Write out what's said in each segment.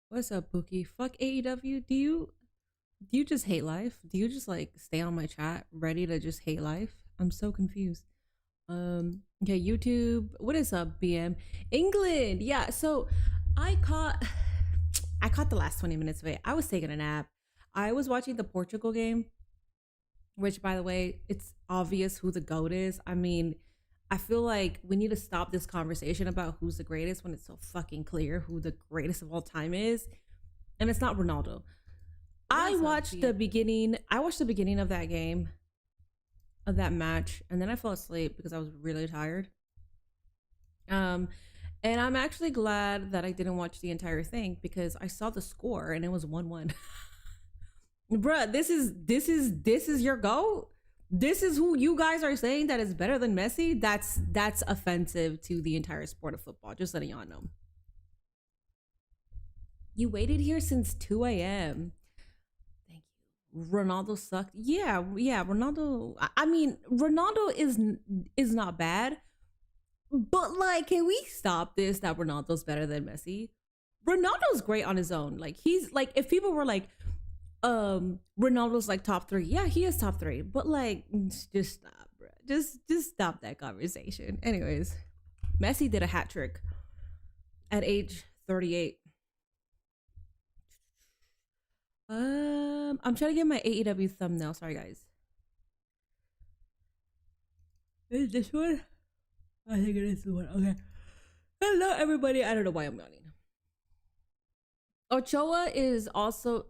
What's up, Bookie? Fuck AEW. Do you just hate life? Do you just like stay on my chat ready to just hate life? I'm so confused. Okay, YouTube. What is up, BM? England. Yeah, so I caught I caught the last 20 minutes of it. I was taking a nap. I was watching the Portugal game, which by the way, it's obvious who the GOAT is. I mean, I feel like we need to stop this conversation about who's the greatest when it's so fucking clear who the greatest of all time is. And it's not Ronaldo. What is up, B? I watched the beginning of that game, of that match, and then I fell asleep because I was really tired. Um, and I'm actually glad that I didn't watch the entire thing because I saw the score and it was 1-1. Bruh, this is your goal. This is who you guys are saying that is better than Messi. That's offensive to the entire sport of football. Just letting y'all know. You waited here since 2 a.m. Thank you. Ronaldo sucked. Yeah. Ronaldo. I mean, Ronaldo is not bad, but like, can we stop this? That Ronaldo's better than Messi. Ronaldo's great on his own. Like, he's like, if people were like, Ronaldo's like top three. Yeah, he is top three. But like, just stop, bro. Just stop that conversation. Anyways, Messi did a hat trick at age 38. I'm trying to get my AEW thumbnail. Sorry, guys. Is this one? I think it is the one. Okay. Hello, everybody. I don't know why I'm yawning. Ochoa is also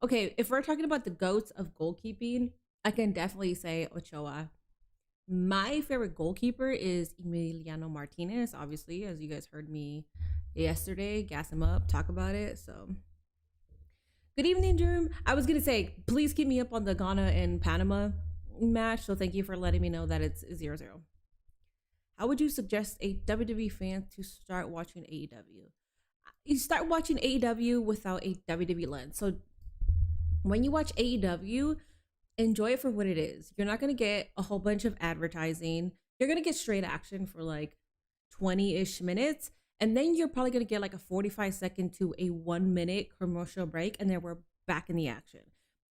okay. If we're talking about the goats of goalkeeping, I can definitely say Ochoa. My favorite goalkeeper is Emiliano Martinez. Obviously, as you guys heard me yesterday, gas him up, talk about it. So good evening, Drew. I was gonna say, please keep me up on the Ghana and Panama match. So thank you for letting me know that it's 0-0. How would you suggest a WWE fan to start watching AEW? You start watching AEW without a WWE lens. So when you watch AEW, enjoy it for what it is. You're not gonna get a whole bunch of advertising. You're gonna get straight action for like 20-ish minutes. And then you're probably gonna get like a 45-second to a 1 minute commercial break, and then we're back in the action.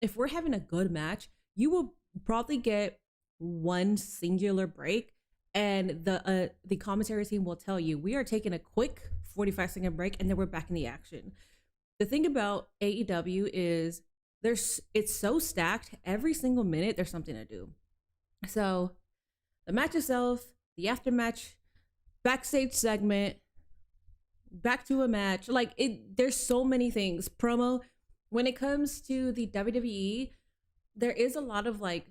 If we're having a good match, you will probably get one singular break, and the commentary team will tell you we are taking a quick 45-second break, and then we're back in the action. The thing about AEW is it's so stacked. Every single minute there's something to do. So the match itself, the aftermatch, backstage segment, back to a match, like there's so many things. Promo. When it comes to the WWE, there is a lot of like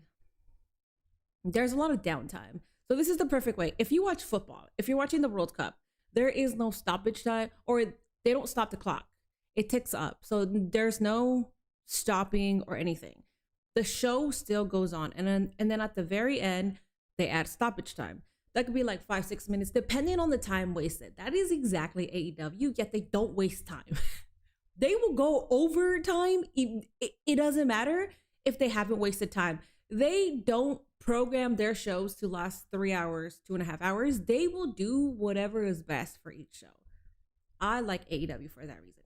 there's a lot of downtime. So this is the perfect way. If you watch football, if you're watching the World Cup, there is no stoppage time, or they don't stop the clock. It ticks up. So there's no stopping or anything. The show still goes on. And then at the very end, they add stoppage time. That could be like 5-6 minutes, depending on the time wasted. That is exactly AEW, yet they don't waste time. They will go over time. It doesn't matter if they haven't wasted time. They don't program their shows to last 3 hours, 2.5 hours. They will do whatever is best for each show. I like AEW for that reason.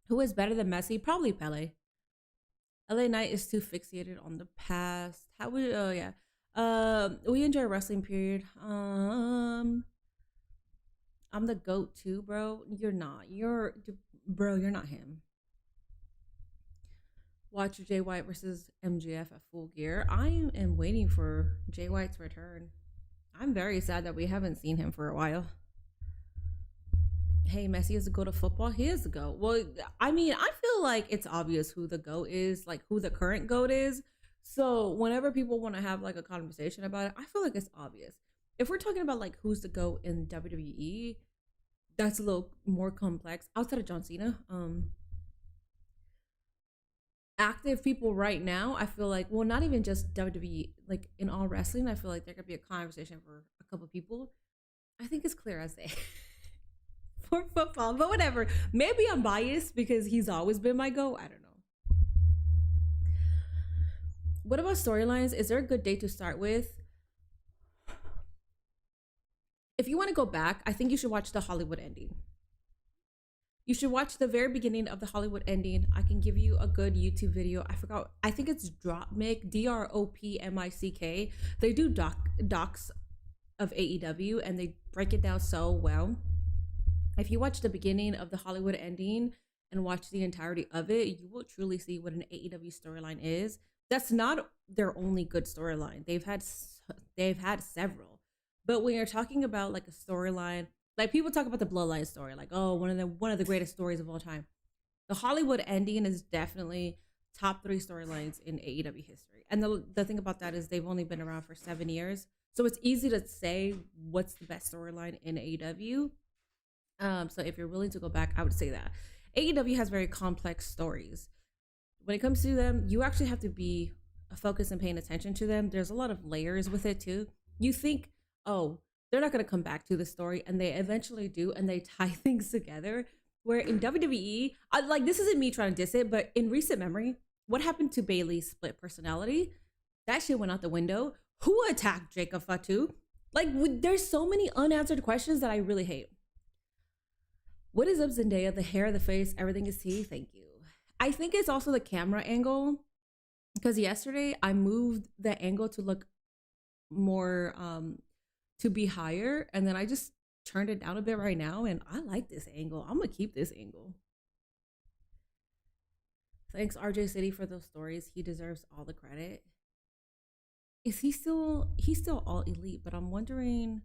Who is better than Messi? Probably Pele. LA Knight is too fixated on the past. How would oh yeah. We enjoy wrestling, period. I'm the GOAT too, bro. You're not. You're not him. Watch Jay White versus MGF at Full Gear. I am waiting for Jay White's return. I'm very sad that we haven't seen him for a while. Hey, Messi is the GOAT of football. He is the GOAT. Well, I mean, I feel like it's obvious who the GOAT is, like who the current GOAT is. So whenever people want to have like a conversation about it, I feel like it's obvious. If we're talking about like who's the GOAT in WWE, that's a little more complex. Outside of John Cena, active people right now, I feel like, well, not even just WWE, like in all wrestling, I feel like there could be a conversation for a couple people. I think it's clear as day for football, but whatever. Maybe I'm biased because he's always been my go. I don't know. What about storylines? Is there a good day to start with? if you want to go back, I think you should watch the Hollywood ending. You should watch the very beginning of the Hollywood ending. I can give you a good YouTube video. I forgot. I think it's Dropmick, Dropmick. They do docs of AEW and they break it down so well. If you watch the beginning of the Hollywood ending and watch the entirety of it, you will truly see what an AEW storyline is. That's not their only good storyline. They've had several. But when you're talking about like a storyline, like people talk about the Bloodline story, like, oh, one of the greatest stories of all time. The Hollywood ending is definitely top 3 storylines in AEW history. And the thing about that is they've only been around for 7 years. So it's easy to say what's the best storyline in AEW. So if you're willing to go back, I would say that. AEW has very complex stories. When it comes to them, you actually have to be focused and paying attention to them. There's a lot of layers with it too. You think, oh, they're not going to come back to the story, and they eventually do, and they tie things together. Where in WWE, this isn't me trying to diss it, but in recent memory, what happened to Bayley's split personality? That shit went out the window. Who attacked Jacob Fatu? There's so many unanswered questions that I really hate. What is up, Zendaya? The hair, the face, everything is tea. Thank you. I think it's also the camera angle, because yesterday I moved the angle to look more, to be higher, and then I just turned it down a bit right now, and I like this angle. I'm gonna keep this angle. Thanks RJ City for those stories. He deserves all the credit. Is he's still all elite, but I'm wondering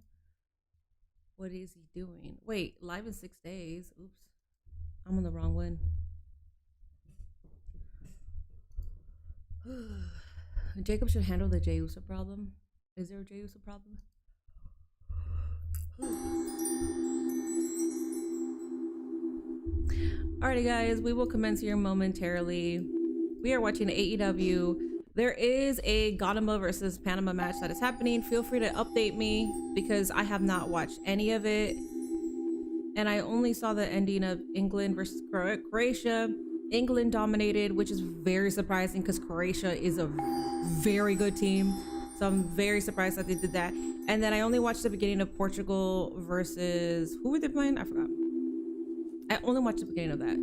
what is he doing? Wait, live in 6 days. Oops, I'm on the wrong one. Jacob should handle the Jey Uso problem. Is there a Jey Uso problem? Alrighty guys, we will commence here momentarily. We are watching AEW. There is a Ganama versus Panama match that is happening. Feel free to update me because I have not watched any of it. And I only saw the ending of England versus Croatia. England dominated, which is very surprising because Croatia is a very good team. So I'm very surprised that they did that. And then I only watched the beginning of Portugal versus, who were they playing? I forgot. I only watched the beginning of that.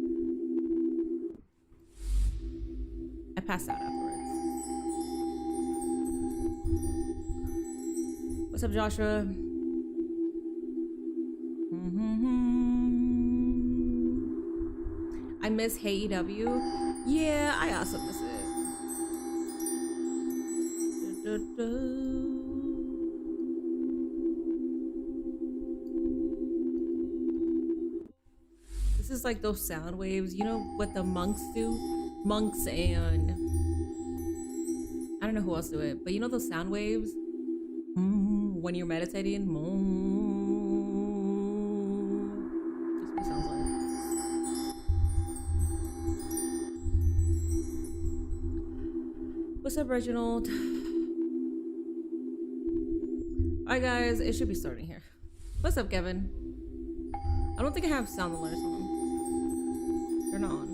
I passed out afterwards. What's up, Joshua? I miss AEW. Yeah, I also miss it. This is like those sound waves. You know what the monks do? Monks and I don't know who else do it, but you know those sound waves? When you're meditating? That's what it sounds like. What's up, Reginald? Alright guys, it should be starting here. What's up, Kevin? I don't think I have sound alerts on. Turn on.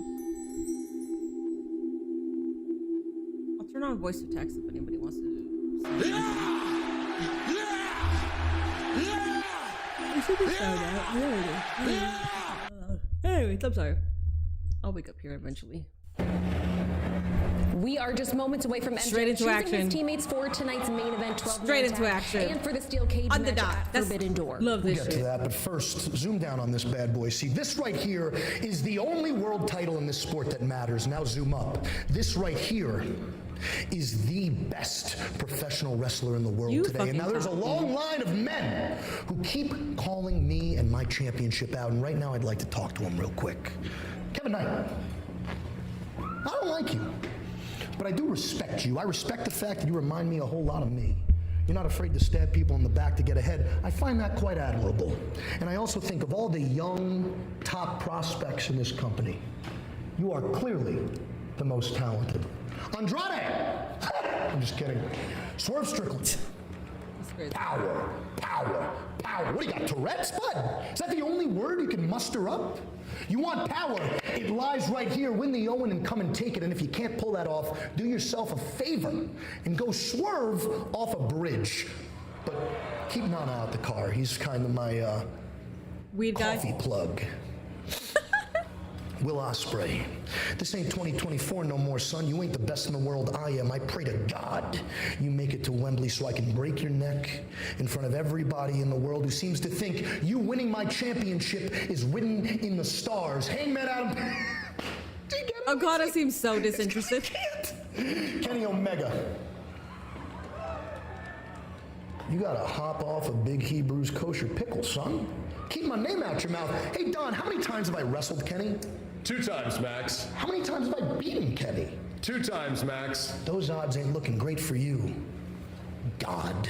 I'll turn on voice to text if anybody wants to. I should be sound out. Anyways, I'm sorry. I'll wake up here eventually. We are just moments away from MJF choosing his teammates for tonight's main event, 12 Straight into action. And for the steel cage On the match dot. at That's Forbidden Door. Love this We'll get to that, but first, zoom down on this bad boy. See, this right here is the only world title in this sport that matters. Now zoom up. This right here is the best professional wrestler in the world today. And now there's a long line of men who keep calling me and my championship out. And right now I'd like to talk to them real quick. Kevin Knight, I don't like you, but I do respect you. I respect the fact that you remind me a whole lot of me. You're not afraid to stab people in the back to get ahead. I find that quite admirable. And I also think of all the young, top prospects in this company, you are clearly the most talented. Andrade! I'm just kidding. Swerve Strickland. Power, power, power. What do you got, Tourette's, bud? Is that the only word you can muster up? You want power, it lies right here. Win the Owen and come and take it. And if you can't pull that off, do yourself a favor and go swerve off a bridge. But Keep Nana out the car. He's kind of my weed guy. coffee plug. Will Ospreay. This ain't 2024 no more, son. You ain't the best in the world. I am. I pray to God you make it to Wembley so I can break your neck in front of everybody in the world who seems to think you winning my championship is written in the stars. Hangman Adam. Okada seems so disinterested. Kenny Omega. You gotta hop off of Big Hebrew's kosher pickle, son. Keep my name out your mouth. Hey, Don, how many times have I wrestled Kenny? 2 times, Max. How many times have I beaten Kenny? 2 times, Max. Those odds ain't looking great for you. God.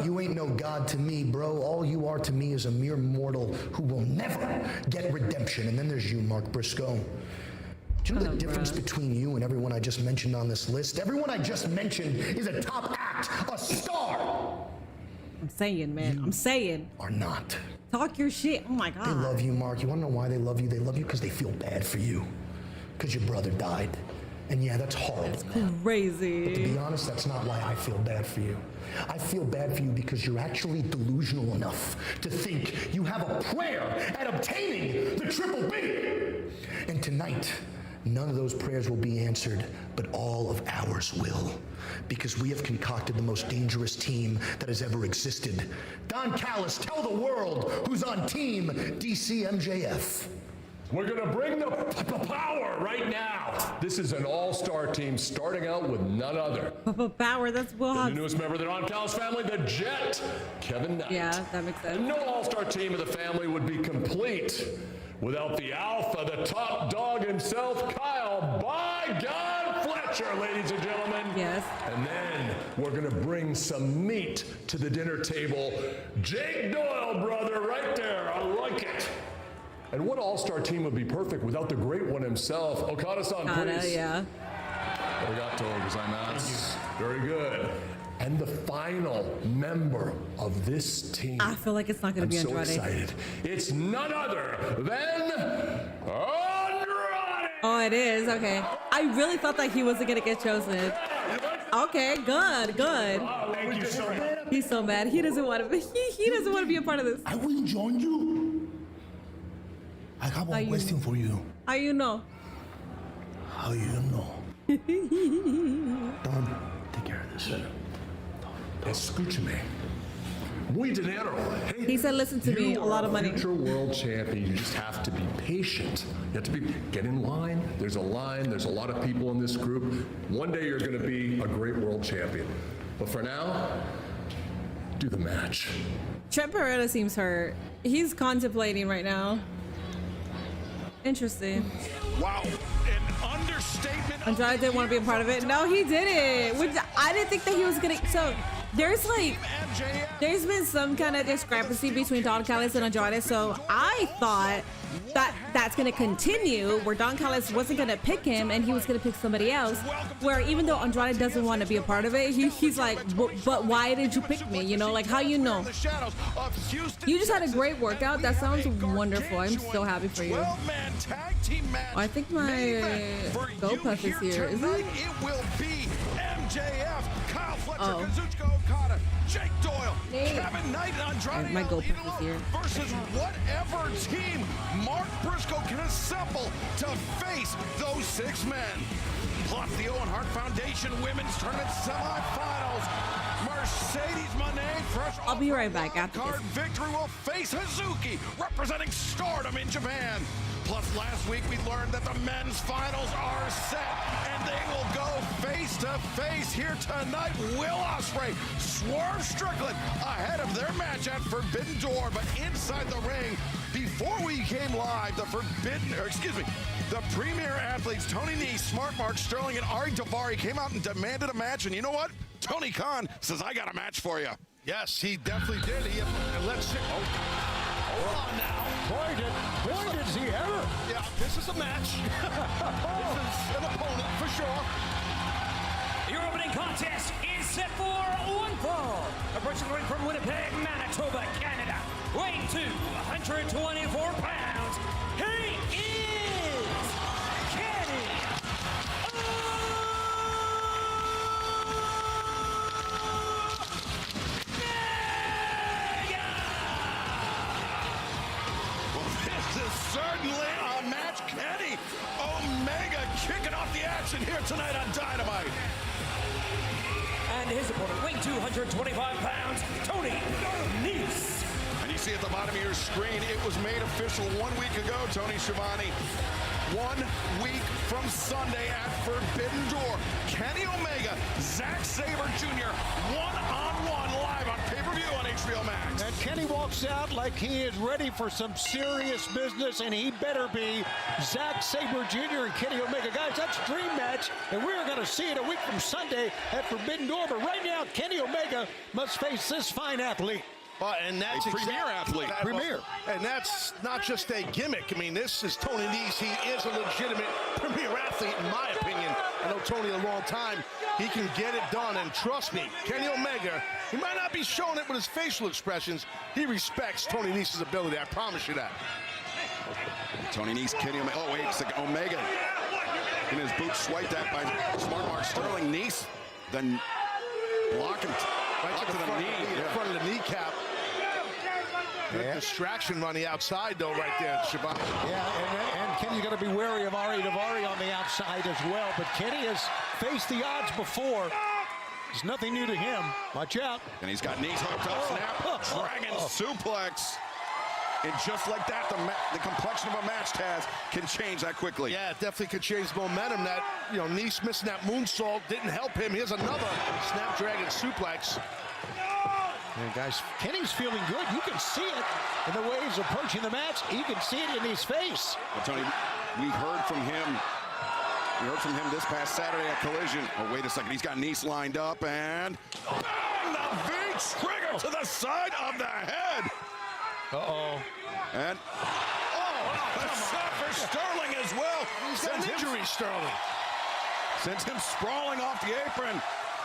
You ain't no God to me, bro. All you are to me is a mere mortal who will never get redemption. And then there's you, Mark Briscoe. Do you know the difference between you and everyone I just mentioned on this list? Everyone I just mentioned is a top act, a star. I'm saying, man. I'm saying. Are not. Talk your shit. Oh my God. They love you, Mark. You want to know why they love you? They love you because they feel bad for you. Because your brother died. And yeah, that's horrible. That's crazy. But to be honest, that's not why I feel bad for you. I feel bad for you because you're actually delusional enough to think you have a prayer at obtaining the Triple B. And tonight, none of those prayers will be answered, but all of ours will. Because we have concocted the most dangerous team that has ever existed. Don Callis, tell the world who's on team DC MJF. We're gonna bring the power right now. This is an all-star team starting out with none other. Power, that's Will The Hobbs. newest member of the Don Callis family, the Jet, Kevin Knight. Yeah, that makes sense. No all-star team of the family would be complete without the alpha, the top dog himself, Kyle "By God" Fletcher, ladies and gentlemen. Yes. And then we're gonna bring some meat to the dinner table. Jake Doyle, brother, right there. I like it. And what all-star team would be perfect without the great one himself? Okada-san, please. Yeah. Arigato gozaimasu. Very good. And the final member of this team. I feel like it's not going to be I'm so Andrade. excited. It's none other than Andrade! Oh, it is? Okay. I really thought that he wasn't going to get chosen. Okay, good. Thank you so much. He's so mad. He doesn't want to. He doesn't want to be a part of this. I will join you. I have one question for you. How you know? How you know? Don, take care of this. Escúchame. Muy dinero. Hey, He said, "Listen to me. A lot of money." You are a future world champion. You just have to be patient. You have to get in line. There's a line. There's a lot of people in this group. One day you're going to be a great world champion. But for now, do the match. Trent Beretta seems hurt. He's contemplating right now. Interesting. Wow, an understatement. Andrade didn't want to be a part of it. No, he didn't. Which I didn't think that he was gonna. So there's there's been some kind of discrepancy between Don Callis and Andrade. So I thought that that's gonna continue, where Don Callis wasn't gonna pick him and he was gonna pick somebody else. Where even though Andrade doesn't want to be a part of it, he's like, but why did you pick me? You know, like how you know? You just had a great workout. That sounds wonderful. I'm so happy for you. I think my GoPuff is here. Is it? It will be MJF, Kyle Fletcher, Oh. Kazuchika Okada, Jake Doyle, Nate. Kevin Knight, and Andrade My El GoPuff Idolo is here. versus whatever team Mark Briscoe can assemble to face those 6 men. Plus the Owen Hart Foundation Women's Tournament semifinals. Mercedes Moné, fresh I'll be right back after card this. victory, will face Hazuki, representing Stardom in Japan. Plus, last week we learned that the men's finals are set, and they will go face to face here tonight. Will Ospreay, Swerve Strickland ahead of their match at Forbidden Door, but inside the ring, before we came live, the premier athletes Tony Nese, Smart Mark Sterling, and Ari Daivari came out and demanded a match. And you know what? Tony Khan says, "I got a match for you." Yes, he definitely did. Let's see. Hold on now. Boy, did he ever. Yeah, this is a match. This is an opponent for sure. Your opening contest is set for one fall. Approaching the ring from Winnipeg, Manitoba, Canada. Weighing 224 pounds. He is Kenny Omega! action here tonight on Dynamite. And his opponent, weighing 225 pounds, Tony Nese. And you see at the bottom of your screen, it was made official 1 week ago, Tony Schiavone. 1 week from Sunday at Forbidden Door. Kenny Omega, Zack Sabre Jr., one-on-one live on pay-per-view on HBO Max. And Kenny walks out like he is ready for some serious business, and he better be. Zack Sabre Jr. and Kenny Omega. Guys, that's a dream match, and we're going to see it a week from Sunday at Forbidden Door. But right now, Kenny Omega must face this fine athlete. And that's a premier athlete. Premier. And that's not just a gimmick. I mean, this is Tony Nese. He is a legitimate premier athlete, in my opinion. I know Tony a long time. He can get it done. And trust me, Kenny Omega, he might not be showing it with his facial expressions. He respects Tony Nese's ability. I promise you that. Tony Nese, Kenny Omega. Oh, wait a second. Omega in his boot swiped that by Smart Mark Sterling. Nese then blocking right to the knee. In front of the kneecap. Good distraction on the outside, though, right there, Schiavone. Yeah, and Kenny, you got to be wary of Ari Daivari on the outside as well. But Kenny has faced the odds before. It's nothing new to him. Watch out. And he's got knees hooked up, snap, dragon suplex. And just like that, the complexion of a match, Taz, can change that quickly. Yeah, it definitely could change the momentum. That, Nese missing that moonsault didn't help him. Here's another Snapdragon suplex. And guys, Kenny's feeling good. You can see it in the way he's approaching the match. You can see it in his face. Well, Tony, we heard from him. We heard from him this past Saturday at Collision. Oh, wait a second. He's got Nese lined up, and bang! The V-trigger to the side of the head. Uh-oh. And, a shot for Sterling as well. He's got an injury, Sterling. Sends him sprawling off the apron.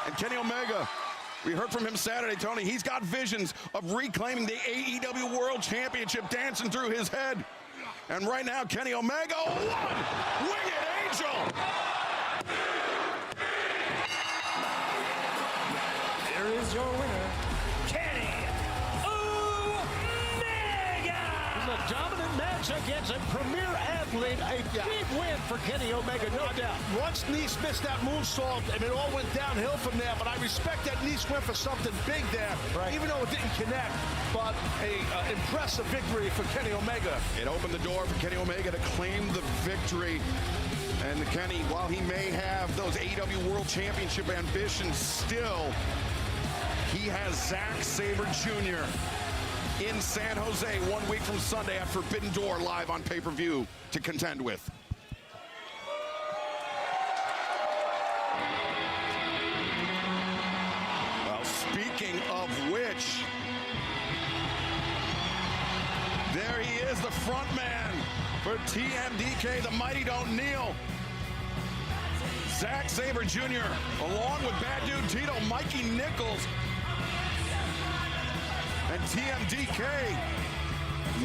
And Kenny Omega, we heard from him Saturday, Tony. He's got visions of reclaiming the AEW World Championship dancing through his head. And right now, Kenny Omega, one winged angel. There is your winner, Kenny Omega. It's a dominant match against a premier athlete. A big win for Kenny Omega, no doubt. Once Nese missed that moonsault, and it all went downhill from there, but I respect that Nese went for something big there, even though it didn't connect. But a impressive victory for Kenny Omega. It opened the door for Kenny Omega to claim the victory. And Kenny, while he may have those AEW World Championship ambitions still, he has Zack Sabre Jr. in San Jose 1 week from Sunday at Forbidden Door live on pay-per-view to contend with. Well, speaking of which, there he is, the front man for TMDK, the Mighty Don't Kneel. Zack Sabre Jr., along with Bad Dude Tito, Mikey Nichols, and TMDK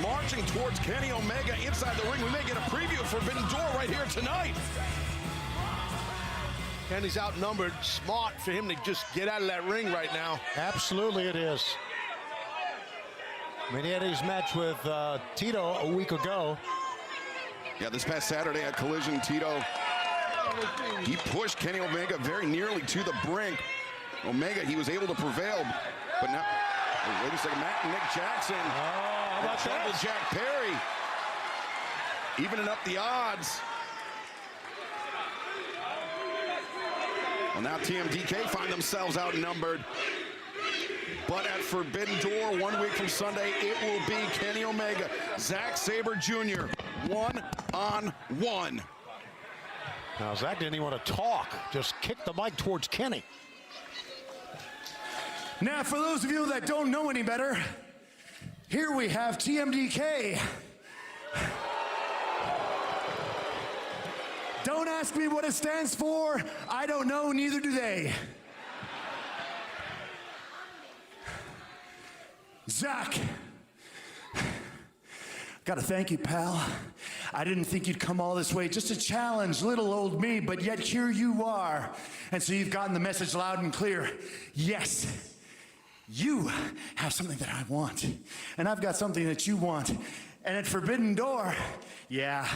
marching towards Kenny Omega inside the ring. We may get a preview of Forbidden Door right here tonight. Kenny's outnumbered. Smart for him to just get out of that ring right now. Absolutely it is. I mean, he had his match with Tito a week ago. Yeah, this past Saturday at Collision, Tito, he pushed Kenny Omega very nearly to the brink. Omega, he was able to prevail, but now, oh, wait a second, Matt and Nick Jackson. How about Jungle that? Jack Perry, evening up the odds. Well, now TMDK find themselves outnumbered. But at Forbidden Door 1 week from Sunday, it will be Kenny Omega, Zack Sabre Jr., one-on-one. Now, Zack didn't even want to talk, just kicked the mic towards Kenny. Now, for those of you that don't know any better, here we have TMDK. Don't ask me what it stands for. I don't know, neither do they. Zack, gotta thank you, pal. I didn't think you'd come all this way just to challenge little old me, but yet here you are. And so you've gotten the message loud and clear. Yes, you have something that I want, and I've got something that you want. And at Forbidden Door, yeah,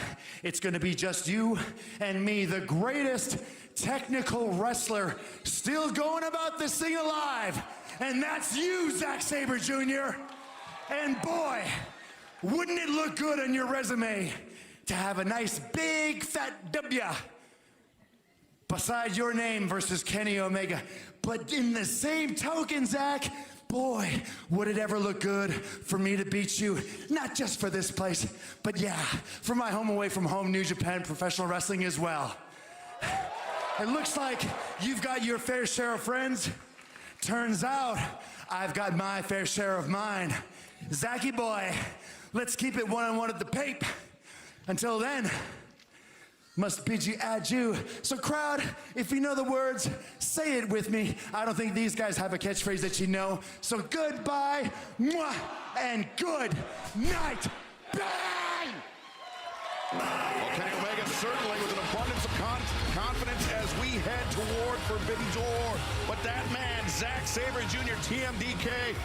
it's gonna be just you and me, the greatest technical wrestler still going about this thing alive. And that's you, Zack Sabre Jr. And boy, wouldn't it look good on your resume to have a nice big fat W beside your name versus Kenny Omega. But in the same token, Zack, boy, would it ever look good for me to beat you, not just for this place, but yeah, for my home away from home, New Japan Professional Wrestling as well. It looks like you've got your fair share of friends. Turns out I've got my fair share of mine. Zacky boy, let's keep it one-on-one at the Pape. Until then, must bid you adieu. So crowd, if you know the words, say it with me. I don't think these guys have a catchphrase that you know. So goodbye, mwah, and good night. Bang! Well, Kenny Omega certainly with an abundance of confidence as we head toward Forbidden Door. But that man, Zack Sabre Jr., TMDK,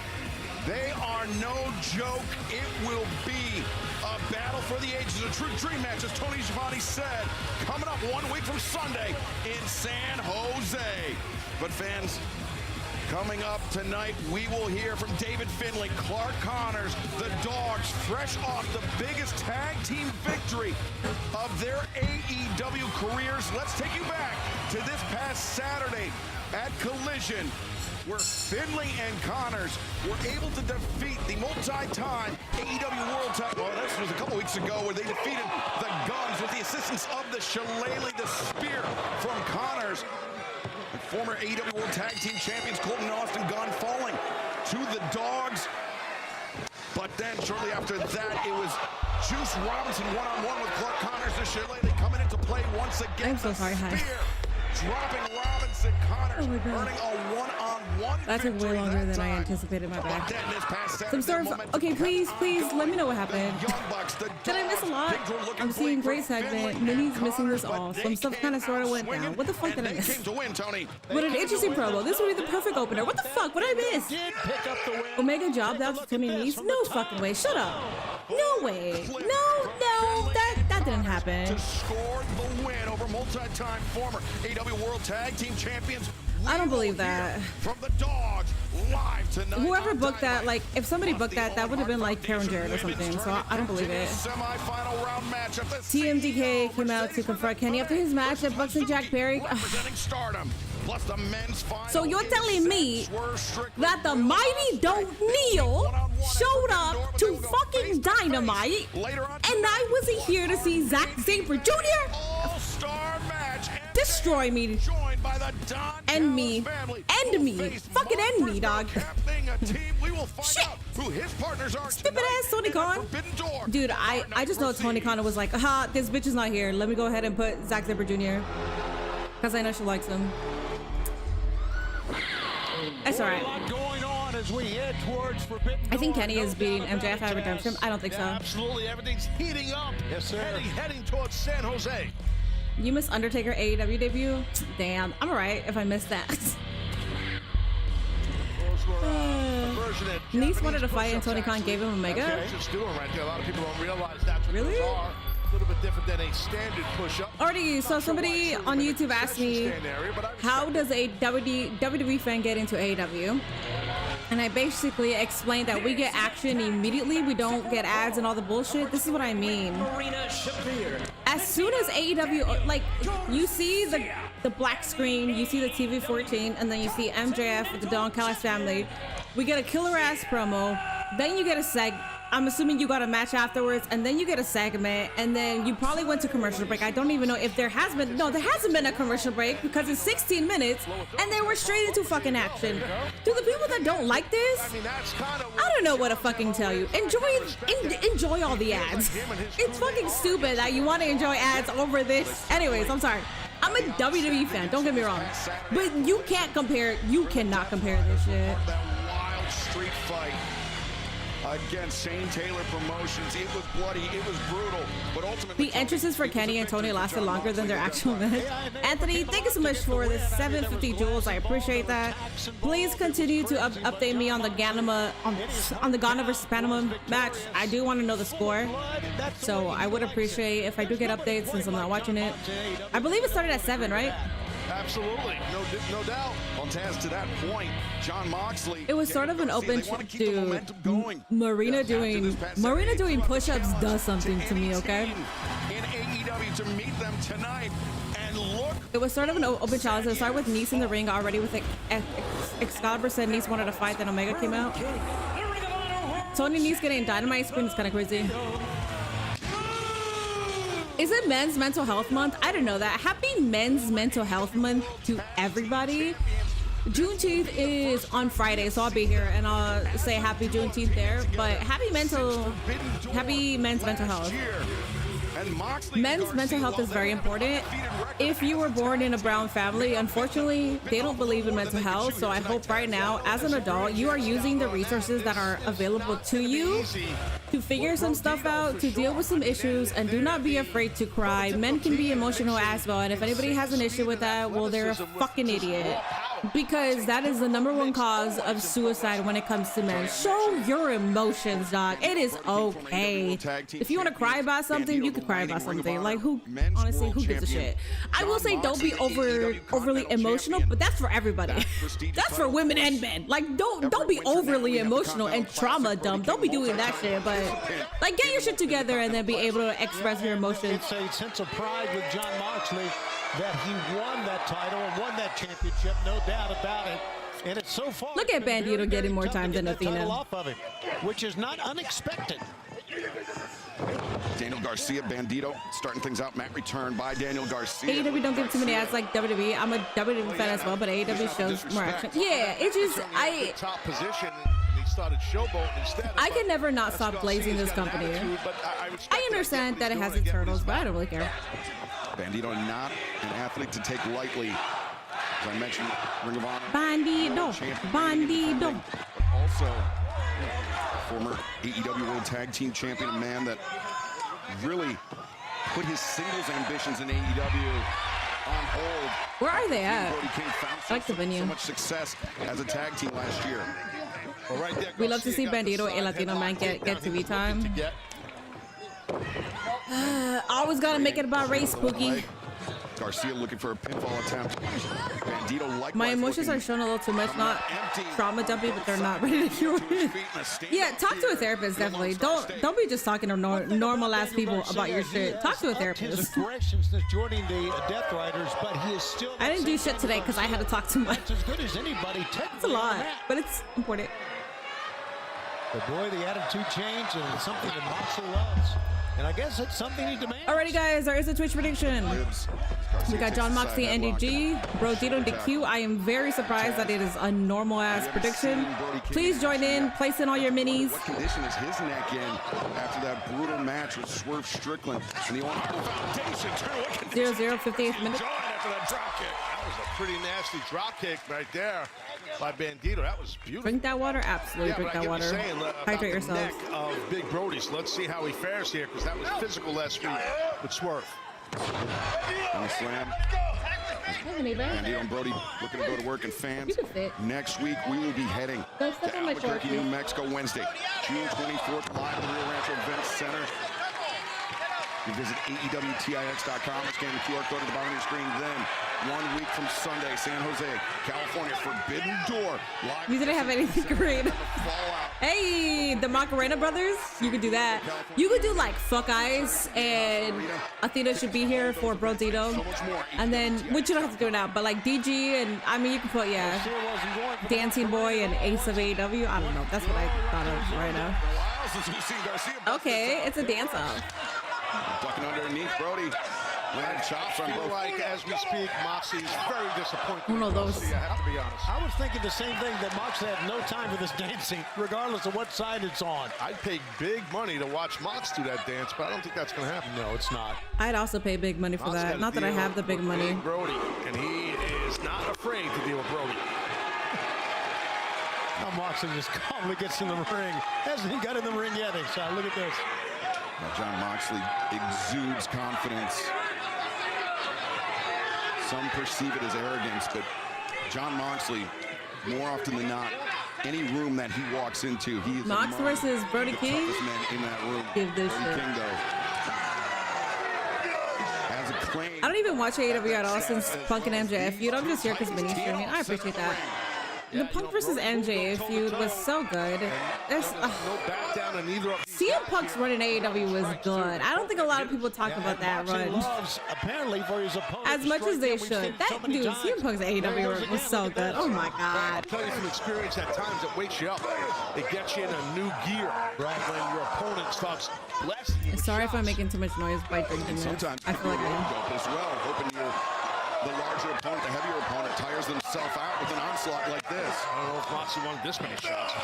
they are no joke. It will be a battle for the ages, a true dream match, as Tony Schiavone said, coming up 1 week from Sunday in San Jose. But fans, coming up tonight, we will hear from David Finlay, Clark Connors, the Dogs, fresh off the biggest tag team victory of their AEW careers. Let's take you back to this past Saturday at Collision, where Finlay and Connors were able to defeat the multi-time AEW World Title. Well, this was a couple weeks ago where they defeated the Guns with the assistance of the Shillelagh, the spear from Connors. The former AEW World Tag Team Champions Colton and Austin Gunn falling to the Dogs. But then shortly after that, it was Juice Robinson one-on-one with Clark Connors. The Shillelagh coming into play once again. I'm so sorry, Spear dropping Robinson. Connors earning a one-on-one that took way longer than I anticipated. My bad. Some sort of, okay, please let me know what happened. Did I miss a lot? I'm seeing great segment. Minnie's missing this all. Some stuff kind of sort of went down. What the fuck did I miss? What an interesting promo. This would be the perfect opener. What the fuck? What did I miss? Omega jobbed out to Tony Nese? No fucking way. Shut up. No way. No, that didn't happen. To score the win over multi-time former AEW World Tag Team Champions. I don't believe that. From the Dogs, live tonight. Whoever booked that, like, if somebody booked that, that would have been like Karen Jarrett or something. So I don't believe it. Semi-final round match at the TMDK came out to confront Kenny after his match at Bucks and Jack Perry. Representing Stardom. Plus the men's final. So you're telling me that the mighty Don't Kneel showed up to fucking Dynamite, and I wasn't here to see Zack Sabre Jr. All-star match. Destroy me. End me. Fucking end me, dog. Shit. Stupid ass Tony Khan. Dude, I just know Tony Khan was like, aha, this bitch is not here. Let me go ahead and put Zack Sabre Jr. Because I know she likes him. That's alright. I think Kenny is beating MJF at Redemption. I don't think so. Absolutely, everything's heating up. Yes, sir. Heading towards San Jose. You missed Undertaker AEW debut? Damn, I'm alright if I missed that. Nese wanted to fight and Tony Khan gave him Omega? A lot of people don't realize that's what really? A little bit different than a standard push-up. Already, so somebody on YouTube asked me, how does a WWE fan get into AEW? And I basically explained that we get action immediately. We don't get ads and all the bullshit. This is what I mean. As soon as AEW, like, you see the black screen, you see the TV 14, and then you see MJF with the Don Callis family. We get a killer-ass promo. Then you get a I'm assuming you got a match afterwards, and then you get a segment, and then you probably went to commercial break. I don't even know if there has been. No, there hasn't been a commercial break because it's 16 minutes, and they were straight into fucking action. To the people that don't like this, I don't know what to fucking tell you. Enjoy all the ads. It's fucking stupid that you want to enjoy ads over this. Anyways, I'm sorry. I'm a WWE fan, don't get me wrong. But you cannot compare this shit. That wild street fight. against Shane Taylor Promotions. It was bloody, it was brutal, but ultimately the entrances for Kenny and Tony lasted longer than their actual match. Anthony, thank you so much for the 750 jewels. I appreciate that. Please continue to update me on the on the Ghana versus Panama match. I do want to know the score, so I would appreciate if I do get updates since I'm not watching it. I believe it started at 7, right? Absolutely, no doubt. On task to that point, John Moxley. It was sort of an open to Marina doing push-ups does something to me, okay? In AEW to meet them tonight, and look. It was sort of an open challenge. It started with Nice in the ring already. With Excalibur said Nice wanted to fight, then Omega came out. Tony Nice getting Dynamite spin is kind of crazy. Is it Men's Mental Health Month? I don't know that. Happy Men's Mental Health Month to everybody. Juneteenth is on Friday, so I'll be here and I'll say happy Juneteenth there. But happy Men's Mental Health. Men's mental health is very important. If you were born in a brown family, unfortunately, they don't believe in mental health. So I hope right now, as an adult, you are using the resources that are available to you to figure some stuff out, to deal with some issues, and do not be afraid to cry. Men can be emotional as well, and if anybody has an issue with that, well, they're a fucking idiot. Because that is the #1 cause of suicide when it comes to men. Show your emotions, dog. It is okay. If you want to cry about something, you can cry about something. Like, honestly, who gives a shit? I will say don't be overly emotional, but that's for everybody. That's for women and men. Like, don't be overly emotional and trauma dump. Don't be doing that shit, but like, get your shit together and then be able to express your emotions. It's a sense of pride with John Moxley that he won that title and won that championship, no doubt about it. And it's so far. Look at Bandito getting more time than Athena, off of him, which is not unexpected. Daniel Garcia, Bandito, starting things out. Matt returned by Daniel Garcia. AEW don't give too many ads like WWE. I'm a WWE fan as well, but AEW shows more action. Yeah, it just top position. Started showboating instead. I can never not stop blazing this company. I understand that it has its hurdles, but I don't really care. Bandito not an athlete to take lightly. As I mentioned, Ring of Honor. Bandito. But also, former AEW World Tag Team Champion, a man that really put his singles ambitions in AEW on hold. Where are they at? I like the venue. So much success as a tag team last year. Well, right there, we love to see Bandito and Latino man get TV time. Always gotta make it about race, Spooky. Garcia looking for a pinfall attempt. Bandito like my emotions are shown a little too much, not trauma dumping, but they're not ready to hear it. Yeah, talk to a therapist, definitely. Don't be just talking to normal ass people about your shit. Talk to a therapist. I didn't do shit today because I had to talk too much. It's a lot, but it's important. But boy, the attitude change, and it's something that Moxley loves. And I guess it's something he demands. Alrighty, guys, there is a Twitch prediction. We got John Moxley, NDG, Brodito, DQ. I am very surprised that it is a normal ass prediction. Please join in, place in all your minis. What condition is his neck in after that brutal match with Swerve Strickland? And the foundation, 0-0, 58th minute. After that drop kick. That was a pretty nasty drop kick right there by Bandito. That was beautiful. Drink that water, absolutely drink that water. Hydrate yourselves. Neck of Big Brody. So let's see how he fares here, because that was physical last week with Swerve. On a slam. Bandito and Brody looking to go to work, and fans. Next week we will be heading to Albuquerque, New Mexico, Wednesday, June 24th, live at the Rio Rancho Events Center. You visit AEWTIX.com, scan the QR code at the bottom of your screen. Then, 1 week from Sunday, San Jose, California, Forbidden Door. You didn't have anything great. Hey, the Macarena brothers, you could do that. You could do like Fuck Eyes, and Athena should be here for Brodito. And then, which you don't have to do it now, but like DG, and I mean, you can put, yeah, Dancing Boy and Ace of AEW. I don't know, that's what I thought of right now. Okay, it's a dance-off. Ducking underneath Brody. Landed chops on both. Like, as we speak, Moxley's very disappointed. One of those. I have to be honest. I was thinking the same thing, that Moxley had no time for this dancing, regardless of what side it's on. I'd pay big money to watch Mox do that dance, but I don't think that's going to happen. No, it's not. I'd also pay big money for that. Not that I have the big money. Brody, and he is not afraid to deal with Brody. Now Moxley just calmly gets in the ring. Hasn't he got in the ring yet? Look at this. Now John Moxley exudes confidence. Some perceive it as arrogance, but John Moxley, more often than not, any room that he walks into, he is Mox versus Brody King. toughest man in that room. Give this Brody shit. King, though, has a claim. I don't even watch AEW at all since Punk and MJF feud. I'm just here because Vinny's streaming. I appreciate that. The Punk versus MJF feud was so good. There's no back down in either of CM Punk's run in AEW was good. I don't think a lot of people talk about that Moxley run loves, apparently, for his opponent as much as they should. That dude, CM Punk's AEW run was so good. Oh my I'll god. tell you from experience, at times it wakes you up. It gets you in a new gear, right? When your opponent starts blasting you. Sorry if I'm making too much noise by drinking this. Sometimes I feel like I am. dope as well, hoping the larger opponent, the heavier opponent, tires themselves out with an onslaught like this. I don't know if Moxley wanted this many shots.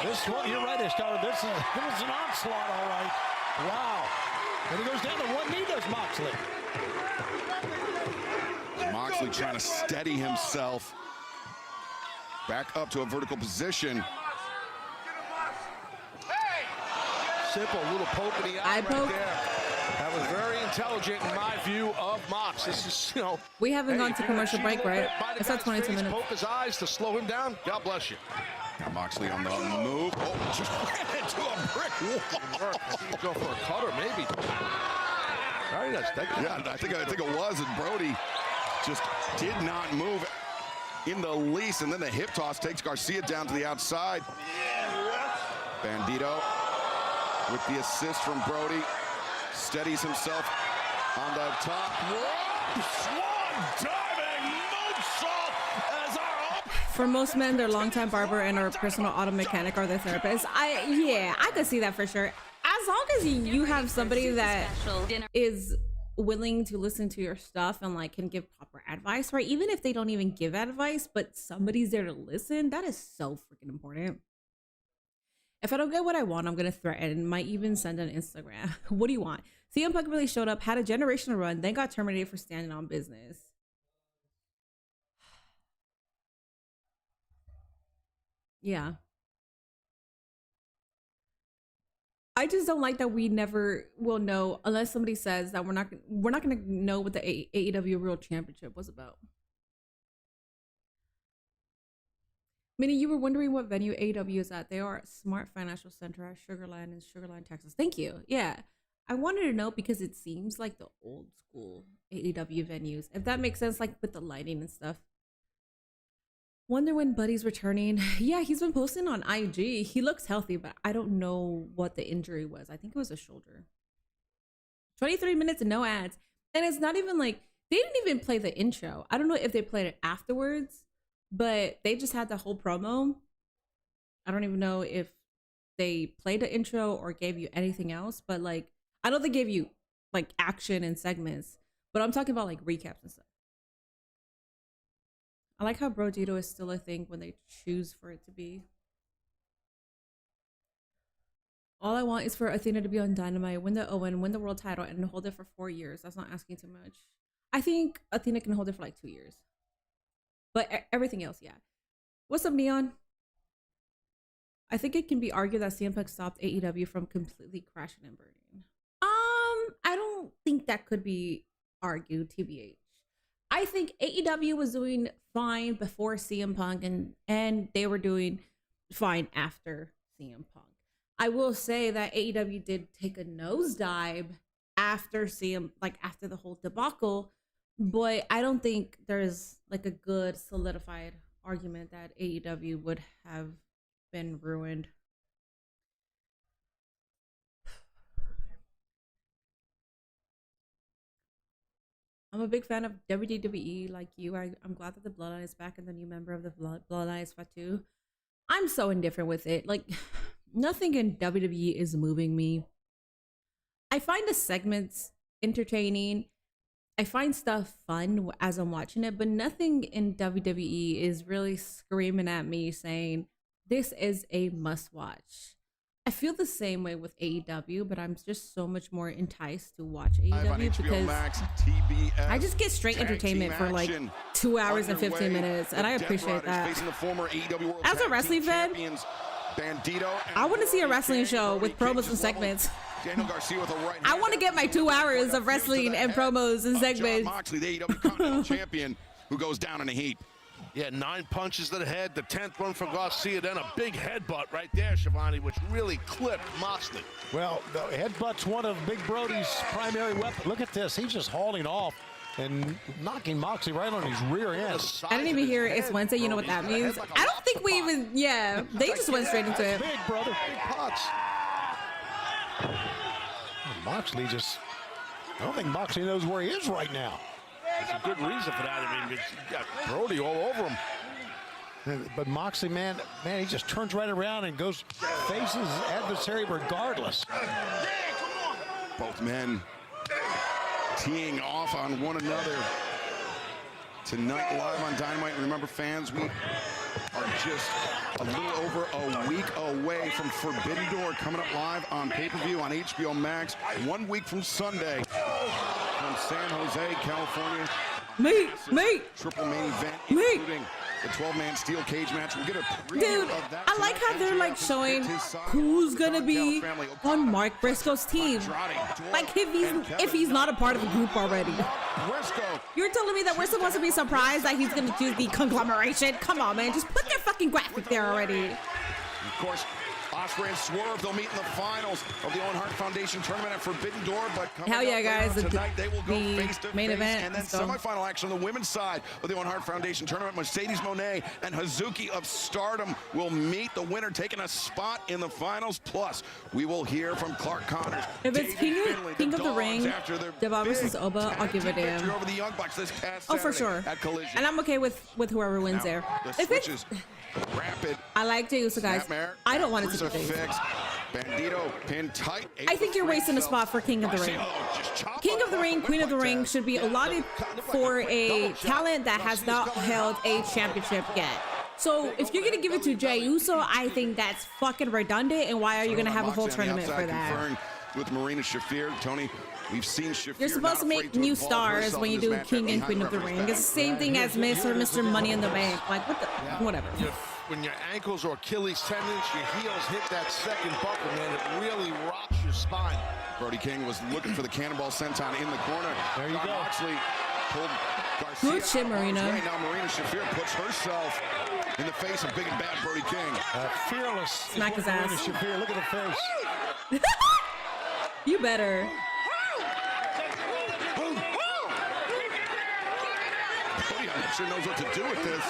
This one, you're right, Estar. This is an onslaught, all right. Wow. And he goes down to one knee, does Moxley. Moxley trying to steady himself. Back up to a vertical position. Simple little poke in the eye Eye right poke? there. That was very intelligent in my view of Mox. This is, you know. We haven't gone to if you're gonna commercial shoot a break, little right? bit by the It's at guy's 22 face, minutes. Poke his eyes to slow him down. God bless you. Now Moxley on the move. Oh, just ran into a brick wall. Go for a cutter, maybe. Very nice. Yeah, I think it was, and Brody just did not move in the least, and then the hip toss takes Garcia down to the outside. Bandito with the assist from Brody steadies himself on the top. Whoa! Swan diving moonsault as our For most men, their longtime barber and our personal auto mechanic are their therapist. Yeah, I could see that for sure. As long as you have somebody that is willing to listen to your stuff and like can give proper advice, right? Even if they don't even give advice, but somebody's there to listen, that is so freaking important. If I don't get what I want, I'm gonna threaten, might even send an Instagram. What do you want? CM Punk really showed up, had a generational run, then got terminated for standing on business. Yeah. I just don't like that we never will know unless somebody says that we're not gonna know what the AEW World Championship was about. Minnie, you were wondering what venue AEW is at. They are at Smart Financial Center at Sugarland in Sugarland, Texas. Thank you. Yeah. I wanted to know because it seems like the old school AEW venues, if that makes sense, like with the lighting and stuff. Wonder when Buddy's returning. Yeah, he's been posting on IG. He looks healthy, but I don't know what the injury was. I think it was a shoulder. 23 minutes and no ads. And it's not even like, they didn't even play the intro. I don't know if they played it afterwards, but they just had the whole promo. I don't even know if they played the intro or gave you anything else, but like, I know they gave you like action and segments, but I'm talking about like recaps and stuff. I like how Brodito is still a thing when they choose for it to be. All I want is for Athena to be on Dynamite, win the Owen, win the world title, and hold it for 4 years. That's not asking too much. I think Athena can hold it for like 2 years. But everything else, yeah. What's up, Neon? I think it can be argued that CM Punk stopped AEW from completely crashing and burning. I don't think that could be argued, TBH. I think AEW was doing fine before CM Punk and they were doing fine after CM Punk. I will say that AEW did take a nosedive after after the whole debacle, but I don't think there's like a good solidified argument that AEW would have been ruined. I'm a big fan of WWE like you. I'm glad that the Bloodline is back and the new member of the Bloodline is Fatu. I'm so indifferent with it. Like, nothing in WWE is moving me. I find the segments entertaining. I find stuff fun as I'm watching it, but nothing in WWE is really screaming at me saying, this is a must watch. I feel the same way with AEW, but I'm just so much more enticed to watch AEW because I just get straight entertainment for like 2 hours and 15 minutes, and I appreciate that. As a wrestling fan, I want to see a wrestling show with promos and segments. I want to get my 2 hours of wrestling and promos and segments. Moxley, the AEW Continental Champion, who goes down in a heap. Yeah, 9 punches to the head, the 10th one for Garcia, then a big headbutt right there, Shivani, which really clipped Moxley. Well, the headbutt's one of Big Brody's primary weapons. Look at this. He's just hauling off and knocking Moxley right on his rear end. I didn't even hear it's Wednesday. You know what that means? I don't think we even, yeah, they just went straight into it. Big, brother. Big pots. Moxley just, I don't think Moxley knows where he is right now. There's a good reason for that. I mean, you got Brody all over him. But Moxley, man, he just turns right around and goes faces his adversary regardless. Both men teeing off on one another tonight live on Dynamite. And remember, fans, we are just a little over a week away from Forbidden Door coming up live on pay-per-view on HBO Max 1 week from Sunday from San Jose, California. Me. Triple main event, including the 12-man steel cage match. We'll get a preview Dude, of that I like how they're like showing who's gonna be on Mark Briscoe's team. Like if he's not a part of the group already. You're telling me that we're supposed to be surprised that he's gonna do the conglomeration? Come on, man, just put their fucking graphic there already. Of course, Ospreay and Swerve, they'll meet in the finals of the Owen Hart Foundation tournament at Forbidden Door. But hell yeah, guys! Tonight they will go face to main face, event, and then semifinal action on the women's side of the Owen Hart Foundation tournament. Mercedes Moné and Hazuki of Stardom will meet the winner, taking a spot in the finals. Plus, we will hear from Clark Connors. If it's King of the Ring, Devon versus Oba, I'll give a damn. Over the Young Bucks this past oh, for sure. At Collision. And I'm okay with whoever wins there. If it's rapid. I like Jey Uso, guys. I don't want it to be Jey. Bandito pinned tight. I think you're wasting a spot for King of the Ring. King of the Ring, Queen of the Ring should be allotted for a talent that has not held a championship yet. So if you're gonna give it to Jey Uso, I think that's fucking redundant. And why are you gonna have a whole tournament for that? With Marina Shafir, Tony. We've seen Shafir. You're supposed to make new stars when you do King and Queen of the Ring. It's the same thing as Mr. Money in the Bank. Like, what the, whatever. When your ankles or Achilles tendons, your heels hit that second buckle, man, it really rocks your spine. Brody King was looking for the cannonball senton in the corner. There you go. Moxley pulled Garcia. Good shit, Marina. Now Marina Shafir puts herself in the face of big and bad Brody King. Fearless. Smack his ass. Marina Shafir, look at the face. You better. Brody, I'm not sure knows what to do with this.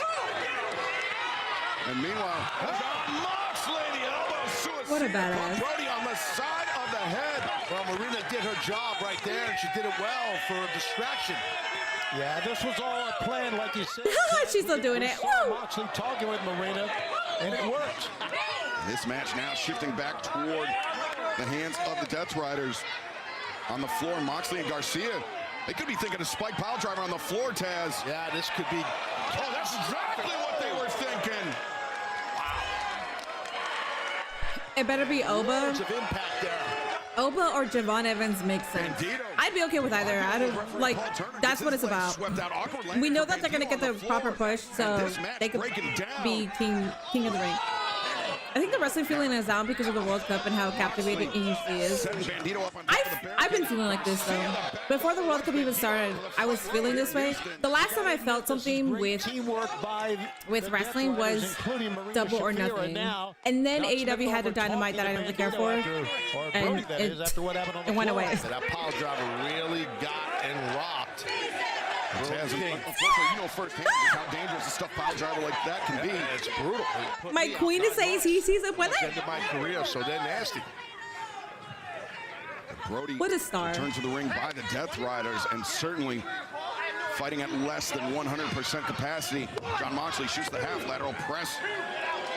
And meanwhile, Moxley, the elbow suicide. What a badass. Brody on the side of the head. Well, Marina did her job right there, and she did it well for a distraction. Yeah, this was all a plan, like you said. She's still doing it. Woo! Moxley talking with Marina, and it worked. This match now shifting back toward the hands of the Death Riders. On the floor, Moxley and Garcia. They could be thinking of Spike Piledriver on the floor, Taz. Yeah, this could be. Oh, that's exactly what they were thinking. It better be Oba. Of impact there. Oba or Javon Evans makes sense. I'd be okay with either. I don't like. That's what it's about. We know that they're gonna get the proper push, so they could be king of the ring. I think the wrestling feeling is down because of the World Cup and how captivating it usually is. I've been feeling like this though. Before the World Cup even started, I was feeling this way. The last time I felt something with wrestling was Double or Nothing. And then AEW had the Dynamite that I didn't really care for. And it went away. That pile driver really got and rocked. Unfortunately, you know firsthand how dangerous a stuff pile driver like that can be. It's brutal. My queen says he sees it with it. End of my career, so they're nasty. Brody what a star. Returned to the ring by the Death Riders, and certainly fighting at less than 100% capacity. John Moxley shoots the half lateral press.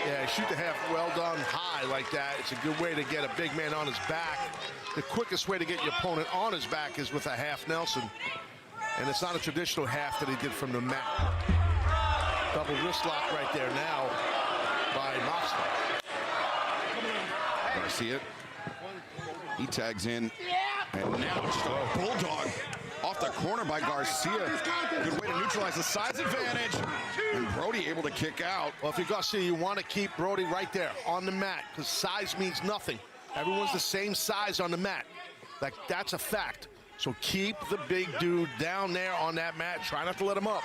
Yeah, shoot the half well done high like that. It's a good way to get a big man on his back. The quickest way to get your opponent on his back is with a half Nelson. And it's not a traditional half that he did from the mat. Double wrist lock right there now by Moxley. See it? He tags in, and now just a bulldog off the corner by Garcia. Good way to neutralize the size advantage. And Brody able to kick out. Well, if you're Garcia, you want to keep Brody right there on the mat, because size means nothing. Everyone's the same size on the mat. Like, that's a fact. So keep the big dude down there on that mat. Try not to let him up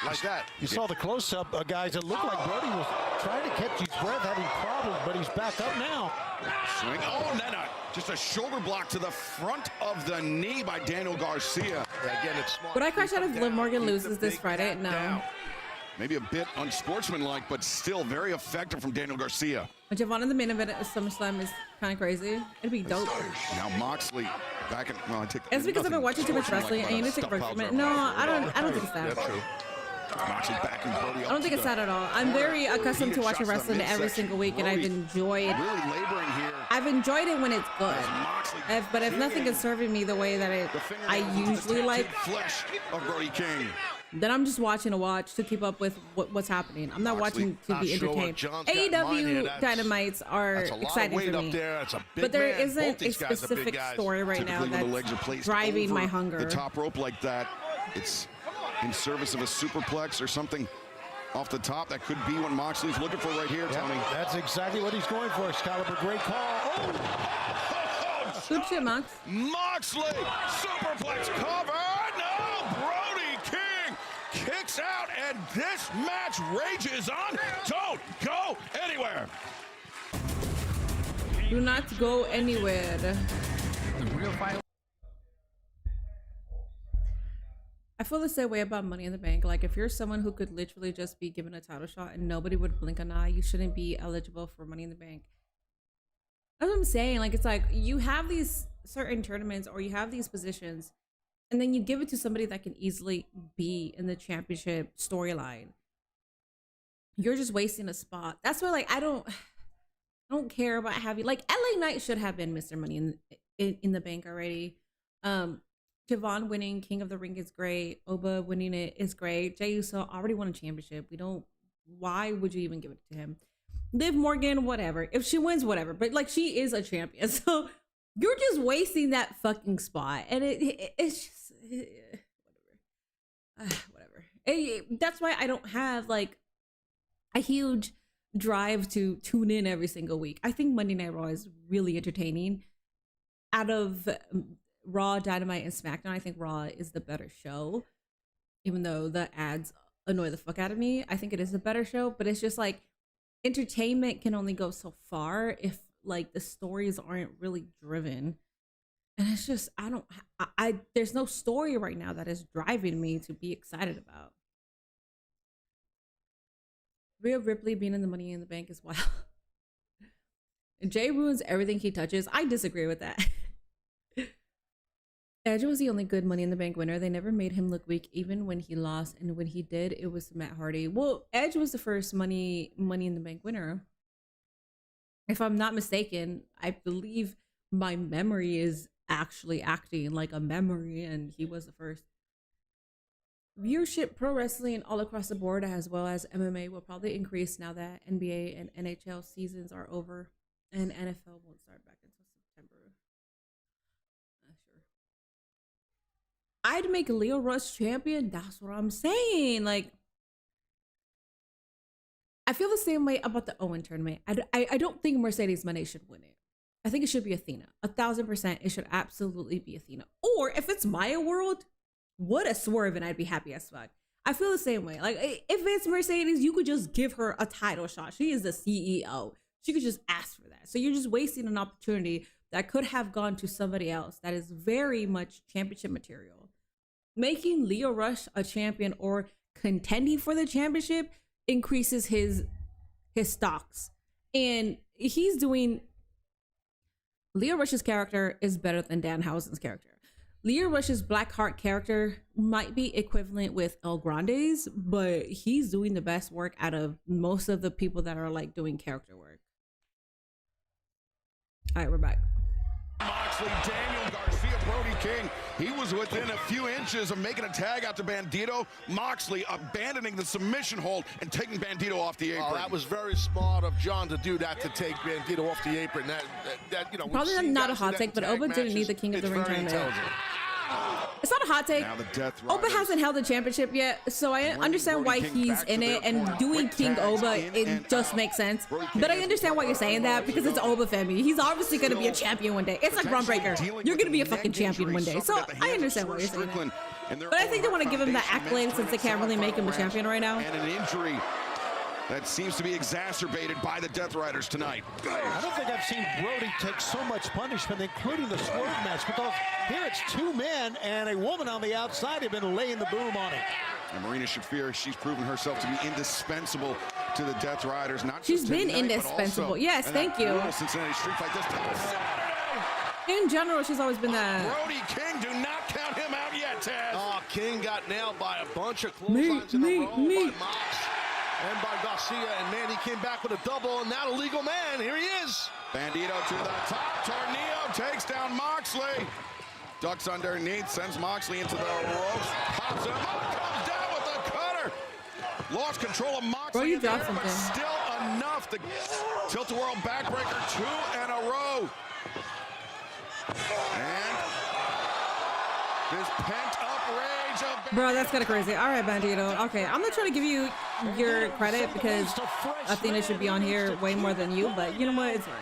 like that. You saw the close-up, guys. It looked like Brody was trying to catch his breath, having problems, but he's back up now. Swing. Oh, and then just a shoulder block to the front of the knee by Daniel Garcia. Again, it's smart. Would I crash out if Liv Morgan loses this Friday? No. Maybe a bit unsportsmanlike, but still very effective from Daniel Garcia. But Javon in the main event at SummerSlam is kind of crazy. It'd be dope. Now Moxley back in. Well, I take. It's because I've been watching too much wrestling, and you need to take a break from it. No, I don't think it's that. That's true. Moxley back in Brody. I don't think it's that at all. I'm very accustomed to watching wrestling every single week, and I've enjoyed. Really laboring here. I've enjoyed it when it's good. But if nothing is serving me the way that I usually like, flesh of Brody King. Then I'm just watching to watch to keep up with what's happening. I'm not watching to be entertained. AEW Dynamites are exciting for me, but there isn't a specific story right now that's driving my hunger. The top rope like that, it's in service of a superplex or something off the top. That could be what Moxley's looking for right here, Tony. That's exactly what he's going for, Excalibur. Great call. Oh. Good shit, Mox. Moxley, superplex cover. No, Brody King kicks out, and this match rages on. Don't go anywhere. Do not go anywhere. The real fight. I feel the same way about Money in the Bank. Like, if you're someone who could literally just be given a title shot and nobody would blink an eye, you shouldn't be eligible for Money in the Bank. That's what I'm saying. Like, it's like you have these certain tournaments or you have these positions, and then you give it to somebody that can easily be in the championship storyline. You're just wasting a spot. That's why, like, I don't care about having, like, LA Knight should have been Mr. Money in the Bank already. Javon winning King of the Ring is great. Oba winning it is great. Jey Uso already won a championship. Why would you even give it to him? Liv Morgan, whatever. If she wins, whatever. But, like, she is a champion. So you're just wasting that fucking spot. And it's just, whatever. That's why I don't have, like, a huge drive to tune in every single week. I think Monday Night Raw is really entertaining. Out of Raw, Dynamite, and SmackDown, I think Raw is the better show. Even though the ads annoy the fuck out of me, I think it is a better show. But it's just like, entertainment can only go so far if, like, the stories aren't really driven. And it's just, there's no story right now that is driving me to be excited about. Rhea Ripley being in the Money in the Bank is wild. Jay ruins everything he touches. I disagree with that. Edge was the only good Money in the Bank winner. They never made him look weak, even when he lost. And when he did, it was Matt Hardy. Well, Edge was the first Money in the Bank winner. If I'm not mistaken, I believe my memory is actually acting like a memory, and he was the first. Viewership pro wrestling all across the board, as well as MMA, will probably increase now that NBA and NHL seasons are over, and NFL won't start back until September. Sure. I'd make Leo Rush champion. That's what I'm saying. Like, I feel the same way about the Owen tournament. I don't think Mercedes Moné should win it. I think it should be Athena. 1000%. It should absolutely be Athena. Or if it's Maya World, what a swerve, and I'd be happy as fuck. I feel the same way. Like, if it's Mercedes, you could just give her a title shot. She is the CEO. She could just ask for that. So you're just wasting an opportunity that could have gone to somebody else that is very much championship material. Making Leo Rush a champion or contending for the championship increases his stocks. And he's doing... Leo Rush's character is better than Danhausen's character. Leo Rush's Blackheart character might be equivalent with El Grande's, but he's doing the best work out of most of the people that are, like, doing character work. All right, we're back. Moxley, Daniel Garcia Brody King. He was within a few inches of making a tag out to Bandito. Moxley abandoning the submission hold and taking Bandito off the apron. Oh, that was very smart of John to do that, to take Bandito off the apron. That you know, probably not a hot take, but Oba didn't need the King of the Ring tournament. It's not a hot take. Oba hasn't held the championship yet, so I understand why he's in it, and doing King Oba, it just makes sense. But I understand why you're saying that, because it's Oba family. He's obviously going to be a champion one day. It's like Braun Breaker. You're going to be a fucking champion one day. So I understand why you're saying that. But I think they want to give him the accolade since they can't really make him a champion right now. And an injury that seems to be exacerbated by the Death Riders tonight. I don't think I've seen Brody take so much punishment, including the swerve match, because here it's two men and a woman on the outside have been laying the boom on him. And Marina Shafir, she's proven herself to be indispensable to the Death Riders. Not She's just been tonight, indispensable. Yes, thank you. Cincinnati street fight this time. In general, she's always been that. Brody King, do not count him out yet, Taz. Oh, King got nailed by a bunch of clotheslines in a row by Mox and by Garcia, and man, he came back with a double, and now the legal man, here he is. Bandito to the top, Tornillo takes down Moxley. Ducks underneath, sends Moxley into the ropes, pops him up, comes down with the cutter. Lost control of Moxley. Bro, you dropped something. Still enough to tilt the world backbreaker 2 in a row. And this pent-up rage of Bro, that's kind of crazy. All right, Bandito. Okay, I'm not trying to give you your credit because Athena should be on here way more than you, but you know what? It's fine.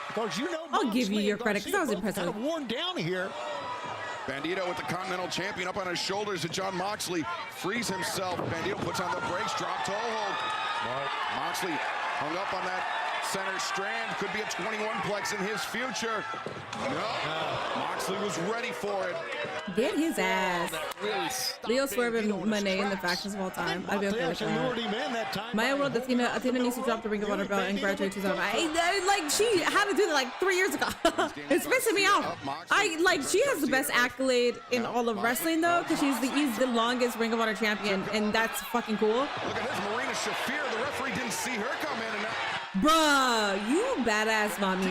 Because you know, I'll give you your credit because that was impressive. Kind of worn down here. Bandito with the Continental Champion up on his shoulders, and John Moxley frees himself. Bandito puts on the brakes, drop toe hold. Moxley hung up on that center strand. Could be a 21-plex in his future. No, Moxley was ready for it. Get his ass. Leo Swerve and Monet in the factions of all time. I'd be okay with that. Maya World, Athena needs to drop the Ring of Honor belt and graduate to something. Like, she had to do that like 3 years ago. It's pissing me off. She has the best accolade in all of wrestling though, because he's the longest Ring of Honor champion, and that's fucking cool. Look at this, Marina Shafir. The referee didn't see her come in, and bruh, you badass mommy.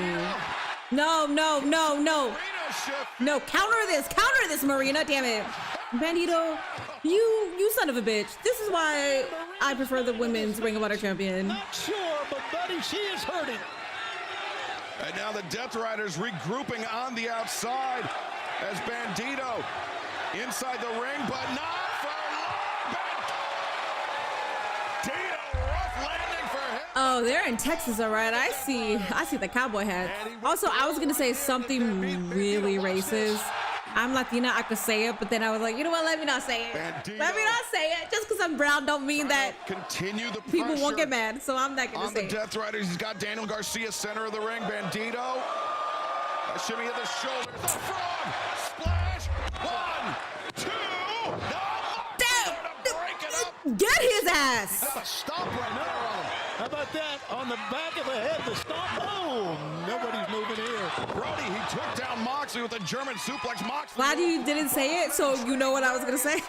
No. No, counter this, Marina, damn it. Bandito, you son of a bitch. This is why I prefer the women's Ring of Honor champion. Not sure, but buddy, she is hurting. And now the Death Riders regrouping on the outside as Bandito inside the ring, but not for long. Bandito, rough landing for him. Oh, they're in Texas, all right. I see the cowboy hat. Also, I was gonna say something really racist. I'm Latina, I could say it, but then I was like, you know what? Let me not say it. Let me not say it. Just because I'm brown don't mean that continue the people won't get mad. So I'm not gonna on say the Death Riders. He's got Daniel Garcia center of the ring. Bandito, shimmy at the shoulders. The frog splash. 1, 2. No. Get his ass. Stop right now on him. How about that? On the back of the head, the stomp. Oh, nobody's moving here. Brody, he took down Moxley with a German suplex. Moxley. Glad you didn't say it, so you know what I was gonna say.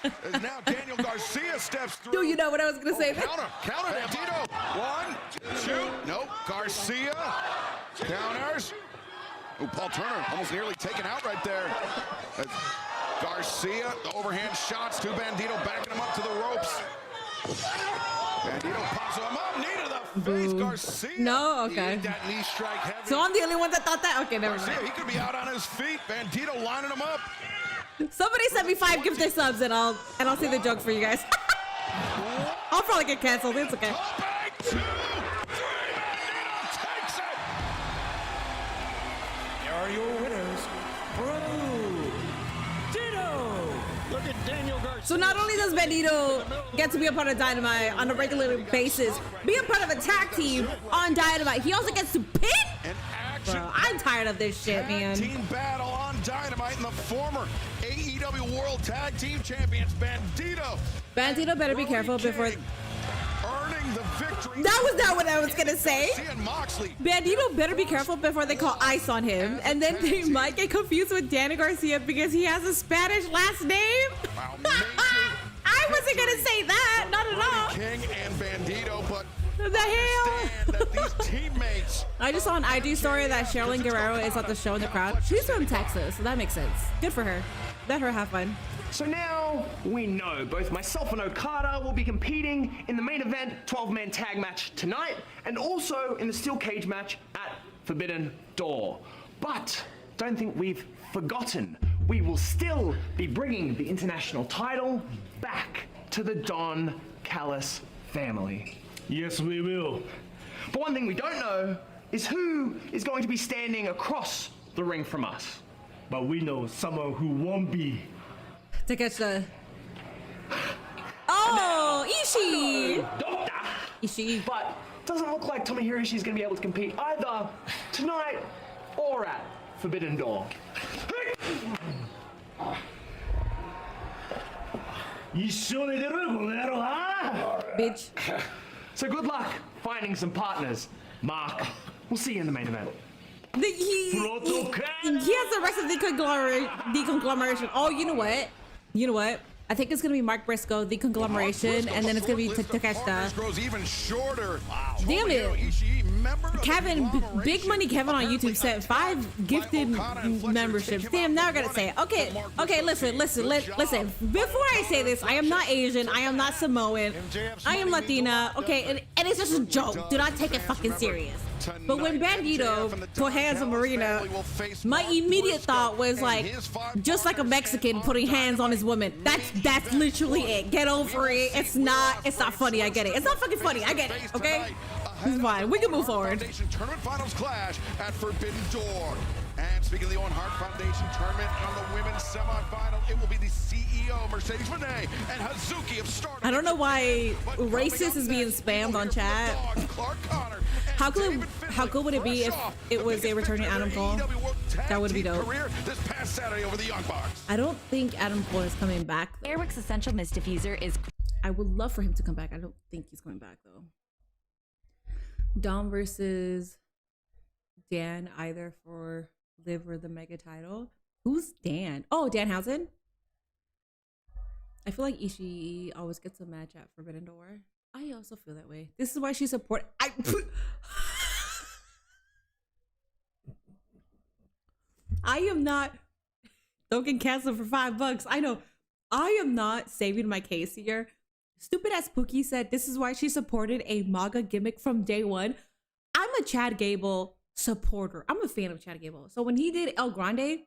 As now Daniel Garcia steps through. Do you know what I was gonna say? Counter, Bandito. 1, 2. Nope. Garcia counters. Oh, Paul Turner almost nearly taken out right there. As Garcia, the overhand shots to Bandito, backing him up to the ropes. Bandito pops him up, knee to the face. Garcia. No, okay. That knee strike heavy. So I'm the only one that thought that. Okay, never mind. Garcia, he could be out on his feet. Bandito lining him up. Somebody send me 5 gifted subs and I'll see the joke for you guys. I'll probably get canceled. It's okay. 2, 3. Bandito takes it. Here are your winners, Look at Daniel Garcia. So not only does Bandito get to be a part of Dynamite on a regular basis, be a part of a tag team on Dynamite, he also gets to pin. Bro, I'm tired of this shit, man. Team battle on Dynamite and the former AEW World Tag Team Champions, Bandito. Bandito better be careful before. Earning the victory. That was not what I was gonna say. Moxley. Bandito better be careful before they call ice on him, and then they might get confused with Danny Garcia because he has a Spanish last name. Wow, I wasn't gonna say that, not at all. King and Bandito, but What the hell? That these teammates. I just saw an IG story that Sherilyn Guerrero is at the show in the crowd. She's from Texas, so that makes sense. Good for her. Let her have fun. So now we know both myself and Okada will be competing in the main event 12-man tag match tonight and also in the steel cage match at Forbidden Door. But don't think we've forgotten. We will still be bringing the international title back to the Don Callis family. Yes, we will. But one thing we don't know is who is going to be standing across the ring from us. But we know someone who won't be. To catch the... Oh, Ishii! Doctor! Ishii. But doesn't look like Tomohiro Ishii is going to be able to compete either tonight or at Forbidden Door. Bitch. So good luck finding some partners. Mark, we'll see you in the main event. He has the rest of the conglomeration. Oh, you know what? You know what? I think it's gonna be Mark Briscoe, the conglomeration, and then it's gonna be Takeshita. Grows even shorter. Wow. Damn it. Kevin, Big Money Kevin on YouTube said 5 gifted memberships. Damn, now I gotta say it. Okay, listen. Before I say this, I am not Asian, I am not Samoan, I am Latina, okay, and it's just a joke. Do not take it fucking serious. But when Bandito put hands on Marina, my immediate thought was like, just like a Mexican putting hands on his woman. That's literally it. Get over it. It's not funny. I get it. It's not fucking funny. I get it. Okay? It's fine. We can move forward. Tournament finals clash at Forbidden Door. And speaking of the Owen Hart Foundation tournament on the women's semifinal, it will be the CEO, Mercedes Moné, and Hazuki of Stardom. I don't know why racist is being spammed on chat. How cool would it be if it was a returning Adam Cole? That would be dope. This past Saturday over the Young Bucks. I don't think Adam Cole is coming back, though. Airwick's Essential Mist Diffuser is... I would love for him to come back. I don't think he's coming back, though. Dom versus Dan, either for Liv or the Mega title. Who's Dan? Oh, Danhausen. I feel like Ishii always gets a match at Forbidden Door. I also feel that way. This is why she support. I am not. Don't get canceled for $5. I know. I am not saving my case here. Stupid ass Pookie said this is why she supported a MAGA gimmick from day one. I'm a Chad Gable supporter. I'm a fan of Chad Gable. So when he did El Grande,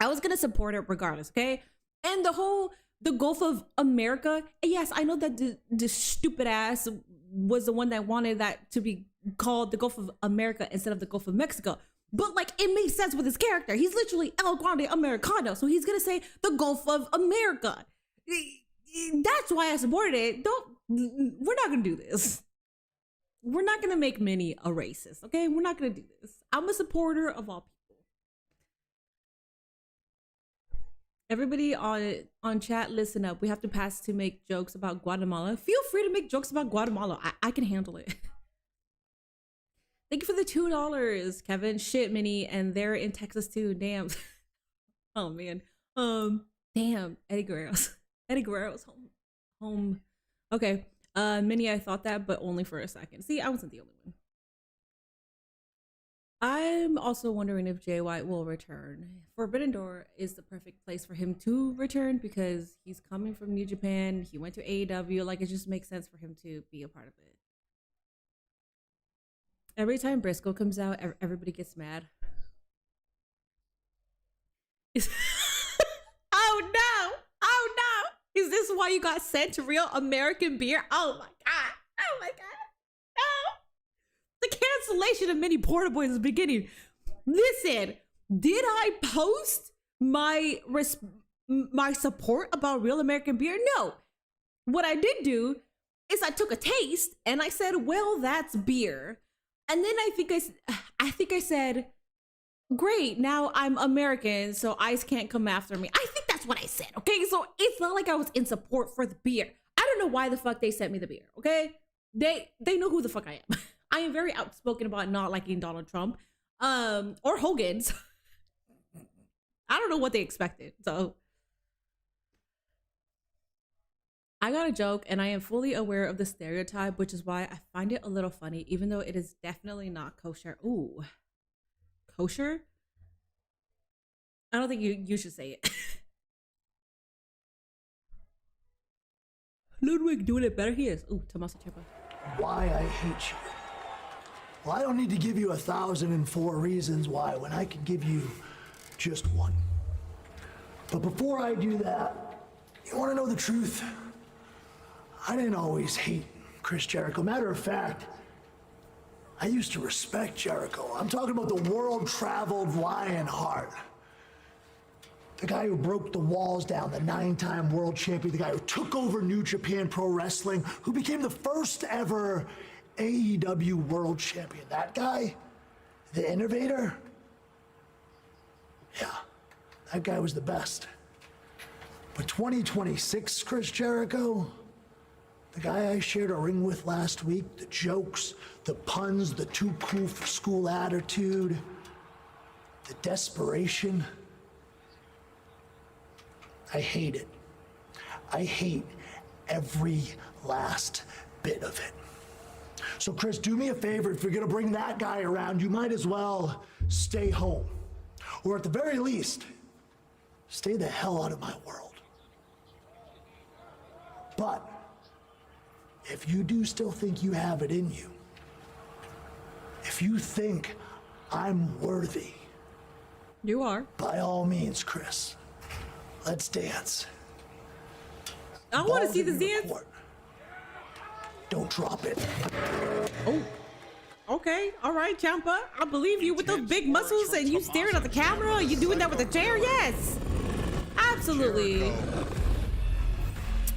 I was gonna support it regardless, okay? And the Gulf of America, yes, I know that the stupid ass was the one that wanted that to be called the Gulf of America instead of the Gulf of Mexico. But like, it makes sense with his character. He's literally El Grande Americano. So he's gonna say the Gulf of America. That's why I supported it. We're not gonna do this. We're not gonna make Minnie a racist, okay? We're not gonna do this. I'm a supporter of all people. Everybody on chat, listen up. We have to pass to make jokes about Guatemala. Feel free to make jokes about Guatemala. I can handle it. Thank you for the $2, Kevin. Shit, Minnie, and they're in Texas too. Damn. Oh man. Damn. Eddie Guerrero's home. Okay. Minnie, I thought that, but only for a second. See, I wasn't the only one. I'm also wondering if Jay White will return. Forbidden Door is the perfect place for him to return because he's coming from New Japan. He went to AEW. Like, it just makes sense for him to be a part of it. Every time Briscoe comes out, everybody gets mad. Oh no! Oh no! Is this why you got sent to Real American Beer? Oh my god! Oh my god! No! The cancellation of many Porta Boys is beginning. Listen, did I post my support about Real American Beer? No. What I did do is I took a taste and I said, "Well, that's beer." And then I think I said, "Great, now I'm American, so ICE can't come after me." I think that's what I said, okay? So it's not like I was in support for the beer. I don't know why the fuck they sent me the beer, okay? They know who the fuck I am. I am very outspoken about not liking Donald Trump, or Hogan's. I don't know what they expected, so. I got a joke, and I am fully aware of the stereotype, which is why I find it a little funny, even though it is definitely not kosher. Ooh, kosher? I don't think you should say it. Ludwig doing it better. He is. Ooh, Tommaso Ciampa. Why I hate you. Well, I don't need to give you 1,004 reasons why when I can give you just one. But before I do that, you want to know the truth? I didn't always hate Chris Jericho. Matter of fact, I used to respect Jericho. I'm talking about the world-traveled Lionheart. The guy who broke the walls down, the 9-time world champion, the guy who took over New Japan Pro Wrestling, who became the first ever AEW world champion. That guy, the innovator, yeah, that guy was the best. But 2026 Chris Jericho, the guy I shared a ring with last week, the jokes, the puns, the too cool for school attitude, the desperation, I hate it. I hate every last bit of it. So Chris, do me a favor, if you're gonna bring that guy around, you might as well stay home. Or at the very least, stay the hell out of my world. But if you do still think you have it in you, if you think I'm worthy, you are. By all means, Chris, let's dance. I want to see this dance. Don't drop it. Oh. Okay. All right, Ciampa. I believe you with those big muscles and you staring at the camera. You doing that with a chair? Yes. Absolutely.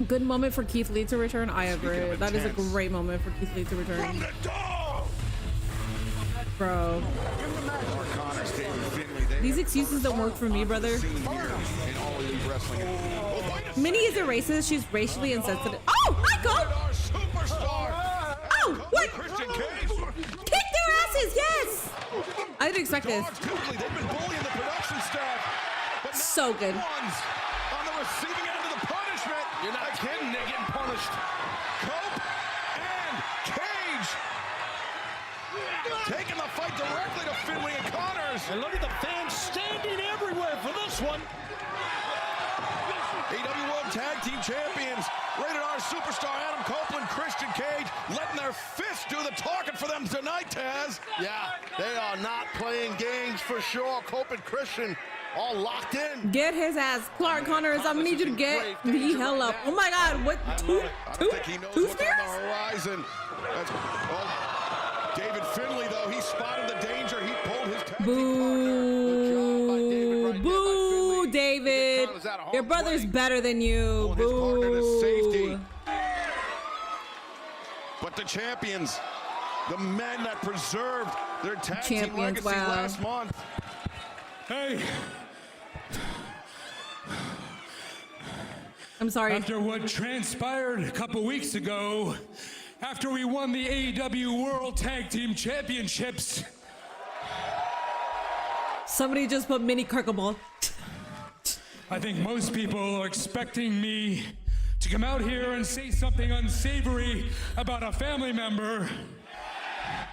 Good moment for Keith Lee to return. I agree. That is a great moment for Keith Lee to return. Bro. These excuses don't work for me, brother. Minnie isn't racist. She's racially insensitive. Oh, Michael! Oh, what? Kick their asses, yes! I didn't expect this. They've been bullying the production staff. But so good. On the receiving end of the punishment. You're not kidding, they're getting punished. Cope and Cage taking the fight directly to Finley and Connors. And look at the fans standing everywhere for this one. AEW World Tag Team Champions, Rated R Superstar Adam Copeland, Christian Cage, letting their fists do the talking for them tonight, Taz. Yeah, they are not playing games for sure. Cope and Christian all locked in. Get his ass. Clark Connors, I'm gonna need you to get the hell up. Oh my God, what? Two spears? On the horizon. David Finley, though, he spotted the danger. He pulled his tag Boo. Boo, David. Your brother's better than you. Boo. But the champions, the men that preserved their tag team legacy last month. Hey. I'm sorry. After what transpired a couple weeks ago, after we won the AEW World Tag Team Championships. Somebody just put mini Kirkable. I think most people are expecting me to come out here and say something unsavory about a family member.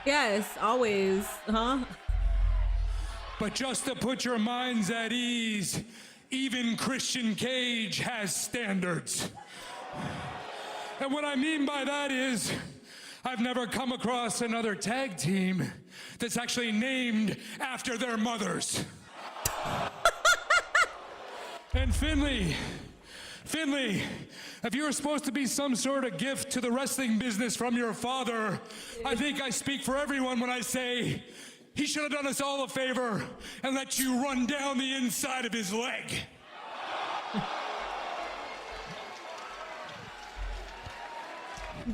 Yes, always, huh? But just to put your minds at ease, even Christian Cage has standards. And what I mean by that is, I've never come across another tag team that's actually named after their mothers. And Finley, if you were supposed to be some sort of gift to the wrestling business from your father, I think I speak for everyone when I say he should have done us all a favor and let you run down the inside of his leg.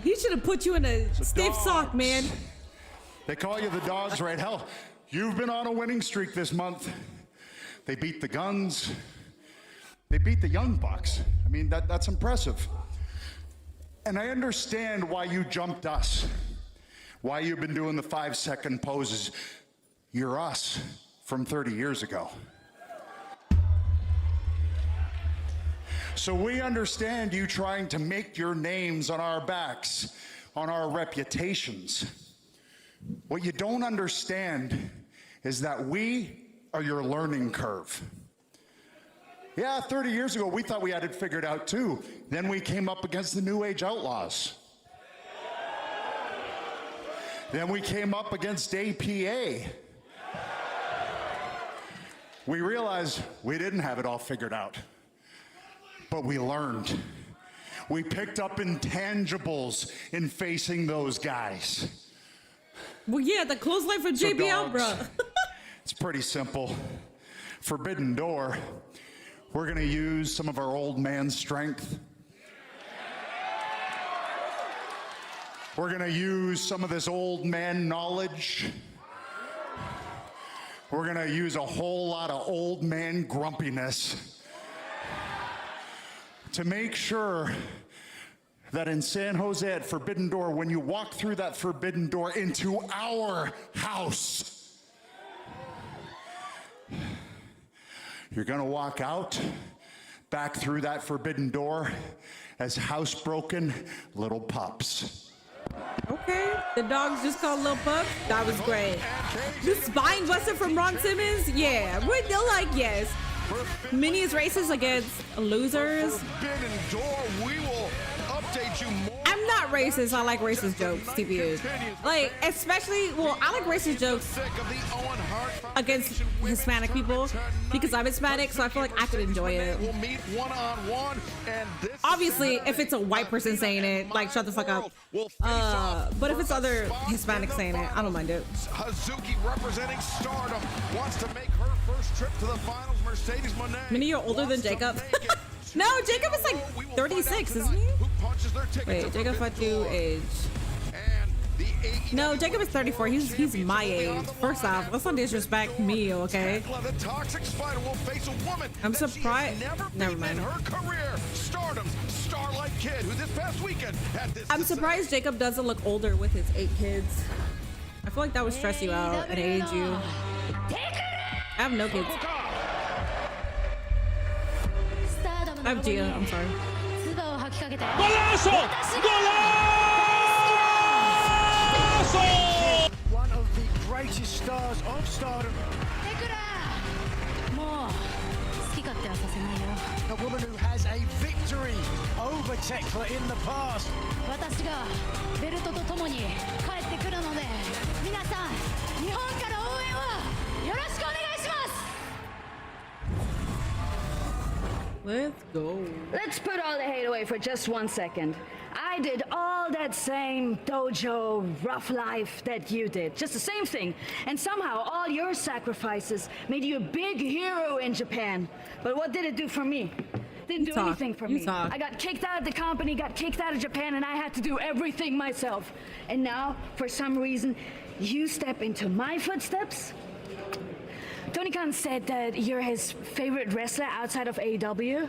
He should have put you in a stiff sock, man. They call you the dogs, right? Hell, you've been on a winning streak this month. They beat the Guns. They beat the Young Bucks. I mean, that's impressive. And I understand why you jumped us, why you've been doing the 5-second poses. You're us from 30 years ago. So we understand you trying to make your names on our backs, on our reputations. What you don't understand is that we are your learning curve. Yeah, 30 years ago, we thought we had it figured out too. Then we came up against the New Age Outlaws. Then we came up against APA. We realized we didn't have it all figured out, but we learned. We picked up intangibles in facing those guys. Well, yeah, the clothesline for So JBL, bro. It's pretty simple. Forbidden Door. We're gonna use some of our old man strength. We're gonna use some of this old man knowledge. We're gonna use a whole lot of old man grumpiness to make sure that in San Jose at Forbidden Door, when you walk through that Forbidden Door into our house, you're gonna walk out, back through that Forbidden Door as housebroken little pups. Okay, the dogs just called Lil Pup. That was great. The spine buster from Ron Simmons. Yeah, we're still like, yes. Mini is racist against losers. Forbidden Door, we will update you more. I'm not racist. I like racist jokes, TBU. Like, especially, well, I like racist jokes against Hispanic people because I'm Hispanic, so I feel like I could enjoy it. We'll meet one-on-one, and this Obviously, if it's a white person saying it, like, shut the fuck up. But if it's other Hispanics saying it, I don't mind it. Hazuki representing Stardom wants to make her first trip to the finals. Mercedes Moné. Mini, you're older than Jacob. No, Jacob is like 36, isn't he? Wait, Jacob, what you age? No, Jacob is 34. He's my age. First off, let's not disrespect me, okay? The toxic spider will face a woman I'm surprised. Never mind. in her career. Stardom's Starlight Kid, who this past weekend had this. I'm surprised Jacob doesn't look older with his 8 kids. I feel like that would stress you out and age you. I have no kids. I have Gia, I'm sorry. One of the greatest stars of Stardom. A woman who has a victory over Tekla in the past. Let's go. Let's put all the hate away for just 1 second. I did all that same dojo rough life that you did. Just the same thing. And somehow all your sacrifices made you a big hero in Japan. But what did it do for me? Didn't do anything for me. I got kicked out of the company, got kicked out of Japan, and I had to do everything myself. And now, for some reason, you step into my footsteps? Tony Khan said that you're his favorite wrestler outside of AEW.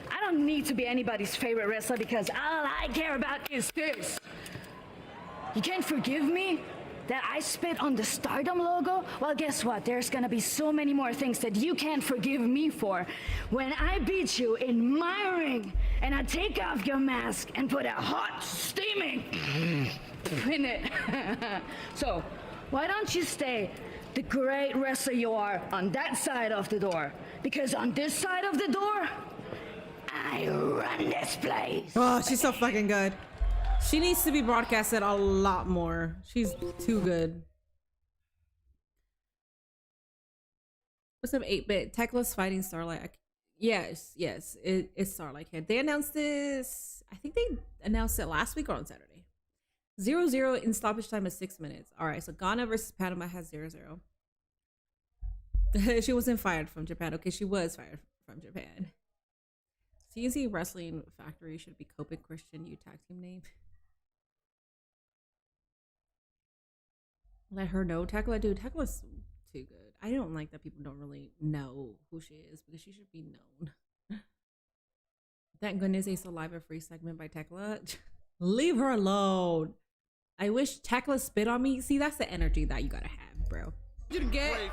I don't need to be anybody's favorite wrestler because all I care about is this. You can't forgive me that I spit on the Stardom logo? Well, guess what? There's gonna be so many more things that you can't forgive me for when I beat you in my ring and I take off your mask and put a hot, steaming in it. So, why don't you stay the great wrestler you are on that side of the door? Because on this side of the door, I run this place. Oh, she's so fucking good. She needs to be broadcasted a lot more. She's too good. What's up, 8-bit? Tekla's fighting Starlight. Yes, it's Starlight Kid. They announced this, I think they announced it last week or on Saturday. 0-0 in stoppage time of 6 minutes. All right, so Ghana versus Panama has 0-0. She wasn't fired from Japan. Okay, she was fired from Japan. CNC Wrestling Factory should be Cope and Christian U tag team name. Let her know. Tekla, dude, Tekla's too good. I don't like that people don't really know who she is because she should be known. Thank goodness they still live a free segment by Tekla. Leave her alone. I wish Tekla spit on me. See, that's the energy that you gotta have, bro. You get.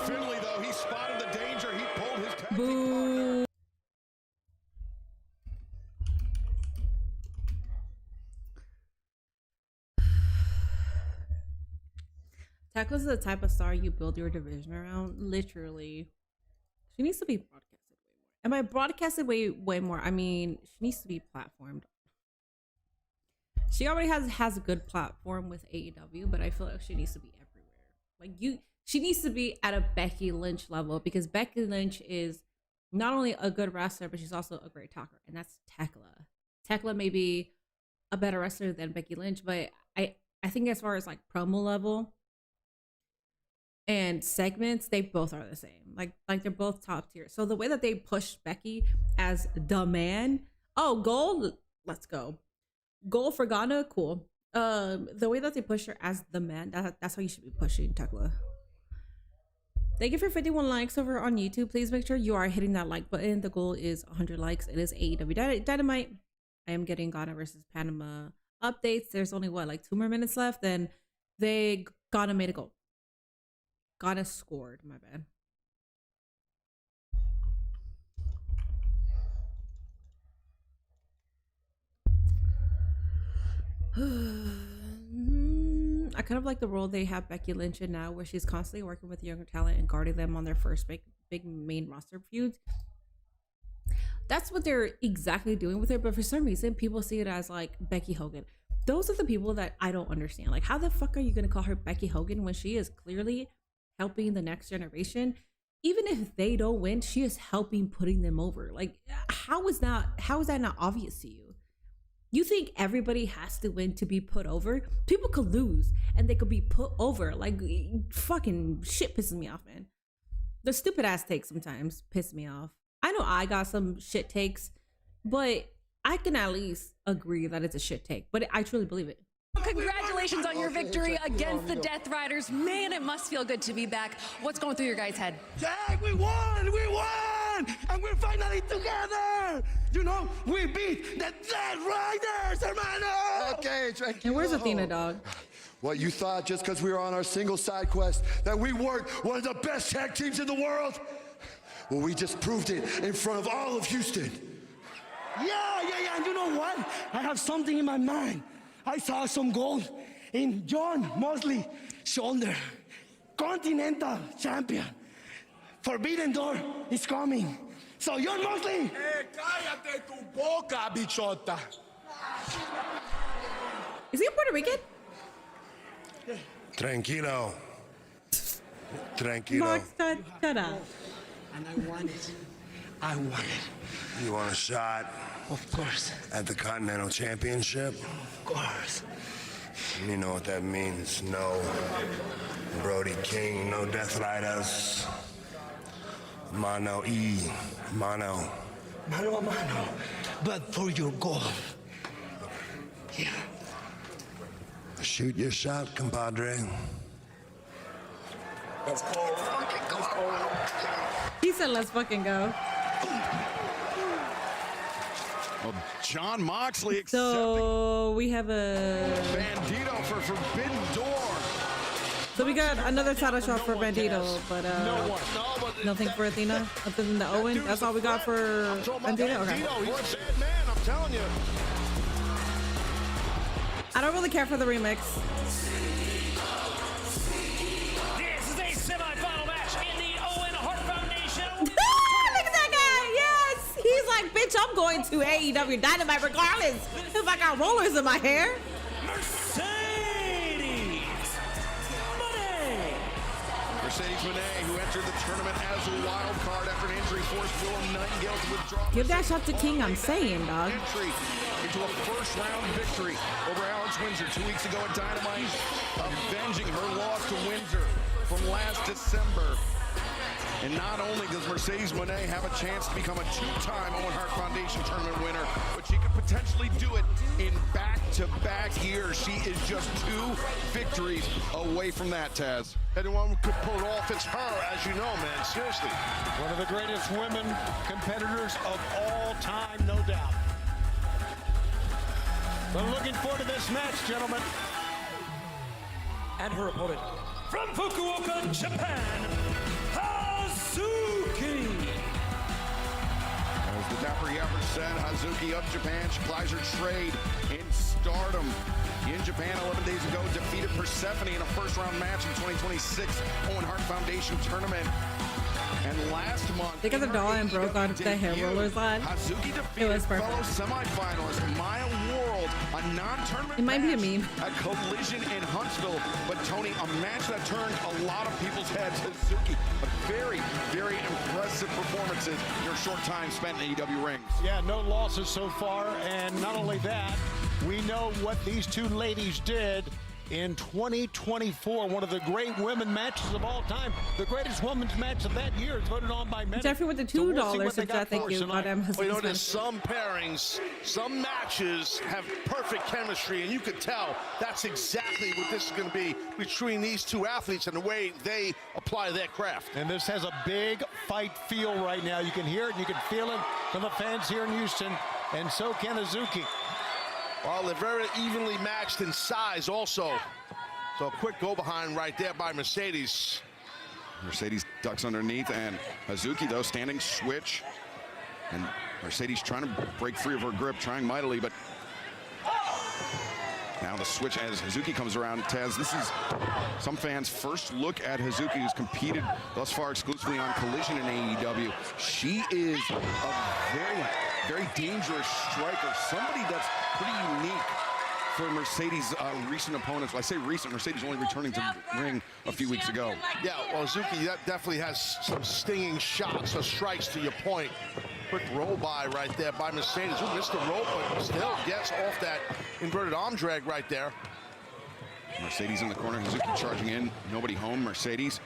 Finley, though, he spotted the danger. He pulled his tag team Boo. Tekla's the type of star you build your division around. Literally. She needs to be broadcasted way more. And by broadcasted way more, I mean she needs to be platformed. She already has a good platform with AEW, but I feel like she needs to be everywhere. Like she needs to be at a Becky Lynch level, because Becky Lynch is not only a good wrestler, but she's also a great talker, and that's Tekla. Tekla may be a better wrestler than Becky Lynch, but I think as far as like promo level and segments, they both are the same. Like they're both top tier. So the way that they push Becky as the man, gold, let's go. Gold for Ghana, cool. The way that they push her as the man, that's how you should be pushing Tekla. Thank you for 51 likes over on YouTube. Please make sure you are hitting that like button. The goal is 100 likes. It is AEW Dynamite. I am getting Ghana versus Panama updates. There's only like 2 more minutes left, and Ghana made a goal. Ghana scored, my bad. I kind of like the role they have Becky Lynch in now, where she's constantly working with younger talent and guarding them on their first big main roster feuds. That's what they're exactly doing with her, but for some reason people see it as like Becky Hogan. Those are the people that I don't understand. Like, how the fuck are you gonna call her Becky Hogan when she is clearly helping the next generation? Even if they don't win, she is helping putting them over. Like, how is that not obvious to you? You think everybody has to win to be put over? People could lose and they could be put over. Like, fucking shit pisses me off, man. The stupid ass takes sometimes piss me off. I know I got some shit takes, but I can at least agree that it's a shit take. But I truly believe it. Congratulations on your victory against the Death Riders. Man, it must feel good to be back. What's going through your guys' head? Jack, we won! And we're finally together! You know, we beat the Dead Riders, hermano! Okay, tranquilo. And where's Athena, dog? What, you thought just because we were on our single side quest that we weren't one of the best tag teams in the world? Well, we just proved it in front of all of Houston. Yeah, and you know what? I have something in my mind. I saw some gold in John Mosley's shoulder. Continental champion. Forbidden Door is coming. So John Mosley! Cállate tu boca, bichota. Is he a Puerto Rican? Tranquilo. Mark, shut up. And I want it. You want a shot? Of course. At the Continental Championship? Of course. You know what that means. No Brody King, no Death Riders. Mano mano. Mano a mano. But for your goal. Yeah. Shoot your shot, compadre. Let's go. He said, let's fucking go. Well, John Moxley accepting So we have a Bandito for Forbidden Door. So we got another title shot for Bandito, but nothing for Athena other than the Owen. That's all we got for Bandito. Okay. He's a bad man, I'm telling you. I don't really care for the remix. This is a semi-final match in the Owen Hart Foundation. Look at that guy! Yes, he's like, bitch, I'm going to AEW Dynamite regardless if I got rollers in my hair. Mercedes Moné, who entered the tournament as a wild card after an injury forced William Nightingale to withdraw. Give that shot to King, I'm saying, dog. Entry into a first-round victory over Alex Windsor 2 weeks ago at Dynamite, avenging her loss to Windsor from last December. And not only does Mercedes Moné have a chance to become a two-time Owen Hart Foundation tournament winner, but she could potentially do it in back-to-back years. She is just 2 victories away from that, Taz. Anyone could pull it off. It's her, as you know, man. Seriously. One of the greatest women competitors of all time, no doubt. But looking forward to this match, gentlemen. And her opponent from Fukuoka, Japan, Hazuki. As the Dapper Yapper said, Hazuki of Japan. She plies her trade in Stardom. In Japan 11 days ago, defeated Persephone in a first-round match in 2026 Owen Hart Foundation tournament. And last month, they got the doll and broke on the hair rollers on. Hazuki defeated fellow semifinalist Maya World, a non-tournament It might be a meme. at Collision in Huntsville. But Tony, a match that turned a lot of people's heads. Hazuki, a very, very impressive performances in her short time spent in AEW rings. Yeah, no losses so far, and not only that, we know what these two ladies did in 2024, one of the great women matches of all time. The greatest women's match of that year is voted on by many. Jeffrey with the $2 super chat. Thank you. Well, you know, there's some pairings, some matches have perfect chemistry, and you could tell that's exactly what this is going to be between these two athletes and the way they apply their craft. And this has a big fight feel right now. You can hear it, you can feel it from the fans here in Houston, and so can Hazuki. Well, they're very evenly matched in size also. So a quick go behind right there by Mercedes. Mercedes ducks underneath, and Hazuki, though, standing switch. And Mercedes trying to break free of her grip, trying mightily, but now the switch as Hazuki comes around. Taz, this is some fans' first look at Hazuki, who's competed thus far exclusively on Collision in AEW. She is a very, very dangerous striker, somebody that's pretty unique for Mercedes' recent opponents. Well, I say recent, Mercedes only returning to the ring a few weeks ago. Yeah, well, Hazuki that definitely has some stinging shots or strikes, to your point. Quick roll by right there by Mercedes, who missed the rope, but still gets off that inverted arm drag right there. Mercedes in the corner, Hazuki charging in, nobody home. Mercedes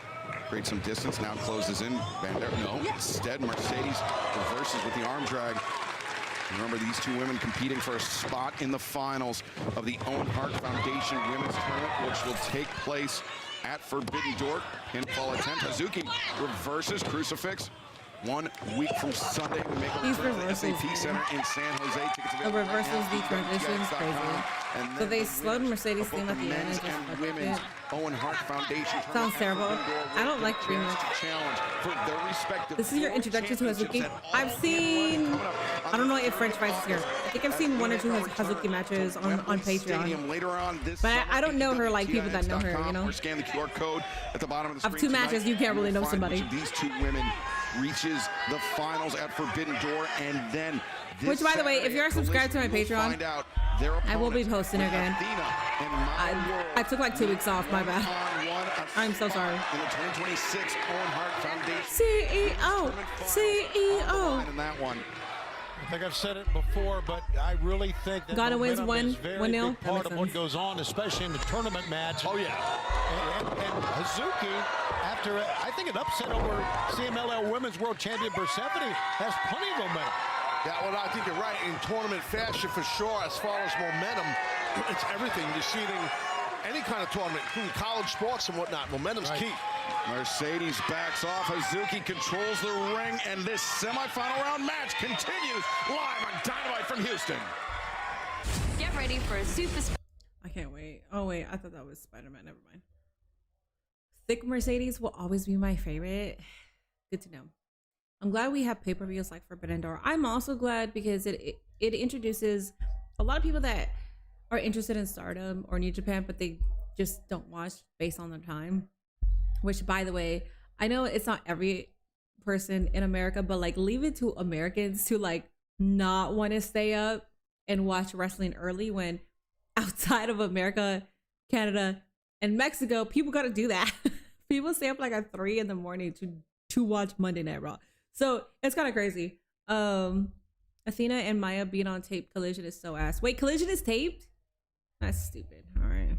creates some distance, now closes in. Bandera, no, instead Mercedes reverses with the arm drag. Remember, these two women competing for a spot in the finals of the Owen Hart Foundation Women's Tournament, which will take place at Forbidden Door in fall attempt. Hazuki reverses crucifix. 1 week from Sunday, we make a return to the SAP Center in San Jose. Tickets The reversals, the transitions, crazy. So they slowed Mercedes theme at the end and just fucked it. Owen Hart Foundation Sounds terrible. I don't like remix. Challenge for their respective. This is your introduction to Hazuki. I've seen, I don't know if French Fries is here. I think I've seen 1 or 2 Hazuki matches on Patreon. Later on this but I don't know her like people that know her, you know? Or scan the QR code at the bottom of the Of screen 2 matches, you can't really know somebody. These 2 women reaches the finals at Forbidden Door, and then which, by the way, if you're subscribed to my Patreon, I will be posting again. I took like 2 weeks off, my bad. I'm so sorry. In the 2026 Owen Hart Foundation CEO. In that one. I think I've said it before, but I really think that Ghana wins momentum is a very 1-0. big part of what goes on, especially in the tournament match. Oh, yeah. And Hazuki, after, I think, an upset over CMLL Women's World Champion Persephone, has plenty of momentum. Yeah, well, I think you're right. In tournament fashion, for sure, as far as momentum, it's everything. You're seeing any kind of tournament, including college sports and whatnot. Momentum's key. Mercedes backs off. Hazuki controls the ring, and this semifinal round match continues live on Dynamite from Houston. Get ready for a super. I can't wait. Oh wait, I thought that was Spider-Man. Never mind. Thick Mercedes will always be my favorite. Good to know. I'm glad we have pay-per-views like Forbidden Door. I'm also glad because it introduces a lot of people that are interested in Stardom or New Japan, but they just don't watch based on their time. Which, by the way, I know it's not every person in America, but like leave it to Americans to like not want to stay up and watch wrestling early when outside of America, Canada, and Mexico, people got to do that. People stay up like at 3 in the morning to watch Monday Night Raw. So it's kind of crazy. Athena and Maya being on tape Collision is so ass. Wait, Collision is taped? That's stupid. All right.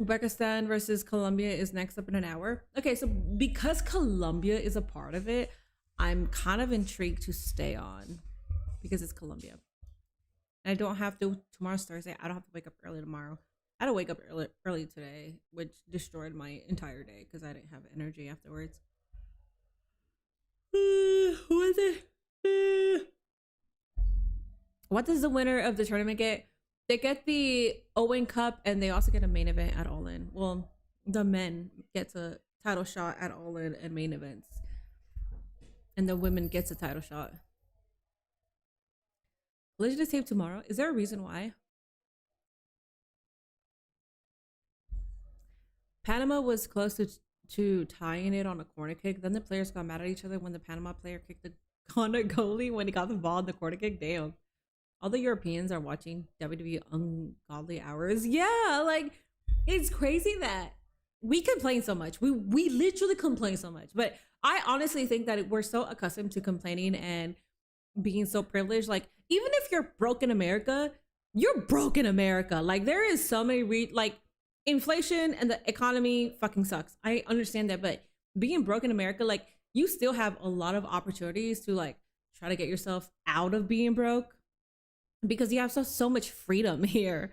Uzbekistan versus Colombia is next up in an hour. Okay, so because Colombia is a part of it, I'm kind of intrigued to stay on because it's Colombia. And I don't have to, tomorrow's Thursday, I don't have to wake up early tomorrow. I had to wake up early today, which destroyed my entire day because I didn't have energy afterwards. What is it? What does the winner of the tournament get? They get the Owen Cup and they also get a main event at All In. Well, the men get to title shot at All In and main events. And the women gets a title shot. Collision is taped tomorrow. Is there a reason why? Panama was close to tying it on a corner kick. Then the players got mad at each other when the Panama player kicked the Ghana goalie when he got the ball in the corner kick. Damn. All the Europeans are watching WWE ungodly hours. Yeah, like, it's crazy that we complain so much. We literally complain so much. But I honestly think that we're so accustomed to complaining and being so privileged. Like, even if you're broke in America, you're broke in America. Like, there is so many like, inflation and the economy fucking sucks. I understand that, but being broke in America, like, you still have a lot of opportunities to like try to get yourself out of being broke because you have so much freedom here.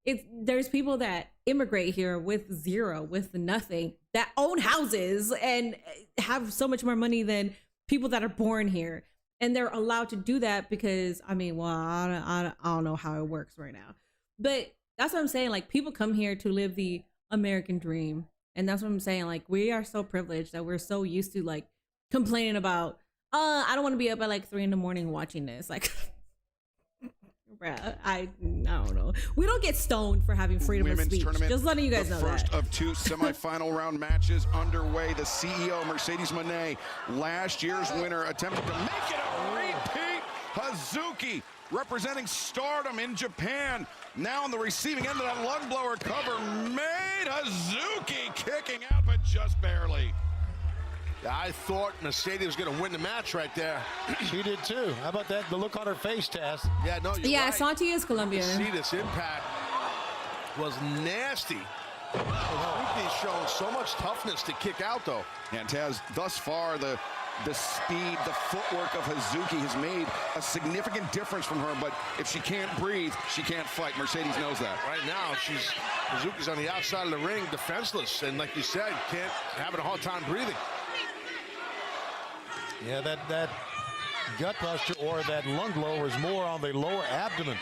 There's people that immigrate here with zero, with nothing, that own houses and have so much more money than people that are born here. And they're allowed to do that because, I mean, well, I don't know how it works right now. But that's what I'm saying. Like, people come here to live the American dream. And that's what I'm saying. Like, we are so privileged that we're so used to, like, complaining about, I don't want to be up at, like, 3 a.m. watching this. Like, bruh, I don't know. We don't get stoned for having freedom of speech. Just letting you guys know that. The first of 2 semifinal round matches underway. The CEO, Mercedes Moné, last year's winner, attempted to make it a repeat. Hazuki, representing Stardom in Japan, now on the receiving end of that lung blower cover, made Hazuki kicking out, but just barely. I thought Mercedes was going to win the match right there. She did too. How about that? The look on her face, Taz. Yeah, no, you're yeah, right. Santi is Colombian. See, this impact was nasty. Hazuki's shown so much toughness to kick out, though. And Taz, thus far, the speed, the footwork of Hazuki has made a significant difference from her, but if she can't breathe, she can't fight. Mercedes knows that. Right now, Hazuki's on the outside of the ring, defenseless, and like you said, having a hard time breathing. Yeah, that gut buster or that lung blower is more on the lower abdomen.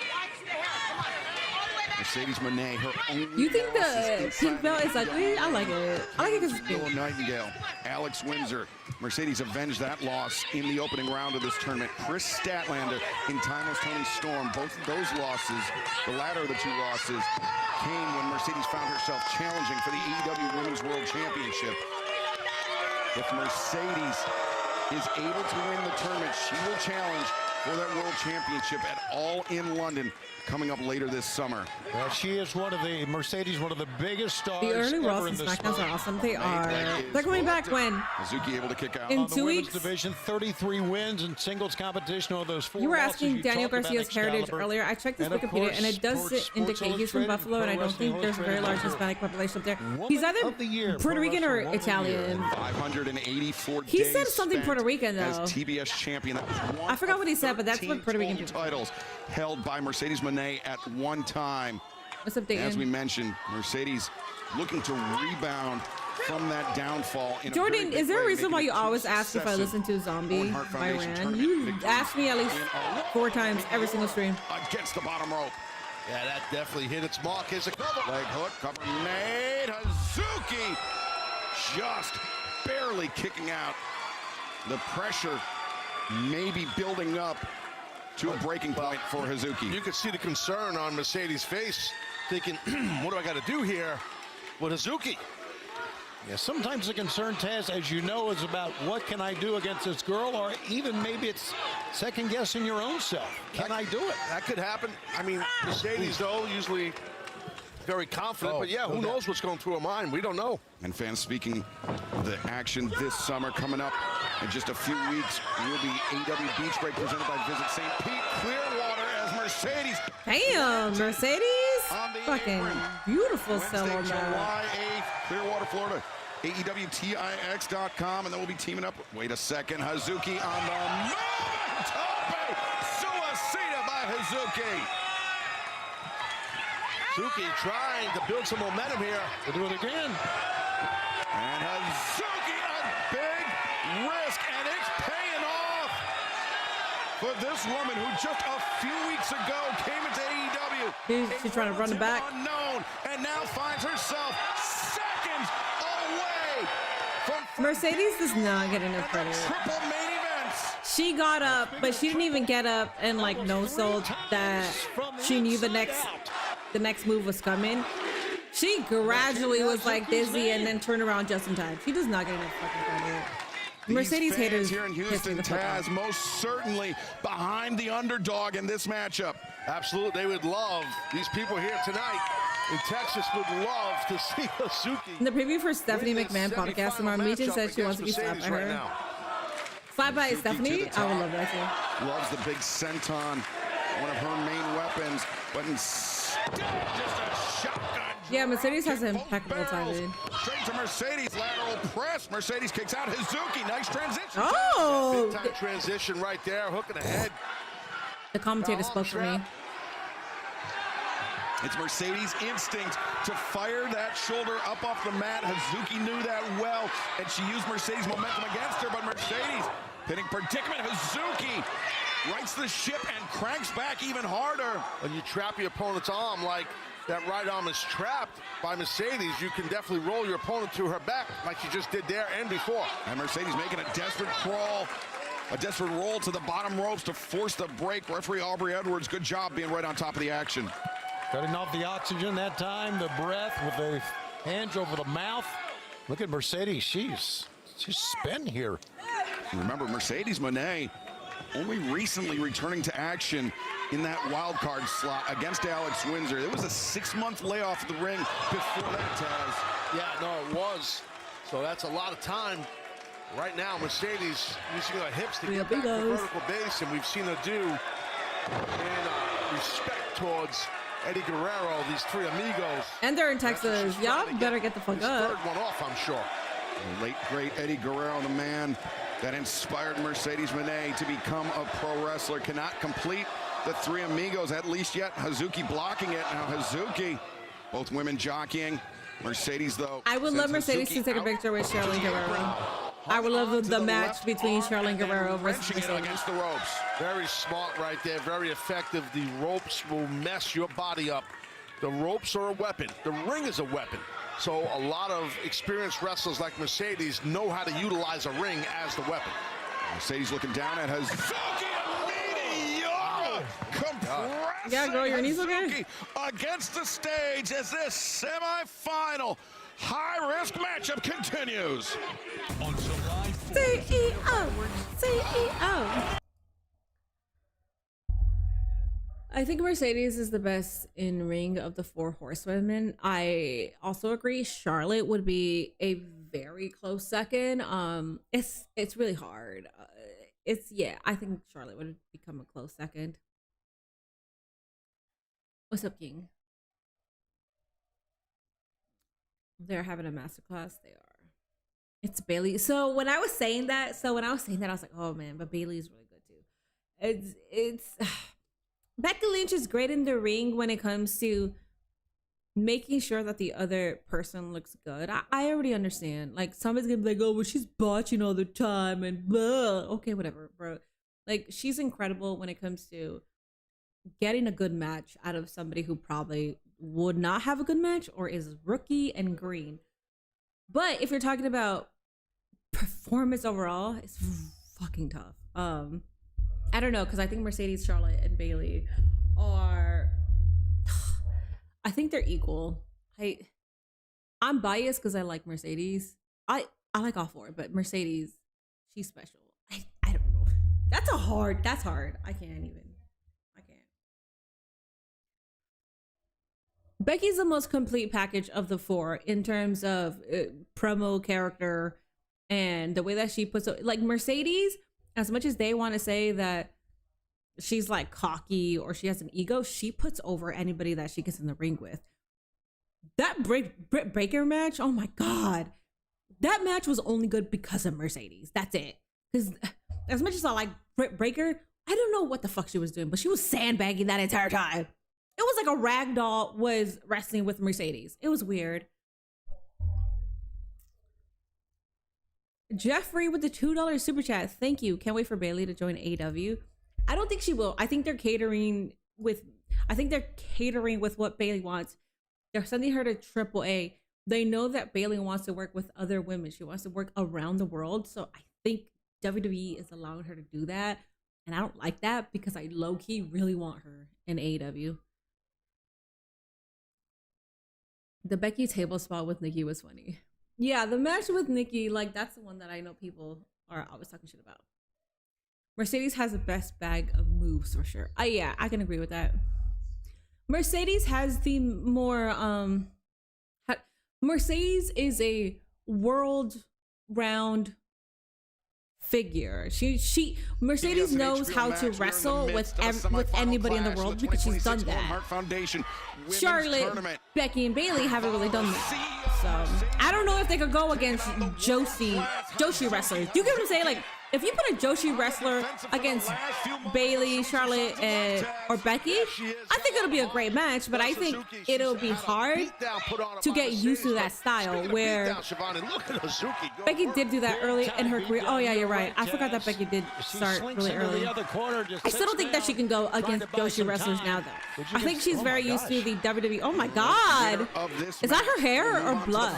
Mercedes Moné, her own. You think the pink belt is ugly? I like it. I like it because it's pink. Nightingale, Alex Windsor. Mercedes avenged that loss in the opening round of this tournament. Chris Statlander in Timeless Toni Storm. Both of those losses, the latter of the 2 losses, came when Mercedes found herself challenging for the AEW Women's World Championship. If Mercedes is able to win the tournament, she will challenge for that World Championship at All in London coming up later this summer. Well, she is one of the biggest stars. The early Raws and SmackDowns are awesome. They are. They're coming back when? Hazuki able to kick out. In 2 weeks. Division, 33 wins in singles competition on those 4 You were losses asking you Daniel talked about, Garcia's heritage Excalibur. earlier. I checked his And of Wikipedia, course, and it does Sports indicate he's from Illustrated, Buffalo, and I don't think there's a very large Hispanic population up there. He's either Puerto Rican or Italian. 584 He said days something spent Puerto Rican, as though. TBS champion. That was one I forgot what he said, but that's of what Puerto Rican 13 do. titles held by Mercedes Moné at one time. What's up, Dan? As we mentioned, Mercedes looking to rebound from that downfall. Jordan, is there a reason why you always ask if I listen to Zombie by Ran? You ask me at least 4 times every single stream. Against the bottom rope. Yeah, that definitely hit its mark. Here's a cover. Leg hook, cover made. Hazuki just barely kicking out. The pressure may be building up to a breaking point for Hazuki. You could see the concern on Mercedes' face, thinking, what do I got to do here with Hazuki? Yeah, sometimes the concern, Taz, as you know, is about what can I do against this girl, or even maybe it's second guessing your own self. Can I do it? That could happen. I mean, Mercedes, though, usually very confident, but yeah, who knows what's going through her mind? We don't know. And fans, speaking of the action this summer coming up in just a few weeks, will be AEW Beach Break presented by Visit St. Pete Clearwater as Mercedes. Damn, Mercedes. Fucking beautiful sell on that. July 8th, Clearwater, Florida. AEWTIX.com, and then we'll be teaming up. Wait a second, Hazuki on the move. Tope Suicida by Hazuki. Hazuki trying to build some momentum here. We'll do it again. And Hazuki, a big risk, and it's paying off for this woman who just a few weeks ago came into AEW. She's trying to run it back. Unknown, and now finds herself seconds away Mercedes does not get enough credit. Triple main events. She got up, but she didn't even get up and like no sold that she knew the next move was coming. She gradually was like dizzy and then turned around just in time. She does not get enough fucking credit. Mercedes haters here in Houston, Taz, most certainly behind the underdog in this matchup. Absolutely, they would love, these people here tonight in Texas would love to see Hazuki. In the preview for Stephanie McMahon podcast tomorrow, Meechin said she wants to be slapped by her. Slapped by Stephanie? I would love that too. Loves the big senton, one of her main weapons, but instead just a shotgun. Yeah, Mercedes has impeccable timing. Straight to Mercedes, lateral press. Mercedes kicks out Hazuki. Nice transition. Oh! Big time transition right there, hooking ahead. The commentator spoke for me. It's Mercedes' instinct to fire that shoulder up off the mat. Hazuki knew that well, and she used Mercedes' momentum against her, but Mercedes, hitting predicament, Hazuki rights the ship and cranks back even harder. When you trap your opponent's arm like that right arm is trapped by Mercedes, you can definitely roll your opponent to her back like she just did there and before. And Mercedes making a desperate crawl, a desperate roll to the bottom ropes to force the break. Referee Aubrey Edwards, good job being right on top of the action. Cutting off the oxygen that time, the breath with the hands over the mouth. Look at Mercedes, she's spin here. Remember, Mercedes Moné only recently returning to action in that wild card slot against Alex Windsor. There was a 6-month layoff of the ring before that, Taz. Yeah, no, it was. So that's a lot of time. Right now, Mercedes using her hips to get back to vertical base, and we've seen her do in respect towards Eddie Guerrero, these three amigos. And they're in Texas. Y'all better get the fuck up. Third one off, I'm sure. The late, great Eddie Guerrero, the man that inspired Mercedes Moné to become a pro wrestler, cannot complete the three amigos, at least yet. Hazuki blocking it. Now Hazuki, both women jockeying. Mercedes, though. I would love Mercedes to take a picture with Charlene Guerrero. I would love the match between Charlene Guerrero versus Mercedes. Against the ropes. Very smart right there, very effective. The ropes will mess your body up. The ropes are a weapon. The ring is a weapon. So a lot of experienced wrestlers like Mercedes know how to utilize a ring as the weapon. Mercedes looking down at Hazuki. Yeah, girl, your knees okay? Hazuki against the stage as this semi-final high-risk matchup continues. On July 4th, CEO. I think Mercedes is the best in ring of the four horsewomen. I also agree Charlotte would be a very close second. It's really hard. I think Charlotte would become a close second. What's up, King? They're having a masterclass. They are. It's Bailey. So when I was saying that, I was like, oh man, but Bailey is really good too. It's Becky Lynch is great in the ring when it comes to making sure that the other person looks good. I already understand. Like, somebody's gonna be like, oh, well, she's botching all the time and blah. Okay, whatever, bro. Like, she's incredible when it comes to getting a good match out of somebody who probably would not have a good match or is rookie and green. But if you're talking about performance overall, it's fucking tough. I don't know, because I think Mercedes, Charlotte, and Bailey are, I think they're equal. I'm biased because I like Mercedes. I like all four, but Mercedes, she's special. I don't know. That's hard. I can't. Becky's the most complete package of the four in terms of promo, character, and the way that she puts it. Like, Mercedes, as much as they want to say that she's like cocky or she has an ego, she puts over anybody that she gets in the ring with. That Britt Baker match, oh my God. That match was only good because of Mercedes. That's it. Because as much as I like Britt Baker, I don't know what the fuck she was doing, but she was sandbagging that entire time. It was like a rag doll was wrestling with Mercedes. It was weird. Jeffrey with the $2 super chat. Thank you. Can't wait for Bailey to join AEW. I don't think she will. I think they're catering with what Bailey wants. They're sending her to AAA they know that Bailey wants to work with other women. She wants to work around the world. So I think WWE is allowing her to do that. And I don't like that because I low-key really want her in AEW. The Becky table spot with Nikki was funny. Yeah, the match with Nikki, like, that's the one that I know people are always talking shit about. Mercedes has the best bag of moves for sure. Yeah, I can agree with that. Mercedes has the more Mercedes is a world round figure. Mercedes knows how to wrestle with anybody in the world because she's done that. Charlotte, Becky, and Bailey haven't really done that. So I don't know if they could go against Joshi wrestlers. You get what I'm saying? Like, if you put a Joshi wrestler against Bailey, Charlotte, or Becky, I think it'll be a great match, but I think it'll be hard to get used to that style where Becky did do that early in her career. Oh yeah, you're right. I forgot that Becky did start really early. I still don't think that she can go against Joshi wrestlers now though. I think she's very used to the WWE. Oh my God. Is that her hair or blood?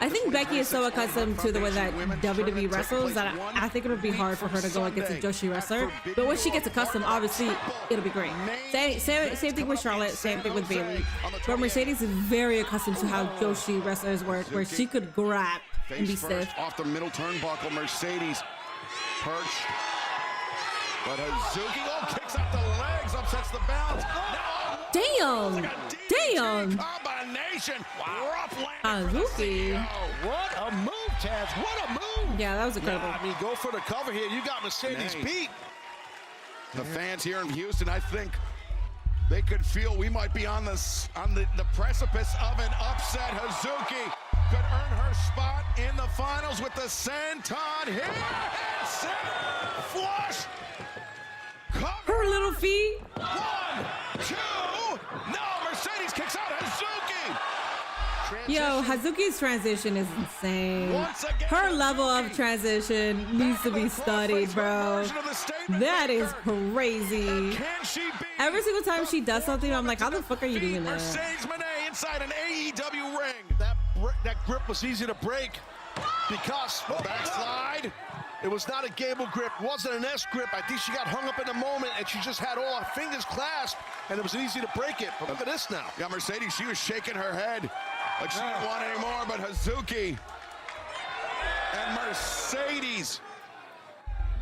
I think Becky is so accustomed to the way that WWE wrestles that I think it'll be hard for her to go against a Joshi wrestler, but when she gets accustomed, obviously it'll be great. Same thing with Charlotte, same thing with Bailey. But Mercedes is very accustomed to how Joshi wrestlers work, where she could grab and be stiff. Off the middle turnbuckle, Mercedes perched, but Hazuki kicks out the legs, upsets the balance. Damn! Combination. Hazuki. What a move, Taz! What a move! Yeah, that was incredible. I mean, go for the cover here. You got Mercedes beat. The fans here in Houston, I think they could feel we might be on the precipice of an upset. Hazuki could earn her spot in the finals with the senton here. Flush. Cover. Her little feet. 1, 2. No, Mercedes kicks out Hazuki. Yo, Hazuki's transition is insane. Her level of transition needs to be studied, bro. That is crazy. Every single time she does something, I'm like, how the fuck are you doing that? Mercedes Moné inside an AEW ring. That grip was easy to break because backslide. It was not a Gable grip. It wasn't an S grip. I think she got hung up in the moment, and she just had all her fingers clasped, and it was easy to break it. But look at this now. Yeah, Mercedes, she was shaking her head like she didn't want any more, but Hazuki and Mercedes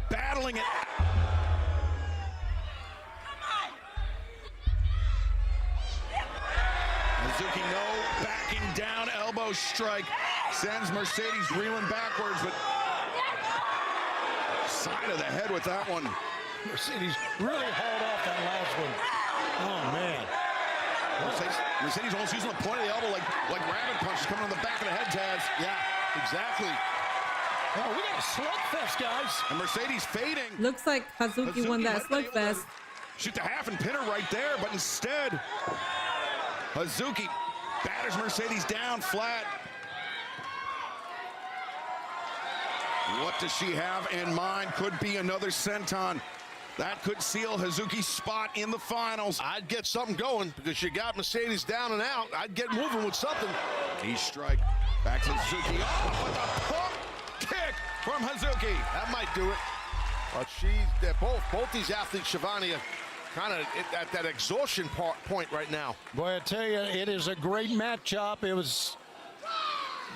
battling it. Hazuki, no backing down, elbow strike. Sends Mercedes reeling backwards, but side of the head with that one. Mercedes really hauled off that last one. Oh, man. Mercedes almost using the point of the elbow like rabbit punches coming on the back of the head, Taz. Yeah, exactly. Oh, we got a slugfest, guys. And Mercedes fading. Looks like Hazuki won that slugfest. Shoot the half and pin her right there, but instead, Hazuki batters Mercedes down flat. What does she have in mind? Could be another senton. That could seal Hazuki's spot in the finals. I'd get something going because you got Mercedes down and out. I'd get moving with something. Knee strike. Back to Hazuki. Oh, with a pump kick from Hazuki. That might do it. But they're both these athletes, Shivani, are kind of at that exhaustion point right now. Boy, I tell you, it is a great matchup. It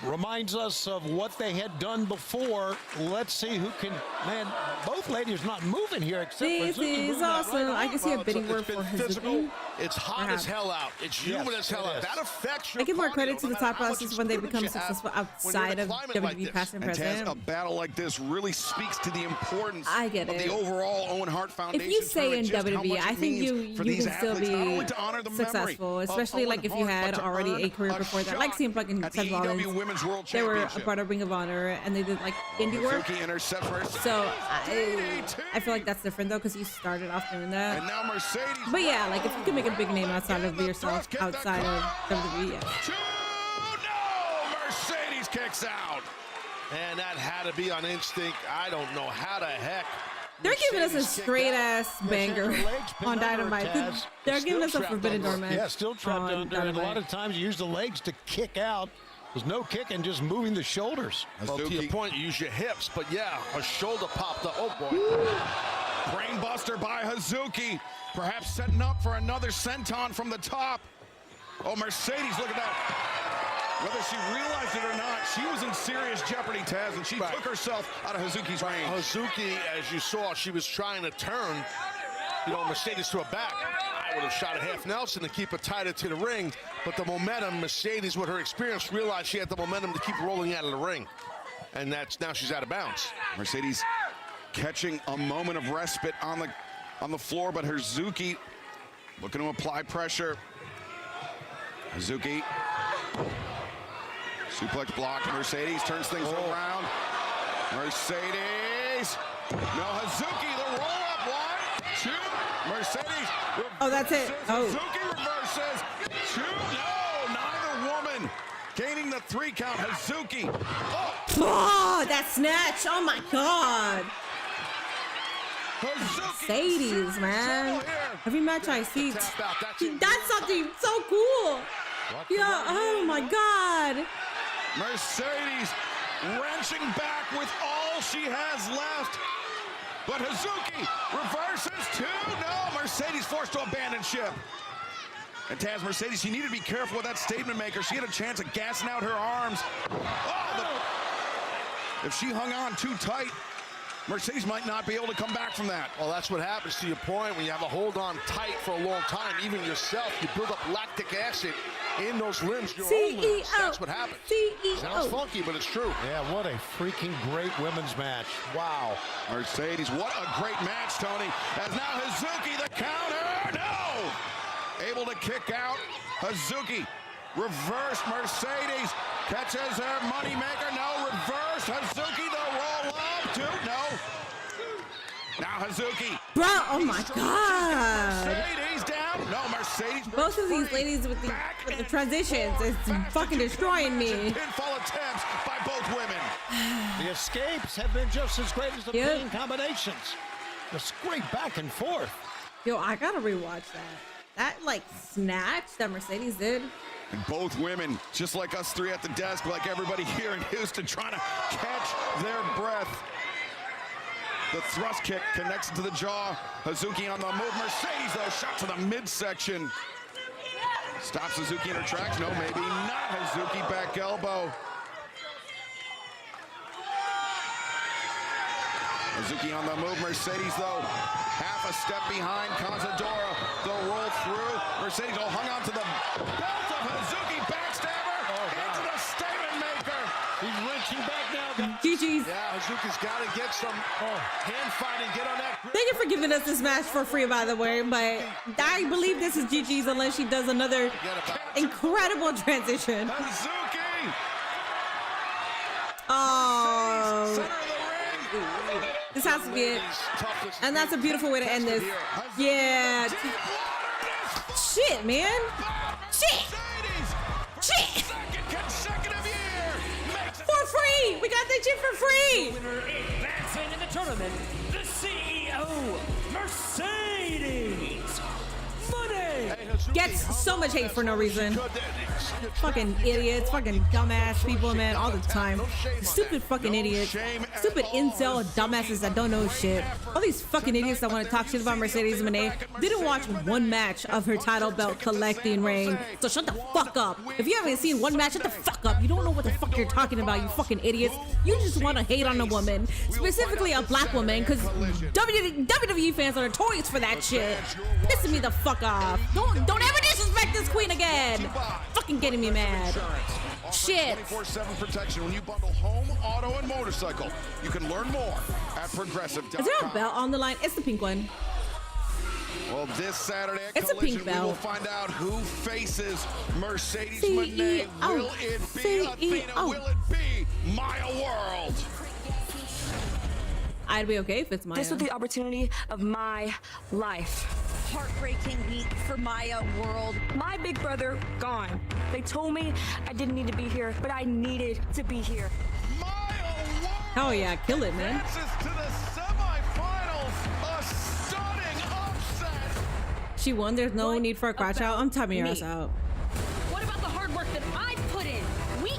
reminds us of what they had done before. Let's see who can, man, both ladies not moving here except this for Hazuki. Is awesome. I can see a bidding word for Hazuki. It's hot as hell out. It's humid as hell out. That affects your I give more credit to the top bosses when they become successful outside of WWE past and present. A battle like this really speaks to the importance of the overall Owen Hart Foundation. If you say in WWE, I think you can still be successful, especially like if you had already a career before that, like CM Punk and Seth Rollins. They were a part of Ring of Honor and they did like indie work. So I feel like that's different though because you started off doing that. And now Mercedes. But yeah, like if you can make a big name outside of yourself, outside of WWE, yeah. No, Mercedes kicks out. And that had to be on instinct. I don't know how the heck. They're giving us a straight ass banger on Dynamite. They're giving us a Forbidden Door match. Yeah, still trapped under. And a lot of times you use the legs to kick out. There's no kicking, just moving the shoulders. Well, to your point, you use your hips, but yeah, her shoulder popped up. Oh, boy. Brainbuster by Hazuki. Perhaps setting up for another senton from the top. Oh, Mercedes, look at that. Whether she realized it or not, she was in serious jeopardy, Taz, and she took herself out of Hazuki's range. Hazuki, as you saw, she was trying to turn, Mercedes to her back. I would have shot a half Nelson to keep her tighter to the ring, but the momentum, Mercedes, with her experience, realized she had the momentum to keep rolling out of the ring. And now she's out of bounds. Mercedes catching a moment of respite on the floor, but Hazuki looking to apply pressure. Hazuki, suplex block. Mercedes turns things around. Mercedes. No, Hazuki, the roll-up. 1, 2. Mercedes. Oh, that's it. Oh. Hazuki reverses. 2. No, neither woman gaining the 3 count. Hazuki. Oh, that snatch. Oh, my God. Mercedes, man. Every match I see, he does something so cool. Yeah, oh my God. Mercedes wrenching back with all she has left. But Hazuki reverses 2. No, Mercedes forced to abandon ship. And Taz, Mercedes, you need to be careful with that statement maker. She had a chance of gassing out her arms. If she hung on too tight, Mercedes might not be able to come back from that. Well, that's what happens, to your point, when you have a hold on tight for a long time. Even yourself, you build up lactic acid in those limbs, your own limbs. That's what happens. Sounds funky, but it's true. Yeah, what a freaking great women's match. Wow. Mercedes, what a great match, Tony. As now Hazuki, the counter. No! Able to kick out. Hazuki, reverse Mercedes. Catches her moneymaker. No, reverse. Hazuki, the roll up. 2. No. Now Hazuki. Bro, oh my God. Mercedes down. No, Mercedes. Both of these ladies with the transitions, it's fucking destroying me. Pinfall attempts by both women. The escapes have been just as great as the pin combinations. Just great back and forth. Yo, I gotta rewatch that. That snatch that Mercedes did. And both women, just like us three at the desk, like everybody here in Houston, trying to catch their breath. The thrust kick connects to the jaw. Hazuki on the move. Mercedes, though, shot to the midsection. Stops Hazuki in her tracks. No, maybe not. Hazuki back elbow. Hazuki on the move. Mercedes, though, half a step behind. Cazadora, the roll through. Mercedes, hung on to the belt of Hazuki. Backstabber into the statement maker. He's wrenching back now. GG's. Yeah, Hazuki's got to get some hand fighting. Get on that. Thank you for giving us this match for free, by the way, but I believe this is GG's unless she does another incredible transition. Hazuki. Oh. This has to be it. And that's a beautiful way to end this. Yeah. Shit, man. Shit. Shit. For free. We got that shit for free. Winner advancing in the tournament, the CEO, Mercedes Money. Gets so much hate for no reason. Fucking idiots, fucking dumbass people, man, all the time. Stupid fucking idiots. Stupid incel dumbasses that don't know shit. All these fucking idiots that want to talk shit about Mercedes Moné didn't watch one match of her title belt collecting reign. So shut the fuck up. If you haven't seen one match, shut the fuck up. You don't know what the fuck you're talking about, you fucking idiots. You just want to hate on a woman, specifically a black woman, because WWE fans are notorious for that shit. Pissing me the fuck off. Don't ever disrespect this queen again. Fucking getting me mad. Shit. 24/7 protection when you bundle home, auto, and motorcycle. You can learn more at progressive.com. Is there a belt on the line? It's the pink one. Well, this Saturday at It's a Collision, pink belt. we will find out who faces Mercedes Moné. Will it be Athena? Will it be Maya World? I'd be okay if it's Maya. This was the opportunity of my life. Heartbreaking week for Maya World. My big brother, gone. They told me I didn't need to be here, but I needed to be here. Hell yeah, kill it, man. To the semifinals, a stunning upset. She won. There's no need for a crash out. I'm timing your ass out. What about the hard work that I put in, week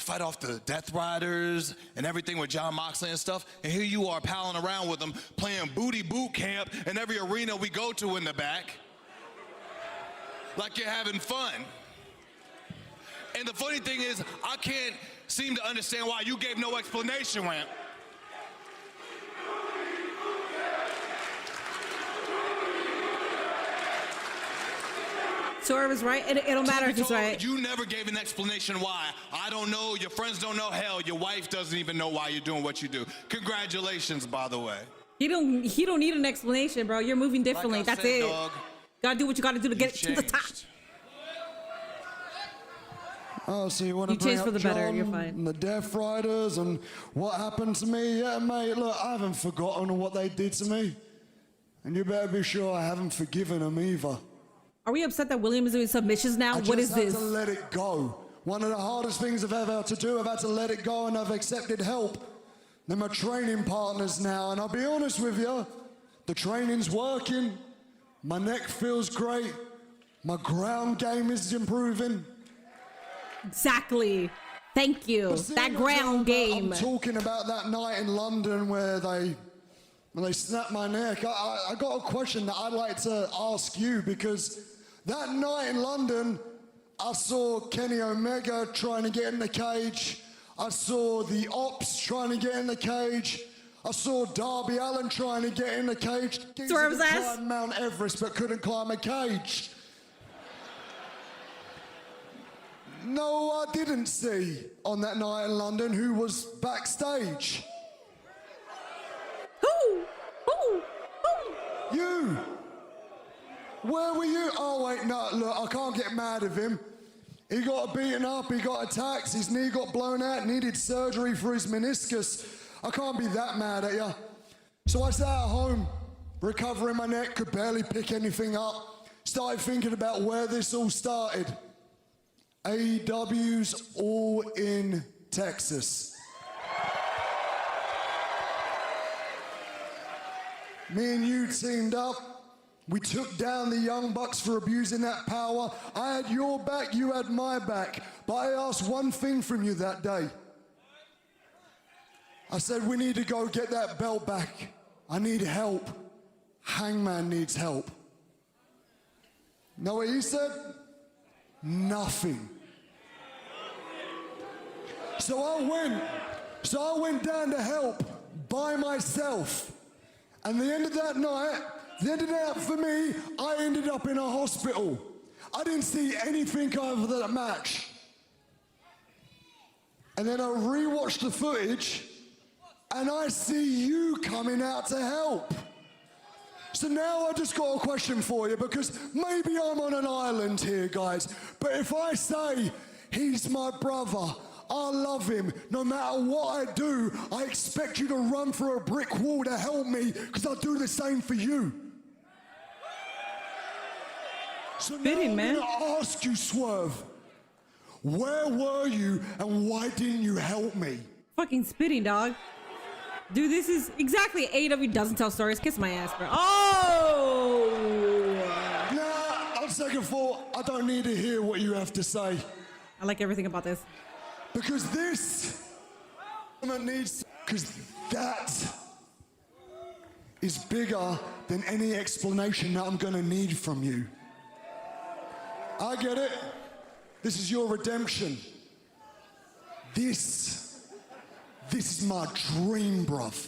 to fight off the Death Riders and everything with John Moxley and stuff. And here you are palling around with them, playing booty boot camp in every arena we go to in the back. Like you're having fun. And the funny thing is, I can't seem to understand why you gave no explanation, Ramp. Swerve is right. It don't matter if he's right. You never gave an explanation why. I don't know. Your friends don't know. Hell, your wife doesn't even know why you're doing what you do. Congratulations, by the way. He don't need an explanation, bro. You're moving differently. Like I That's said, it. dog, gotta do what you gotta do to get to the top. Oh, so you want to You bring changed up for the better, John you're fine. and the Death Riders and what happened to me? Yeah, mate, look, I haven't forgotten what they did to me. And you better be sure I haven't forgiven them either. Are we upset that William is doing submissions now? What is I this? just had to let it go. One of the hardest things I've ever had to do, I've had to let it go, and I've accepted help. They're my training partners now, and I'll be honest with you, the training's working, my neck feels great, my ground game is improving. Exactly. Thank you. That ground game. I'm talking about that night in London where they snapped my neck. I got a question that I'd like to ask you, because that night in London, I saw Kenny Omega trying to get in the cage. I saw the Ops trying to get in the cage. I saw Darby Allin trying to get in the cage. Swerve's ass. Climbed Mount Everest but couldn't climb a cage. No, I didn't see on that night in London who was backstage. Who? You. Where were you? Oh, wait, no, look, I can't get mad at him. He got beaten up, he got attacked, his knee got blown out, needed surgery for his meniscus. I can't be that mad at you. So I sat at home, recovering my neck, could barely pick anything up. Started thinking about where this all started. AEW's All in Texas. Me and you teamed up. We took down the Young Bucks for abusing that power. I had your back, you had my back. But I asked one thing from you that day. I said, we need to go get that belt back. I need help. Hangman needs help. Know what he said? Nothing. So I went down to help by myself. And the end of that night, for me, I ended up in a hospital. I didn't see anything over that match. And then I rewatched the footage, and I see you coming out to help. So now I just got a question for you, because maybe I'm on an island here, guys, but if I say he's my brother, I love him, no matter what I do, I expect you to run through a brick wall to help me, because I'll do the same for you. So now I'm gonna ask you, Swerve, where were you and why didn't you help me? Fucking spitting, dog. Dude, this is exactly AEW doesn't tell stories. Kiss my ass, bro. Oh! Nah, on second thought, I don't need to hear what you have to say. I like everything about this. Because that is bigger than any explanation that I'm gonna need from you. I get it. This is your redemption. This is my dream, bruv.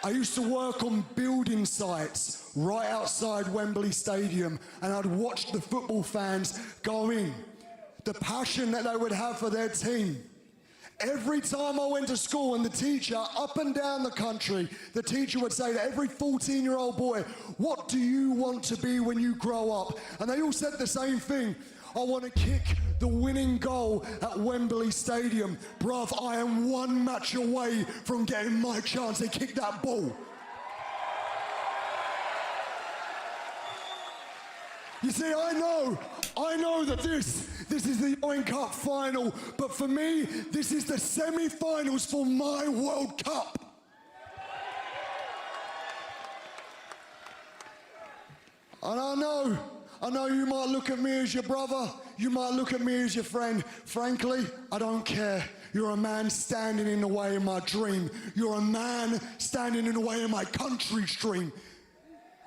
I used to work on building sites right outside Wembley Stadium, and I'd watch the football fans go in, the passion that they would have for their team. Every time I went to school, and the teacher, up and down the country, the teacher would say to every 14-year-old boy, what do you want to be when you grow up? And they all said the same thing. I want to kick the winning goal at Wembley Stadium. Bruv, I am one match away from getting my chance to kick that ball. You see, I know that this is the Owen Cup final, but for me, this is the semi-finals for my World Cup. And I I know you might look at me as your brother, you might look at me as your friend. Frankly, I don't care. You're a man standing in the way of my dream. You're a man standing in the way of my country's dream.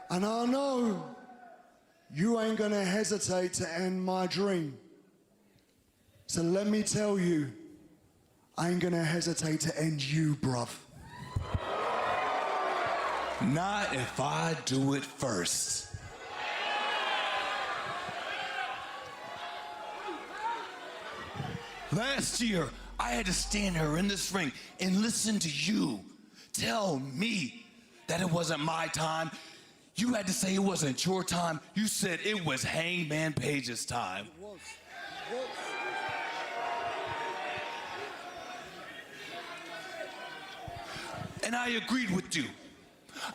And I know you ain't gonna hesitate to end my dream. So let me tell you, I ain't gonna hesitate to end you, bruv. Not if I do it first. Last year, I had to stand here in this ring and listen to you tell me that it wasn't my time. You had to say it wasn't your time. You said it was Hangman Page's time. And I agreed with you.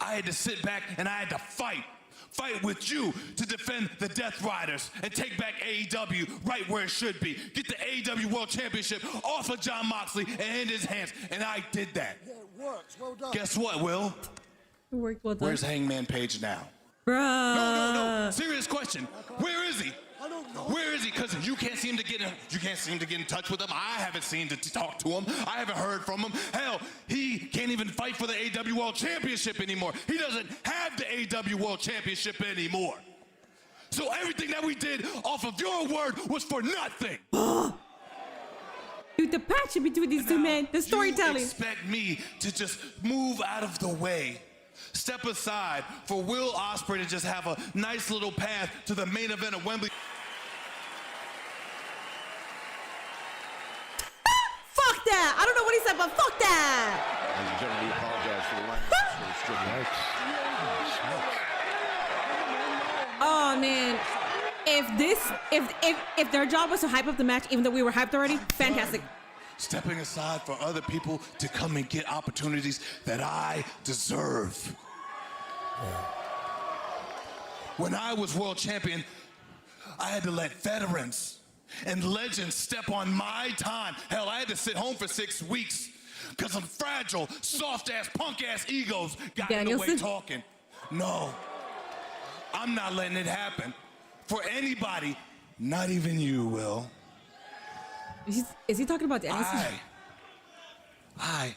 I had to sit back and I had to fight with you to defend the Death Riders and take back AEW right where it should be. Get the AEW World Championship off of Jon Moxley and in his hands, and I did that. Yeah, it works. Well done. Guess what, Will? It worked well done. Where's Hangman Page now? Bruh. No. Serious question. Where is he? I don't know. Where is he? Because you can't seem to get in touch with him. I haven't seen to talk to him. I haven't heard from him. Hell, he can't even fight for the AEW World Championship anymore. He doesn't have the AEW World Championship anymore. So everything that we did off of your word was for nothing. Dude, the passion between these two men, the storytelling. You expect me to just move out of the way, step aside for Will Ospreay to just have a nice little path to the main event of Wembley. Fuck that! I don't know what he said, but fuck that! Ladies and gentlemen, we apologize for the language. Oh man, if their job was to hype up the match, even though we were hyped already, fantastic. Stepping aside for other people to come and get opportunities that I deserve. When I was world champion, I had to let veterans and legends step on my time. Hell, I had to sit home for 6 weeks because some fragile, soft-ass, punk-ass egos got in the way talking. No, I'm not letting it happen for anybody, not even you, Will. Is he talking about Danielson? I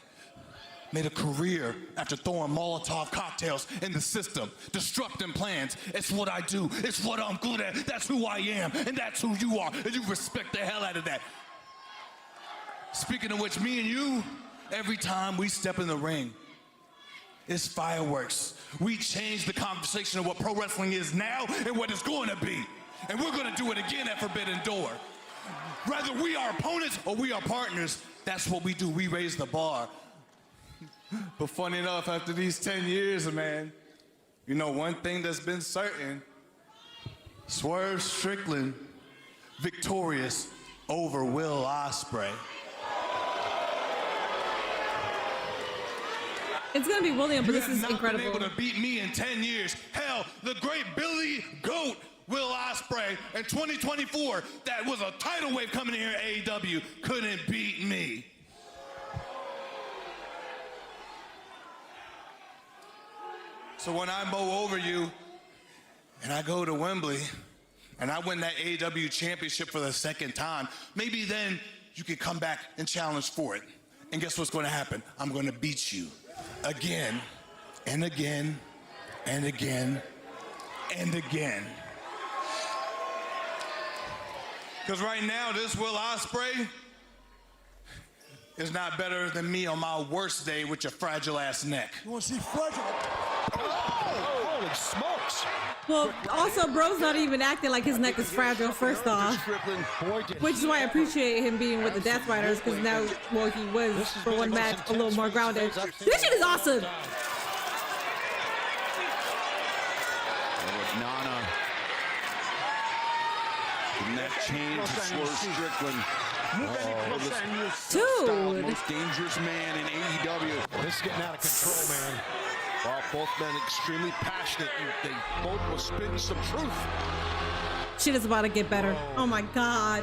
made a career after throwing Molotov cocktails in the system, disrupting plans. It's what I do. It's what I'm good at. That's who I am, and that's who you are, and you respect the hell out of that. Speaking of which, me and you, every time we step in the ring, it's fireworks. We change the conversation of what pro wrestling is now and what it's going to be. And we're going to do it again at Forbidden Door. Whether we are opponents or we are partners, that's what we do. We raise the bar. But funny enough, after these 10 years, man, you know one thing that's been certain, Swerve Strickland victorious over Will Ospreay. It's gonna be William, but this is incredible. You have not been able to beat me in 10 years. Hell, the great Billy Goat Will Ospreay in 2024, that was a tidal wave coming in here at AEW, couldn't beat me. So when I mow over you and I go to Wembley and I win that AEW championship for the second time, maybe then you can come back and challenge for it. And guess what's going to happen? I'm going to beat you again and again and again and again. Because right now, this Will Ospreay is not better than me on my worst day with your fragile ass neck. You want to see fragile? Oh, holy smokes. Well, also, bro's not even acting like his neck is fragile, first off. Which is why I appreciate him being with the Death Riders, because now, well, he was, for one match, a little more grounded. This shit is awesome! Nana. And that change to Swerve Strickland. Dude! Most dangerous man in AEW. This is getting out of control, man. Well, both men extremely passionate. They both will spin some truth. Shit is about to get better. Oh my god.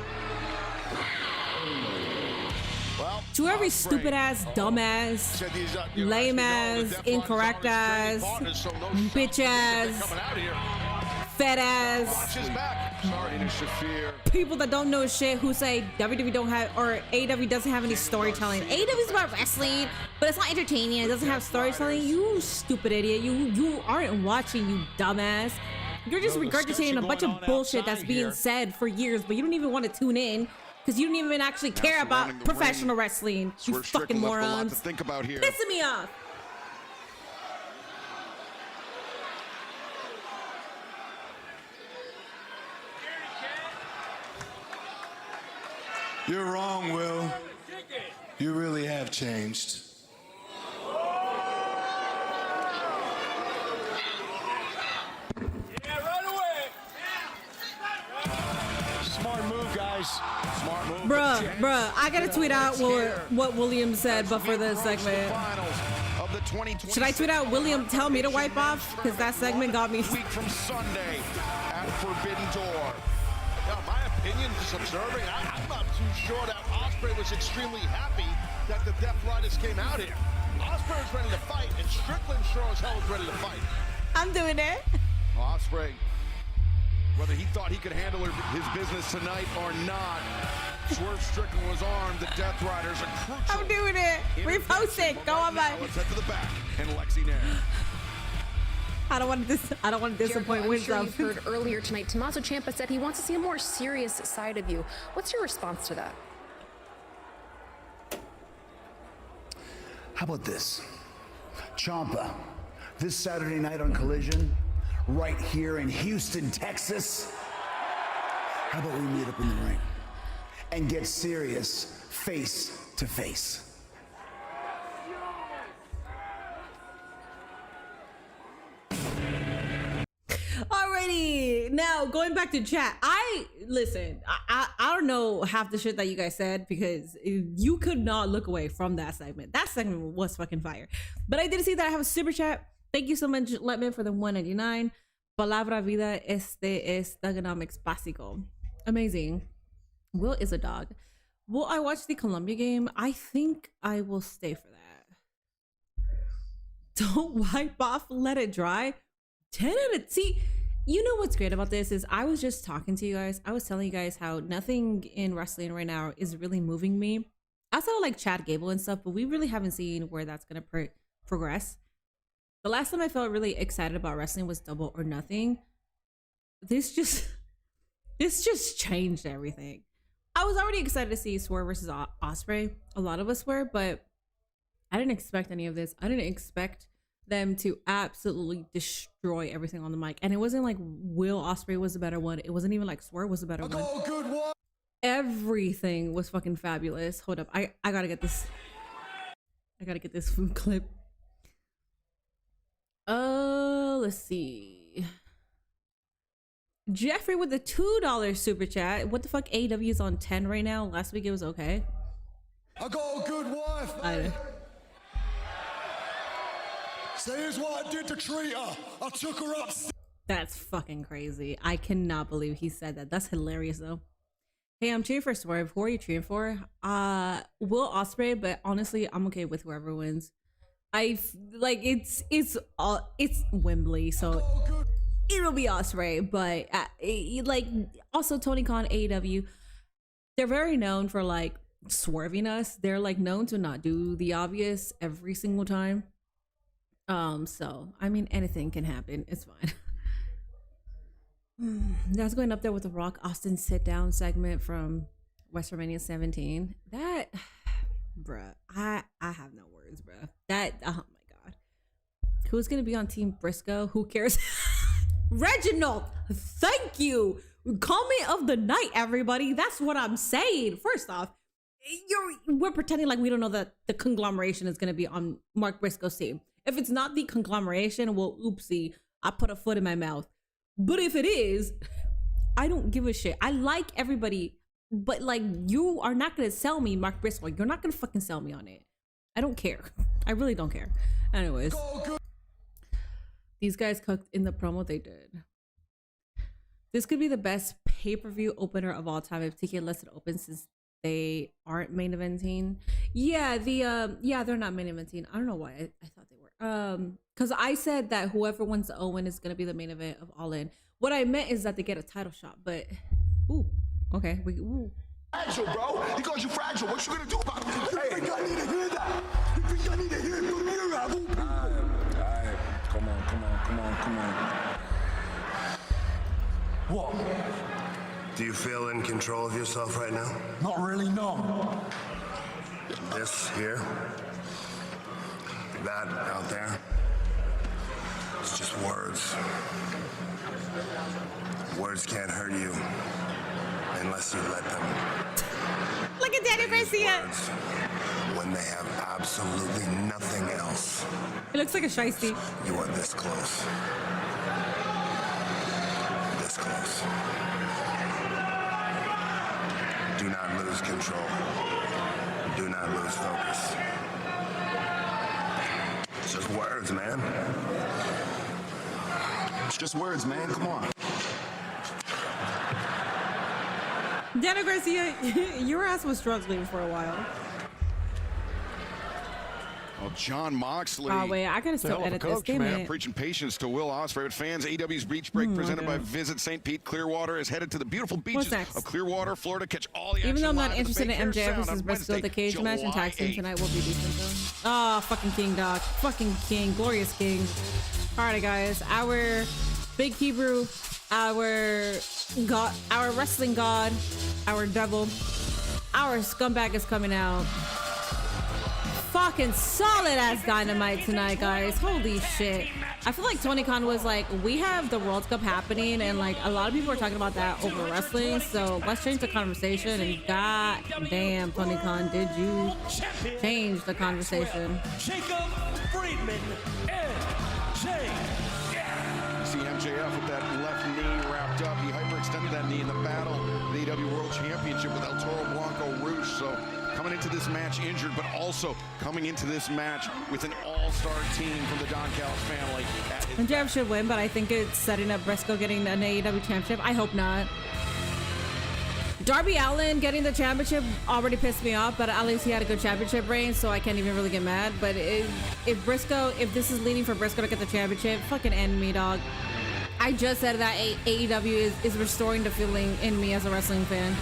Well, To every stupid ass, dumb ass, lame ass, incorrect ass, bitch ass, fat ass Watch his back. Sorry to Shafir. people that don't know shit who say WWE don't have, or AEW doesn't have any storytelling. AEW is about wrestling, but it's not entertaining. It doesn't have storytelling. You stupid idiot. You aren't watching, you dumbass. You're just regurgitating a bunch of bullshit that's being said for years, but you don't even want to tune in because you don't even actually care about professional wrestling. You fucking morons. Think about here. Pissing me off. You're wrong, Will. You really have changed. Smart move, guys. Smart move. Bruh, I gotta tweet out what William said before this segment. Should I tweet out William tell me to wipe off? Because that segment got me. Week from Sunday at Forbidden Door. Now, my opinion, just observing, I'm not too sure that Ospreay was extremely happy that the Death Riders came out here. Ospreay was ready to fight, and Strickland sure as hell was ready to fight. I'm doing it. Ospreay, whether he thought he could handle his business tonight or not, Swerve Strickland was armed. The Death Riders are crucial. I'm doing it. Repost it. Go on my. Let's head to the back and Lexi Nair. I don't want to disappoint I'm sure Winslow. you've heard earlier tonight, Tommaso Ciampa said he wants to see a more serious side of you. What's your response to that? How about this? Ciampa, this Saturday night on Collision, right here in Houston, Texas. How about we meet up in the ring and get serious face to face? Alrighty, now going back to chat. I don't know half the shit that you guys said because you could not look away from that segment. That segment was fucking fire. But I did see that I have a super chat. Thank you so much, Letman, for the 199. Palabra vida es Thugonomics básico. Amazing. Will is a dog. Will I watch the Columbia game? I think I will stay for that. Don't wipe off, let it dry. 10 out of, see, you know what's great about this is I was just talking to you guys. I was telling you guys how nothing in wrestling right now is really moving me. Outside of like Chad Gable and stuff, but we really haven't seen where that's going to progress. The last time I felt really excited about wrestling was Double or Nothing. This just changed everything. I was already excited to see Swerve versus Ospreay. A lot of us were, but I didn't expect any of this. I didn't expect them to absolutely destroy everything on the mic. And it wasn't like Will Ospreay was a better one. It wasn't even like Swerve was a better one. Good one. Everything was fucking fabulous. Hold up. I gotta get this. I gotta get this food clip. Let's see. Jeffrey with the $2 super chat. What the fuck? AEW is on 10 right now. Last week it was okay. I got a good wife, man. So here's what I did to treat her. I took her up. That's fucking crazy. I cannot believe he said that. That's hilarious though. Hey, I'm cheering for Swerve. Who are you cheering for? Will Ospreay, but honestly, I'm okay with whoever wins. It's Wembley, so it'll be Ospreay. But also Tony Khan, AEW, they're very known for like swerving us. They're like known to not do the obvious every single time. So I mean, anything can happen. It's fine. That's going up there with the Rock Austin sit down segment from WrestleMania 17. That, bruh, I have no words, bruh. That, oh my god. Who's gonna be on Team Briscoe? Who cares? Reginald, thank you. Comment of the night, everybody. That's what I'm saying. First off, we're pretending like we don't know that the conglomeration is gonna be on Mark Briscoe's team. If it's not the conglomeration, well, oopsie, I put a foot in my mouth. But if it is, I don't give a shit. I like everybody, but like, you are not gonna sell me Mark Briscoe. You're not gonna fucking sell me on it. I don't care. I really don't care. Anyways, these guys cooked in the promo they did. This could be the best pay-per-view opener of all time if TK lets it open, since they aren't main eventing. Yeah, they're not main eventing. I don't know why I thought they were. Because I said that whoever wins the Owen is gonna be the main event of All In, What I meant is that they get a title shot, but ooh, okay, ooh. Fragile, bro. He calls you fragile. What you gonna do about it? Hey, I think I need to hear that. You think I need to hear it from your level? Alright, come on. What? Do you feel in control of yourself right now? Not really, no. This here, that out there, it's just words. Words can't hurt you unless you let them. Look at Daniel Garcia. Words, when they have absolutely nothing else. It looks like a shiesty. You are this close. This close. Do not lose control. Do not lose focus. It's just words, man. It's just words, man. Come on. Daniel Garcia, your ass was struggling for a while. Well, John Moxley. Oh, wait, I gotta still edit this. Damn it. Preaching patience to Will Ospreay fans. AEW's Beach Break presented by Visit St. Pete Clearwater is headed to the beautiful beaches of Clearwater, Florida. Catch all the action. Even though I'm not live at the interested in Bay Care MJF Sound versus on Briscoe, the Wednesday, cage match and tag team July tonight will be decent though. Oh, fucking king, dog. Fucking king. Glorious king. Alright, guys. Our big Hebrew, our god, our wrestling god, our devil, our scumbag is coming out. Fucking solid ass Dynamite tonight, guys. Holy shit. I feel like Tony Khan was like, we have the World Cup happening and like a lot of people are talking about that over wrestling, so let's change the conversation. And god damn, Tony Khan, did you change the conversation? Jacob Friedman, MJF. See MJF with that left knee wrapped up. He hyperextended that knee in the battle, the AEW World Championship with El Toro Blanco Rouge. So coming into this match injured, but also coming into this match with an all-star team from the Don Callis family. MJF should win, but I think it's setting up Briscoe getting an AEW championship. I hope not. Darby Allin getting the championship already pissed me off, but at least he had a good championship reign, so I can't even really get mad. But if this is leading for Briscoe to get the championship, fucking end me, dog. I just said that AEW is restoring the feeling in me as a wrestling fan.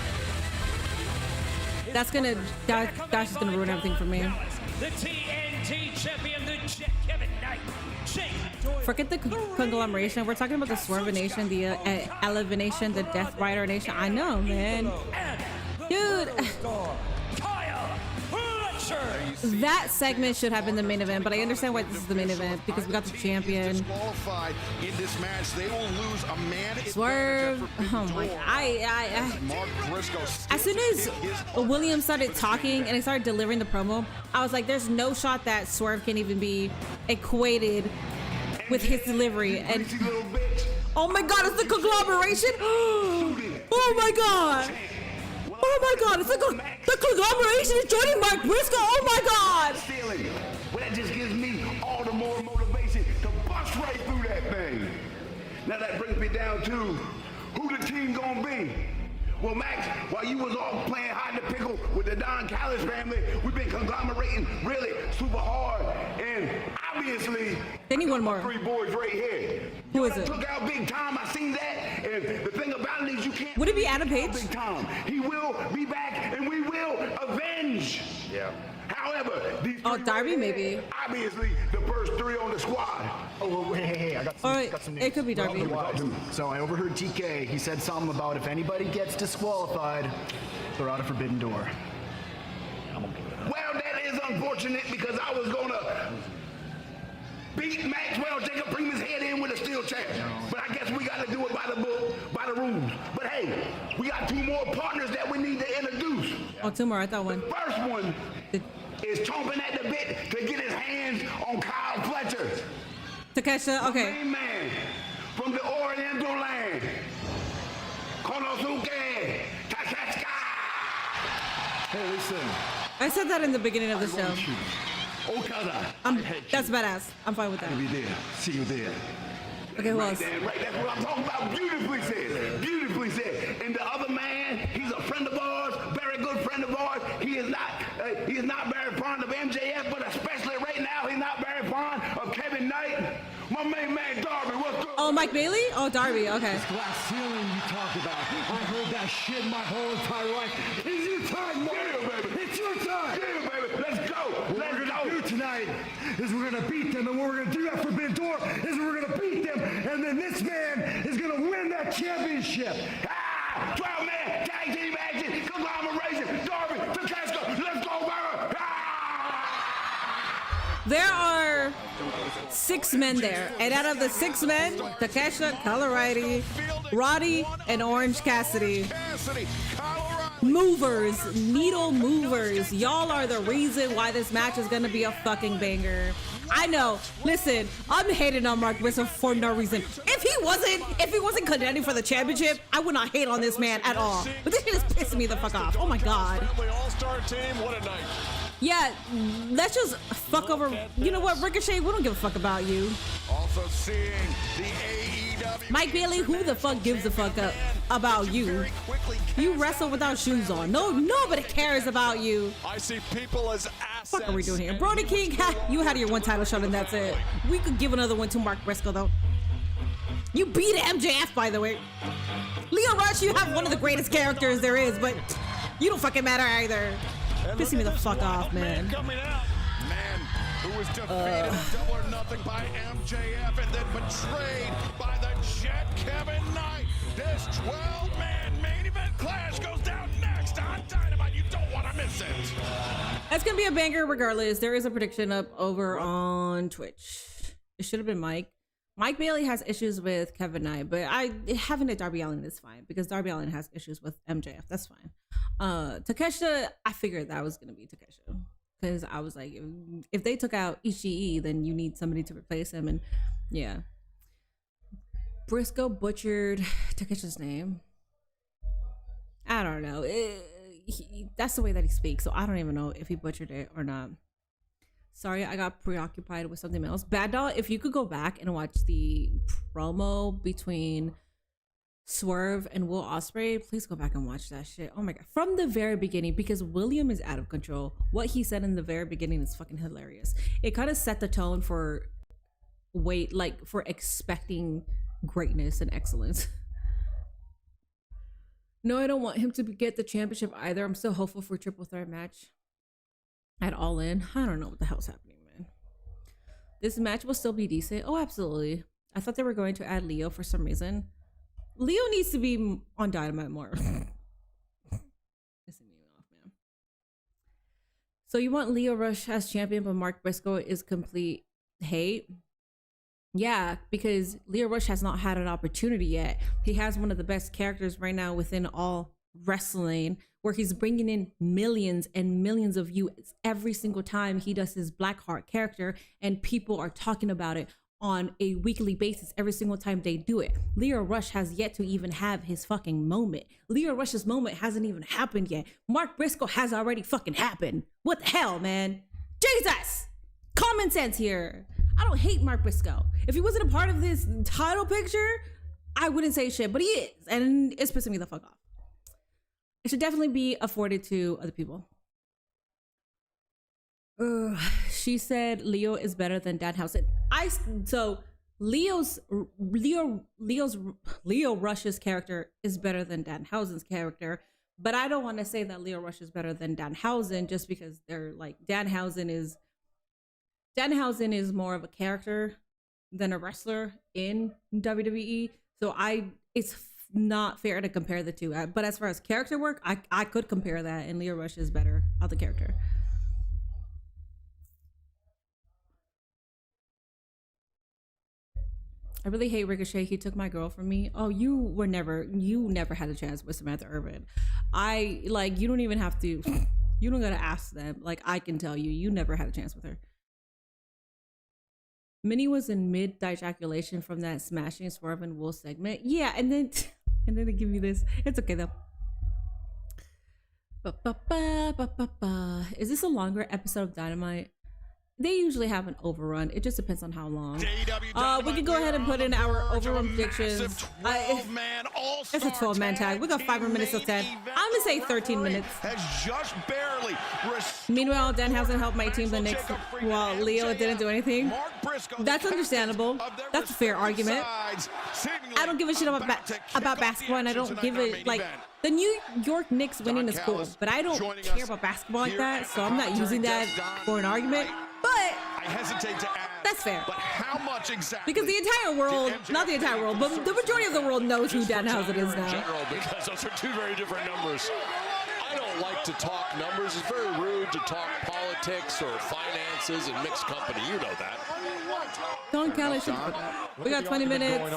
That's just gonna ruin everything for me. The TNT champion, Kevin Knight. Forget the conglomeration. We're talking about the Swerve Nation, the Elevation Nation, the Death Rider Nation. I know, man. Dude. That segment should have been the main event, but I understand why this is the main event because we got the champion. Disqualified in this match, they will lose a man. Swerve. Oh my god. Mark Briscoe. As soon as William started talking and he started delivering the promo, I was like, there's no shot that Swerve can even be equated with his delivery. And oh my god, it's the conglomeration. Oh my god. Oh my god, it's like the conglomeration is joining Mark Briscoe. Oh my god. Well, that just gives me all the more motivation to bust right through that thing. Now that brings me down to who the team gonna be. Well, Max, while you was all playing hide and pickle with the Don Callis family, we've been conglomerating really super hard. And obviously, they need one more. Three boys right here. Who is it? Took out Big Tom. I seen that. And the thing about it is you can't. Would it be Adam Page? Big Tom. He will be back, and we will avenge. Yeah. However, these Darby maybe. Obviously, the first three on the squad. Oh, hey, I got some news. It could be Darby. So I overheard TK. He said something about if anybody gets disqualified, they're out of Forbidden Door. Well, that is unfortunate because I was gonna beat Maxwell Jacob, bring his head in with a steel chair. But I guess we got to do it by the book, by the rules. But hey, we got two more partners that we need to introduce. Oh, two more. I thought one. The first one is chomping at the bit to get his hands on Kyle Fletcher. Takesha, okay. The main man from the Oriental land. Konosuke Takeshita. Hey, listen. I said that in the beginning of the show. Okada. That's badass. I'm fine with that. I'll be there. See you there. Okay, who else? Right, that's what I'm talking about. Beautifully said. Beautifully said. And the other man, he's a friend of ours, very good friend of ours. He is not very fond of MJF, but especially right now, he's not very fond of Kevin Knight. My main man, Darby, what's good? Oh my Mike Bailey? Oh, Darby. Okay. This glass ceiling you talk about. I heard that shit my whole entire life. It's your time, Mario, baby. It's your time. Yeah, baby. Let's go. What we're gonna do tonight is we're gonna beat them, and what we're gonna do at Forbidden Door is we're gonna beat them, and then this man is gonna win that championship. 12-man tag team action, conglomeration, Darby, Takeshita, let's go, baby! There are 6 men there, and out of the 6 men, Takeshita, Colorado, Roddy, and Orange Cassidy. Movers, needle movers. Y'all are the reason why this match is gonna be a fucking banger. I know. Listen, I'm hating on Mark Briscoe for no reason. If he wasn't contending for the championship, I would not hate on this man at all. But this shit is pissing me the fuck off. Oh my god. All-star team, what a night. Yeah, let's just fuck over. You know what, Ricochet? We don't give a fuck about you. Also seeing the AEW. Mike Bailey, who the fuck gives a fuck about you? You wrestle without shoes on. No, nobody cares about you. I see people as assets. What are we doing here? Brody King, you had your one title shot and that's it. We could give another one to Mark Briscoe though. You beat MJF, by the way. Leo Rush, you have one of the greatest characters there is, but you don't fucking matter either. Pissing me the fuck off, man. Man who was defeated in Double or Nothing by MJF and then betrayed by the Jet Kevin Knight. This 12-man main event clash goes down next on Dynamite. You don't want to miss it. It's gonna be a banger regardless. There is a prediction up over on Twitch. It should have been Mike. Mike Bailey has issues with Kevin Knight, but having a Darby Allin is fine because Darby Allin has issues with MJF. That's fine. Takeshita, I figured that was gonna be Takeshita because I was like, if they took out Ishii, then you need somebody to replace him, and yeah. Briscoe butchered Takeshita's name. I don't know. That's the way that he speaks, so I don't even know if he butchered it or not. Sorry, I got preoccupied with something else. Bad Doll, if you could go back and watch the promo between Swerve and Will Ospreay, please go back and watch that shit. Oh my god. From the very beginning, because William is out of control. What he said in the very beginning is fucking hilarious. It kind of set the tone for for expecting greatness and excellence. No, I don't want him to get the championship either. I'm still hopeful for a triple threat match at All In. I don't know what the hell's happening, man. This match will still be decent. Oh, absolutely. I thought they were going to add Leo for some reason. Leo needs to be on Dynamite more. Pissing me off, man. So you want Leo Rush as champion, but Mark Briscoe is complete hate? Yeah, because Leo Rush has not had an opportunity yet. He has one of the best characters right now within all wrestling, where he's bringing in millions and millions of views every single time he does his Blackheart character, and people are talking about it on a weekly basis every single time they do it. Leo Rush has yet to even have his fucking moment. Leo Rush's moment hasn't even happened yet. Mark Briscoe has already fucking happened. What the hell, man? Jesus! Common sense here. I don't hate Mark Briscoe. If he wasn't a part of this title picture, I wouldn't say shit, but he is, and it's pissing me the fuck off. It should definitely be afforded to other people. She said Leo is better than Danhausen. Leo Rush's character is better than Danhausen's character, but I don't want to say that Leo Rush is better than Danhausen just because they're like Danhausen is more of a character than a wrestler in WWE. So it's not fair to compare the two. But as far as character work, I could compare that, and Leo Rush is better of the character. I really hate Ricochet. He took my girl from me. Oh, you never had a chance with Samantha Irvin. You don't even have to, you don't gotta ask them. Like, I can tell you never had a chance with her. Minnie was in mid-ejaculation from that smashing Swerve and Wool segment. Yeah, and then they give me this. It's okay though. Is this a longer episode of Dynamite? they usually have an overrun. It just depends on how long. We can go ahead and put in our overrun predictions. It's a 12-man tag. We got 5 more minutes till 10. I'm gonna say 13 minutes. Meanwhile, Danhausen helped my team the Knicks while Leo didn't do anything. That's understandable. That's a fair argument. I don't give a shit about basketball, and I don't give it like the New York Knicks winning is cool, but I don't care about basketball like that, so I'm not using that for an argument. But I hesitate to ask. That's fair. But how much exactly? Because the entire world, not the entire world, but the majority of the world knows who Danhausen is now. General, because those are two very different numbers. I don't like to talk numbers. It's very rude to talk politics or finances and mixed company. You know that. Don't count it. We got 20 minutes.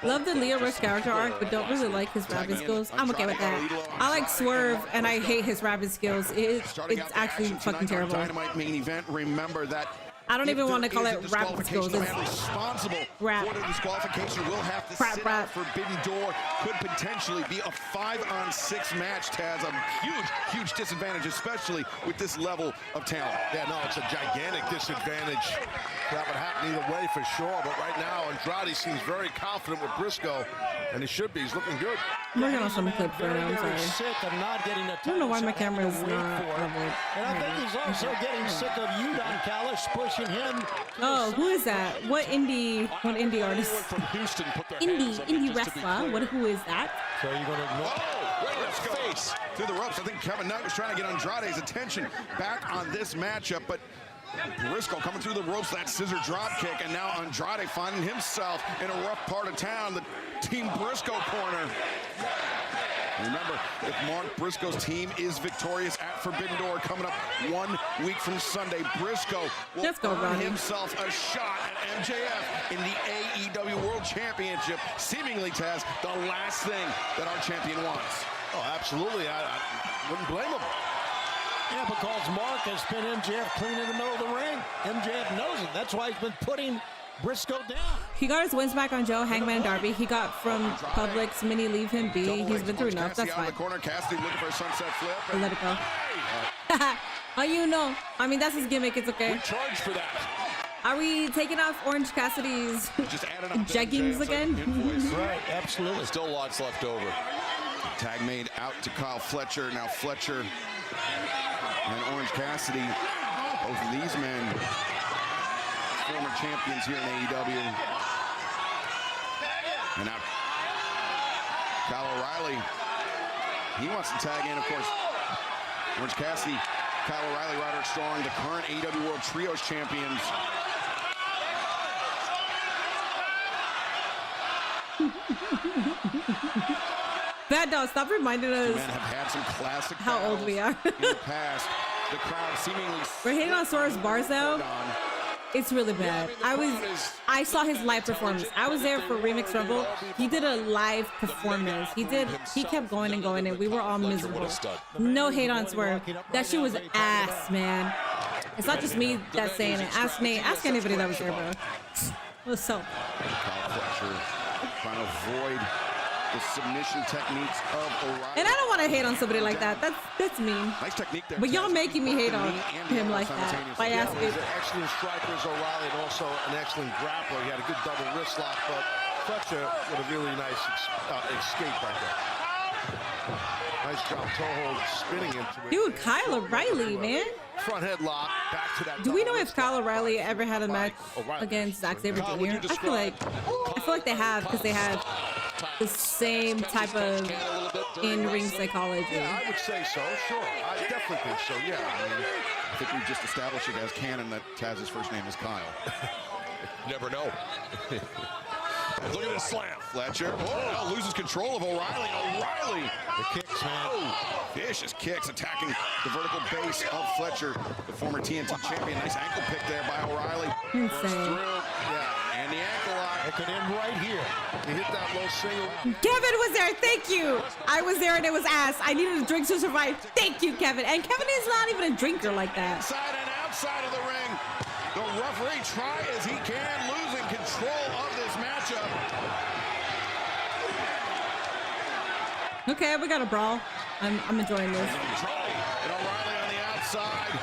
Love the Leo Rush character arc, but don't really like his rapping skills. I'm okay with that. I like Swerve, and I hate his rapping skills. It's actually fucking terrible. Dynamite main event. Remember that. I don't even want to call it rapping skills. It's responsible rap. For the disqualification will have to sit out Forbidden Door. Could potentially be a 5-on-6 match. Taz, a huge disadvantage, especially with this level of talent. Yeah, no, it's a gigantic disadvantage. That would happen either way for sure. But right now, Andrade seems very confident with Briscoe, and he should be. He's looking good. I'm working on some clips right now. I'm sorry. Sick of not getting a I don't know why my camera is not. And I think he's also getting sick of you, Don Callis, pushing him. Oh, who is that? What indie artist? From Houston put their Indie wrestler. Who is that? So you're going to ignore. Let's go. Face through the ropes. I think Kevin Knight was trying to get Andrade's attention back on this matchup, but Briscoe coming through the ropes, that scissor drop kick, and now Andrade finding himself in a rough part of town, the Team Briscoe corner. Remember, if Mark Briscoe's team is victorious at Forbidden Door coming up 1 week from Sunday, Briscoe will earn himself a shot at MJF in the AEW World Championship. Seemingly, Taz, the last thing that our champion wants. Oh, absolutely. I wouldn't blame him. Yeah, because Mark has pinned MJF clean in the middle of the ring. MJF knows it. That's why he's been putting Briscoe down. He got his wins back on Joe, Hangman, and Darby. He got from Publix, Mini, leave him be. He's been through enough. That's fine. Corner, Cassidy looking for a sunset flip. Let it go. Oh, you know. I mean, that's his gimmick. It's okay. We charge for that. Are we taking off Orange Cassidy's jeggings again? Right, absolutely. Still lots left over. Tag made out to Kyle Fletcher. Now Fletcher and Orange Cassidy, both of these men, former champions here in AEW. And now Kyle O'Reilly, he wants to tag in, of course. Orange Cassidy, Kyle O'Reilly, Roderick Strong, the current AEW World Trios champions. Bad dog, stop reminding us Men have had some classic how old we are. in the past. The crowd seemingly. We're hitting on Soros bars though. It's really bad. I saw his live performance. I was there for Remix Rumble. He did a live performance. He kept going and going, and we were all miserable. No hate on Swerve. That shit was ass, man. It's not just me that's saying it. Ask Nate. Ask anybody that was there, bro. It was so. Trying to avoid the submission techniques of O'Reilly. And I don't want to hate on somebody like that. That's mean. Nice technique there. But y'all making me hate on him like that by asking. He's an excellent striker, O'Reilly, and also an excellent grappler. He had a good double wrist lock, but Fletcher with a really nice escape right there. Nice drop toe hold, spinning into it. Dude, Kyle O'Reilly, man. Front headlock, back to that. Do we know if Kyle O'Reilly ever had a match against Zack Sabre Jr.? I feel like they have, because they have the same type of in-ring psychology. Yeah, I would say so, sure. I definitely think so, yeah. I think we've just established it as canon that Taz's first name is Kyle. Never know. Look at this slam. Fletcher now loses control of O'Reilly. O'Reilly. The kicks, man. Oh, vicious kicks attacking the vertical base of Fletcher, the former TNT champion. Nice ankle pick there by O'Reilly. Insane. Yeah, and the ankle lock. It could end right here. He hit that low single. Kevin was there. Thank you. I was there and it was ass. I needed a drink to survive. Thank you, Kevin. And Kevin is not even a drinker like that. Inside and outside of the ring. The referee try as he can, losing control of this matchup. Okay, we got a brawl. I'm enjoying this. And O'Reilly on the outside.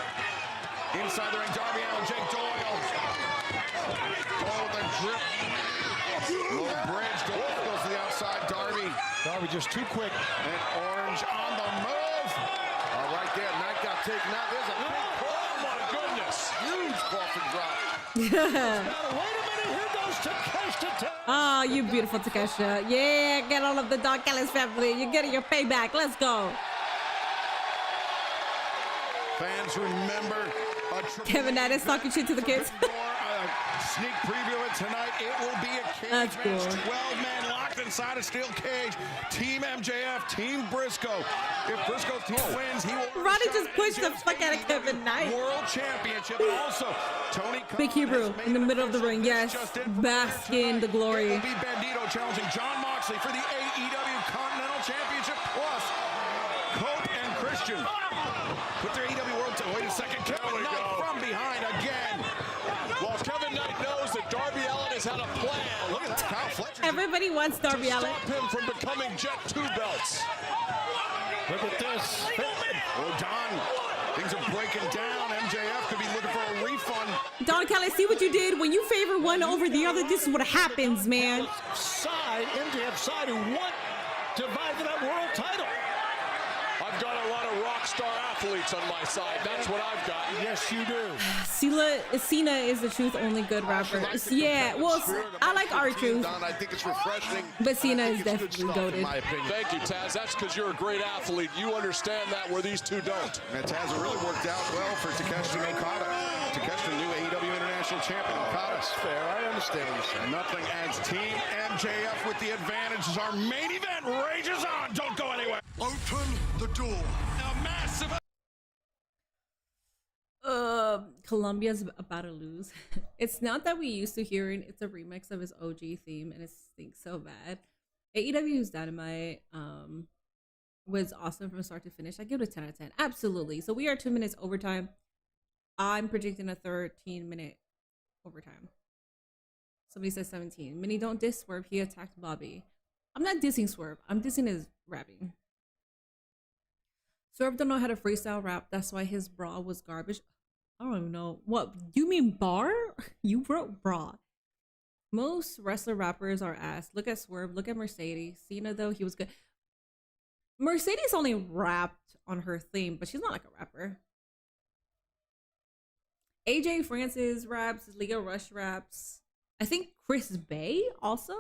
Inside the ring, Darby Allin, Jake Doyle. Oh, the grip. Low bridge, Doyle goes to the outside, Darby. Darby just too quick. And Orange on the move. All right there, Knight got taken out. There's a big pull. Oh my goodness, huge coffin drop. Wait a minute, here goes Takeshita. Oh, you beautiful Takeshita. Yeah, get all of the Don Callis family. You're getting your payback. Let's go. Fans remember Kevin Knight is talking shit to the kids. Sneak preview of it tonight. It will be a cage That's match. cool. 12 men locked inside a steel cage. Team MJF, Team Briscoe. If Briscoe's team wins, he will. Roddy just pushed the fuck out of Kevin Knight. World Championship, and also Tony Khan. Big Hebrew in the middle of the ring. Yes, bask in the glory. It will be Bandito challenging John Moxley for the AEW Continental Championship plus Cope and Christian. Put their AEW World. Wait a second, Kevin Knight from behind again. Well, Kevin Knight knows that Darby Allin has had a plan. Look at that, Kyle Fletcher. Everybody wants Darby Allin. Stop him from becoming Jet 2 belts. Look at this. Oh, Don, things are breaking down. MJF could be looking for a refund. Don Callis, see what you did? When you favor one over the other, this is what happens, man. MJF side, who won to vie for that world title. I've got a lot of rock star athletes on my side. That's what I've got. Yes, you do. Cena is the truth only good rapper. Yeah, well, I like R-Truth. I think it's refreshing. But Cena is definitely goated. Thank you, Taz. That's because you're a great athlete. You understand that where these two don't. And Taz, it really worked out well for Takeshita and Okada. Takeshita, new AEW International Champion. Okada's fair. I understand what you're saying. Nothing adds Team MJF with the advantage as our main event rages on. Don't go anywhere. Open the door. A massive. Colombia's about to lose. It's not that we used to hearing. It's a remix of his OG theme, and it stinks so bad. AEW's Dynamite was awesome from start to finish. I give it a 10 out of 10. Absolutely. So we are 2 minutes overtime. I'm predicting a 13-minute overtime. Somebody says 17. Minnie, don't diss Swerve. He attacked Bobby. I'm not dissing Swerve. I'm dissing his rapping. Swerve don't know how to freestyle rap. That's why his bra was garbage. I don't even know. What? You mean bar? You wrote bra. Most wrestler rappers are ass. Look at Swerve. Look at Mercedes. Cena, though, he was good. Mercedes only rapped on her theme, but she's not like a rapper. AJ Francis raps. Leo Rush raps. I think Chris Bay also.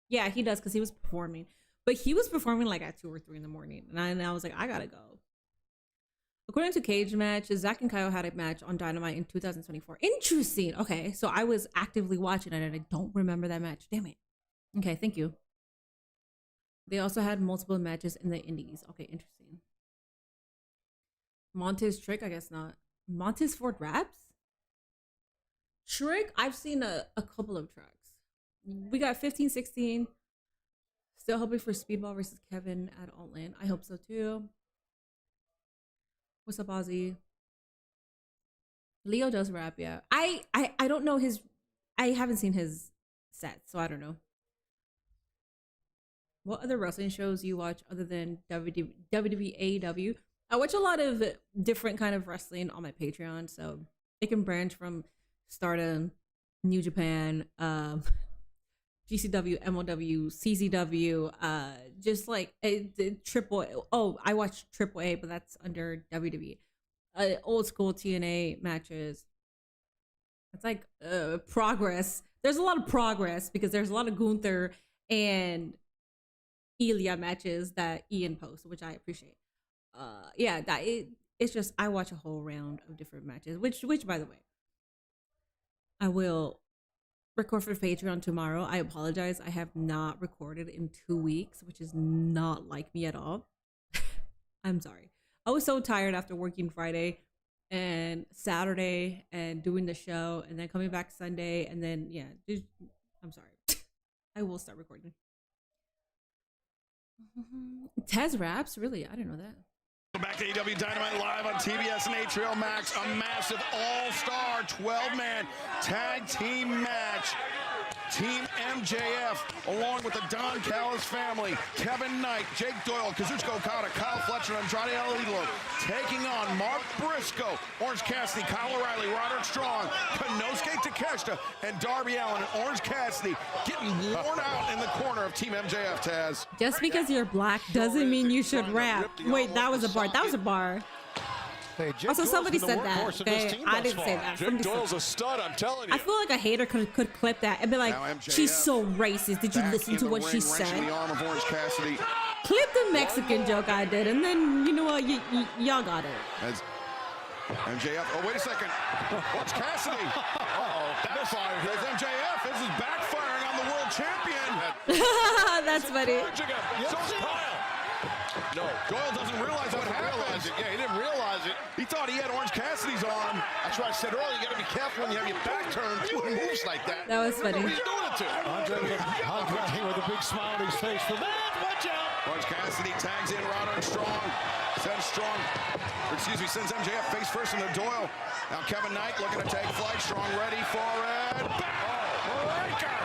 Yeah, he does because he was performing. But he was performing like at 2 or 3 in the morning. And I was like, I gotta go. According to Cage Match, Zach and Kyle had a match on Dynamite in 2024. Interesting. Okay, so I was actively watching it and I don't remember that match. Damn it. Okay, thank you. They also had multiple matches in the Indies. Okay, interesting. Montez Trick, I guess not. Montez Ford raps? Trick, I've seen a couple of tracks. We got 15, 16. Still hoping for Speedball versus Kevin at Altland. I hope so too. What's up, Ozzy? Leo does rap, yeah. I don't know his. I haven't seen his set, so I don't know. What other wrestling shows you watch other than WWE, AEW? I watch a lot of different kind of wrestling on my Patreon, so it can branch from Stardom, New Japan, GCW, MLW, CZW, just like Triple. Oh, I watch Triple A, but that's under WWE. Old school TNA matches. It's like progress. There's a lot of progress because there's a lot of Gunther and Ilya matches that Ian posts, which I appreciate. Yeah, it's just I watch a whole round of different matches, which by the way, I will record for Patreon tomorrow. I apologize. I have not recorded in 2 weeks, which is not like me at all. I'm sorry. I was so tired after working Friday and Saturday and doing the show and then coming back Sunday and then yeah, I'm sorry. I will start recording. Tez raps? Really? I didn't know that. Back to AEW Dynamite live on TBS and HBO Max. A massive all-star 12-man tag team match. Team MJF, along with the Don Callis family, Kevin Knight, Jake Doyle, Kazuchika Okada, Kyle Fletcher, and Andrade El Idolo, taking on Mark Briscoe, Orange Cassidy, Kyle O'Reilly, Roderick Strong, Konosuke Takeshita, and Darby Allin. And Orange Cassidy getting worn out in the corner of Team MJF, Taz. Just because you're black doesn't mean you should rap. Wait, that was a bar. That was a bar. Hey, also, somebody said that. Okay, I didn't say that. Jake Doyle's a stud, I'm telling you. I feel like a hater could clip that and be like, "She's so racist. Did you listen to what she said?" The arm of Orange Cassidy. Clip the Mexican joke I did, and then you know what? Y'all got it. As MJF. Oh, wait a second. Orange Cassidy. Uh-oh. Backfired. Here's MJF. This is backfiring on the world champion. That's funny. No, Doyle doesn't realize what happened. Yeah, he didn't realize it. He thought he had Orange Cassidy's arm. That's why I said earlier, you got to be careful when you have your back turned doing moves like that. That was funny. Who are you doing it to? Andre with a big smile on his face for that. Watch out. Orange Cassidy tags in Roderick Strong. Sends MJF face first into Doyle. Now Kevin Knight looking to take flight. Strong ready for it. Backbreaker.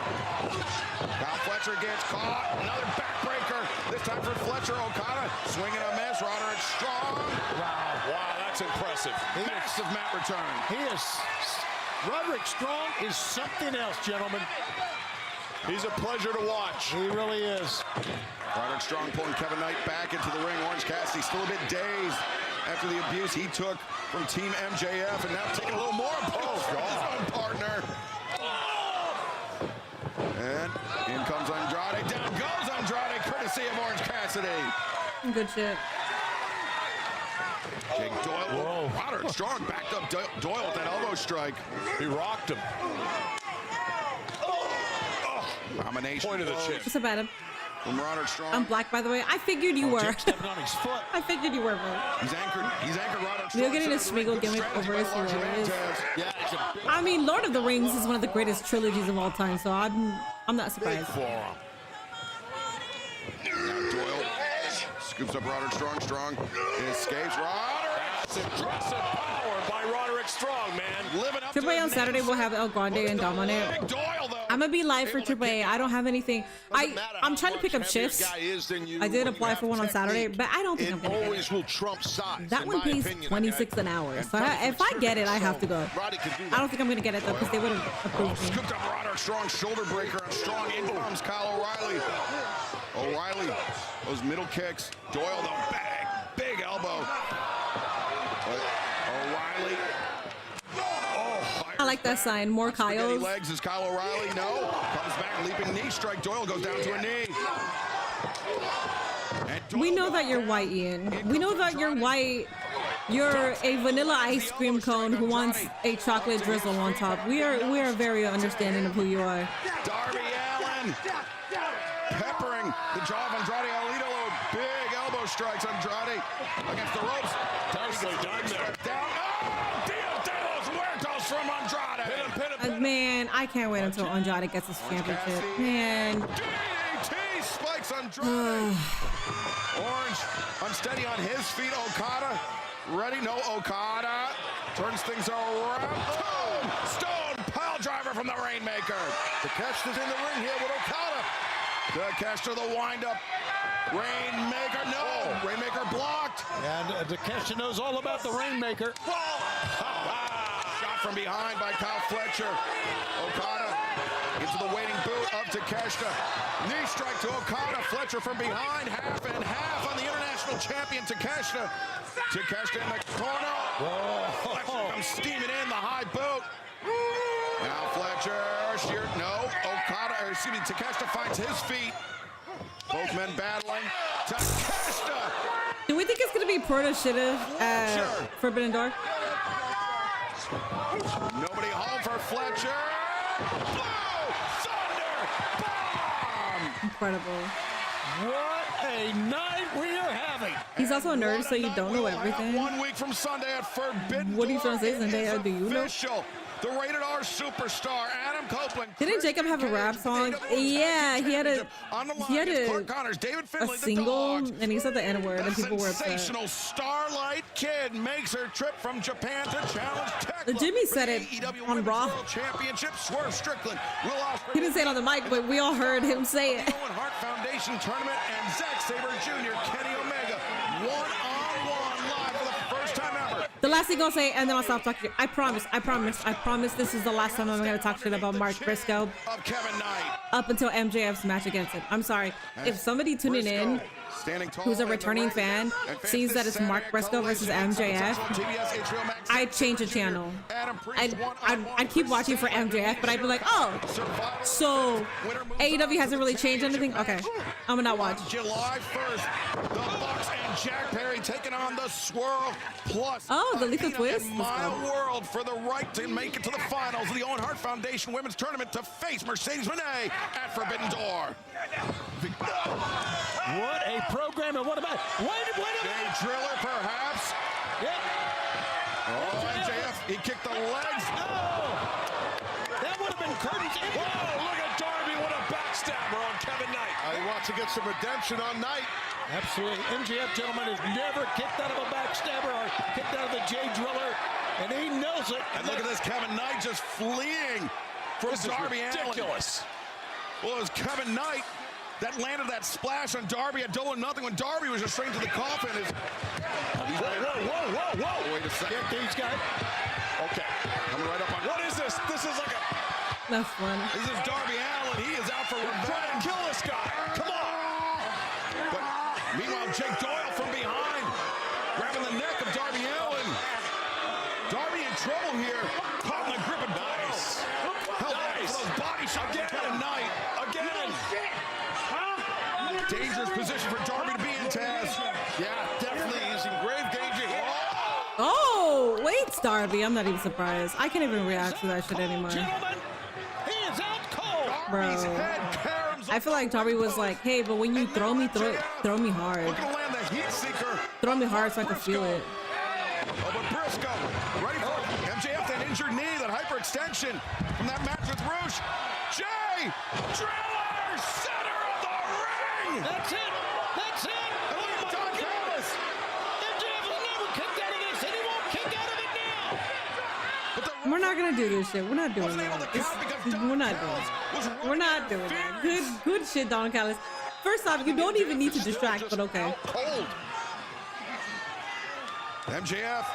Kyle Fletcher gets caught. Another backbreaker. This time for Fletcher. Okada swinging a miss. Roderick Strong. Wow, that's impressive. Massive mat return. Roderick Strong is something else, gentlemen. He's a pleasure to watch. He really is. Roderick Strong pulling Kevin Knight back into the ring. Orange Cassidy still a bit dazed after the abuse he took from Team MJF, and now taking a little more abuse from his own partner. And in comes Andrade. Down goes Andrade, courtesy of Orange Cassidy. Good shit. Jake Doyle. Whoa. Roderick Strong backed up Doyle with that elbow strike. He rocked him. Combination Point of the chin. What's up, Adam? From Roderick Strong. I'm black, by the way. I figured you were. On his foot. I figured you were, bro. He's anchored Roderick Strong. You're getting a Smeagol gimmick over his hilarious. I mean, Lord of the Rings is one of the greatest trilogies of all time, so I'm not surprised. Now Doyle scoops up Roderick Strong. Strong escapes. Roderick. That's impressive power by Roderick Strong, man. Living up Triple A on Saturday will have El Grande and Dom on it. I'm gonna be live for Triple A. I don't have anything. I'm trying to pick up shifts. I did apply for one on Saturday, but I don't think I'm gonna get it. Always will trump size. That one pays $26 an hour. So if I get it, I have to go. I don't think I'm gonna get it though because they would have approved me. Scooped up Roderick Strong, shoulder breaker on Strong. In comes Kyle O'Reilly. O'Reilly, those middle kicks. Doyle though, big elbow. O'Reilly. I like that sign. More Kyles. Legs is Kyle O'Reilly. No. Comes back, leaping knee strike. Doyle goes down to a knee. We know that you're white, Ian. We know that you're white. You're a vanilla ice cream cone who wants a chocolate drizzle on top. We are very understanding of who you are. Darby Allin peppering the jaw of Andrade El Idolo. Big elbow strikes. Andrade against the ropes. Nicely done there. Down. Oh, Dio de los Muertos from Andrade. Man, I can't wait until Andrade gets his championship. Man. DDT spikes Andrade. Orange unsteady on his feet. Okada ready. No, Okada turns things around. Boom! Stone pile driver from the Rainmaker. Takeshita's in the ring here with Okada. Takeshita the windup. Rainmaker, no. Rainmaker blocked. And Takeshita knows all about the Rainmaker. Shot from behind by Kyle Fletcher. Okada into the waiting boot of Takeshita. Knee strike to Okada. Fletcher from behind. Half and half on the international champion Takeshita. Takeshita in the corner. Whoa. Fletcher comes steaming in the high boot. Now Fletcher, Takeshita finds his feet. Both men battling. Takeshita. Do we think it's gonna be Porto Shida at Forbidden Door? Nobody home for Fletcher. Blow! Thunder! Bomb! Incredible. What a night we are having. He's also a nerd, so you don't know everything. 1 week from Sunday at Forbidden What are you trying to say, Zendaya? Do you know? Official. the rated R superstar, Adam Copeland. Didn't Jacob have a rap song? Yeah, he had a single, and he said the N-word, and people were upset. Sensational Starlight Kid makes her trip from Japan to challenge Tekla. Jimmy said it on Raw. Championship. Swerve Strickland. He didn't say it on the mic, but we all heard him say it. Owen Hart Foundation Tournament and Zack Sabre Jr., Kenny Omega, one-on-one live for the first time ever. The last thing I'll say, and then I'll stop talking. I promise this is the last time I'm going to talk shit about Mark Briscoe. Of Kevin Knight. Up until MJF's match against him. I'm sorry. If somebody tuning in who's a returning fan sees that it's Mark Briscoe versus MJF, I'd change the channel. I'd keep watching for MJF, but I'd be like, oh, so AEW hasn't really changed anything? Okay, I'm gonna not watch. July 1st, the Bucks and Jack Perry taking on the Swerve Plus. Oh, the Lethal Twist. Mile World for the right to make it to the finals of the Owen Hart Foundation Women's Tournament to face Mercedes Moné at Forbidden Door. What a program, and what about Jay Driller, perhaps. Yep. Oh, MJF, he kicked the legs. Oh, that would have been curtains. Whoa, look at Darby, what a backstabber on Kevin Knight. He wants to get some redemption on Knight. Absolutely. MJF, gentlemen, has never kicked out of a backstabber or kicked out of the Jay Driller, and he knows it. And look at this, Kevin Knight just fleeing from Darby Allin. Ridiculous. Well, it was Kevin Knight that landed that splash on Darby at double nothing when Darby was just straight to the coffin. Whoa. Wait a second. Get these guys. Okay. Coming right up on. What is this? This is like a. That's fun. This is Darby Allin. He is out for revenge. Try to kill this guy. Come on. But meanwhile, Jake Doyle from behind, grabbing the neck of Darby Allin. Darby in trouble here. Caught in the grip of Nice. Held nice. Those body shots again. Kevin Knight. Again. Dangerous position for Darby to be in, Taz. Yeah, definitely. He's in grave danger here. Oh, wait, it's Darby. I'm not even surprised. I can't even react to that shit anymore. Gentlemen, he is out cold. Bro. I feel like Darby was like, hey, but when you throw me hard. Throw me hard so I can feel it. Oh, but Briscoe, ready for MJF, that injured knee, that hyperextension from that match with Roosh. Jay Driller, center of the ring. That's it. That's it. And look at Don Callis. MJF has never kicked out of this, and he won't kick out of it now. We're not gonna do this shit. We're not doing that. We're not doing that. Good shit, Don Callis. First off, you don't even need to distract, but okay. Cold. MJF,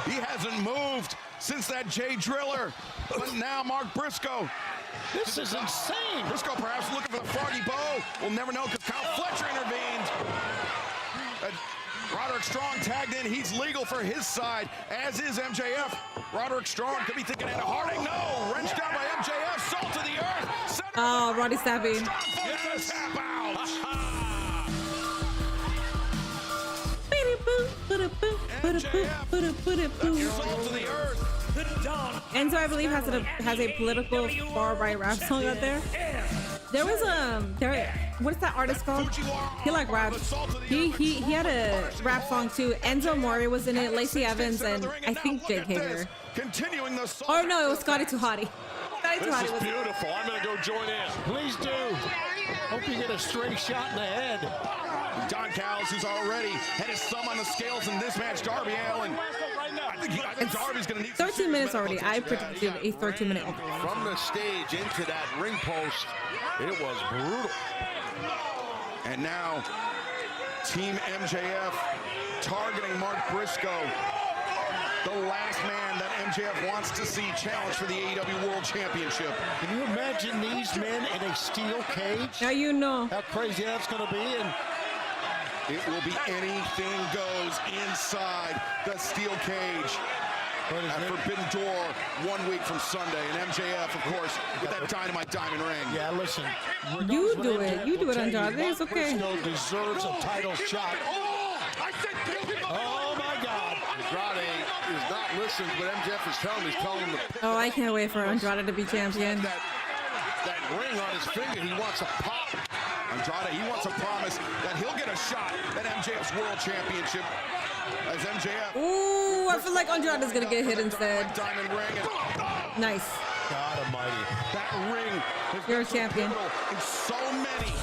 he hasn't moved since that Jay Driller. But now Mark Briscoe. This is insane. Briscoe perhaps looking for the froggy bow. We'll never know because Kyle Fletcher intervened. Roderick Strong tagged in. He's legal for his side, as is MJF. Roderick Strong could be thinking Anna Harding. No, wrenched down by MJF. Salt to the earth. Oh, Roddy Savvy. Yes. Tap out. Salt to the earth. Enzo, I believe, has a political far right rap song out there. There was what is that artist called? He like raps. He had a rap song too. Enzo Mori was in it, Lacey Evans, and I think Jake Hager. Oh no, it was Scotty Tuhati. This is beautiful. I'm gonna go join in. Please do. Hope you get a straight shot in the head. Don Callis, who's already had his thumb on the scales in this match. Darby Allin. I think Darby's going to need 13 minutes already. I predicted a 13-minute opening. From the stage into that ring post, it was brutal. And now, Team MJF targeting Mark Briscoe, the last man that MJF wants to see challenge for the AEW World Championship. Can you imagine these men in a steel cage? Now you know how crazy that's going to be. And it will be anything goes inside the steel cage at Forbidden Door 1 week from Sunday. And MJF, of course, with that dynamite diamond ring. Yeah, listen. You do it. You do it, Andrade. It's okay. Briscoe deserves a title shot. Oh, my God. Andrade is not listening, but MJF is telling him to. Oh, I can't wait for Andrade to be champion. That ring on his finger, he wants a pop. Andrade, he wants a promise that he'll get a shot at MJF's World Championship. as MJF. Ooh, I feel like Andrade's gonna get hit instead. Diamond ring. Nice. God almighty. That ring has You're a been champion. pivotal in so many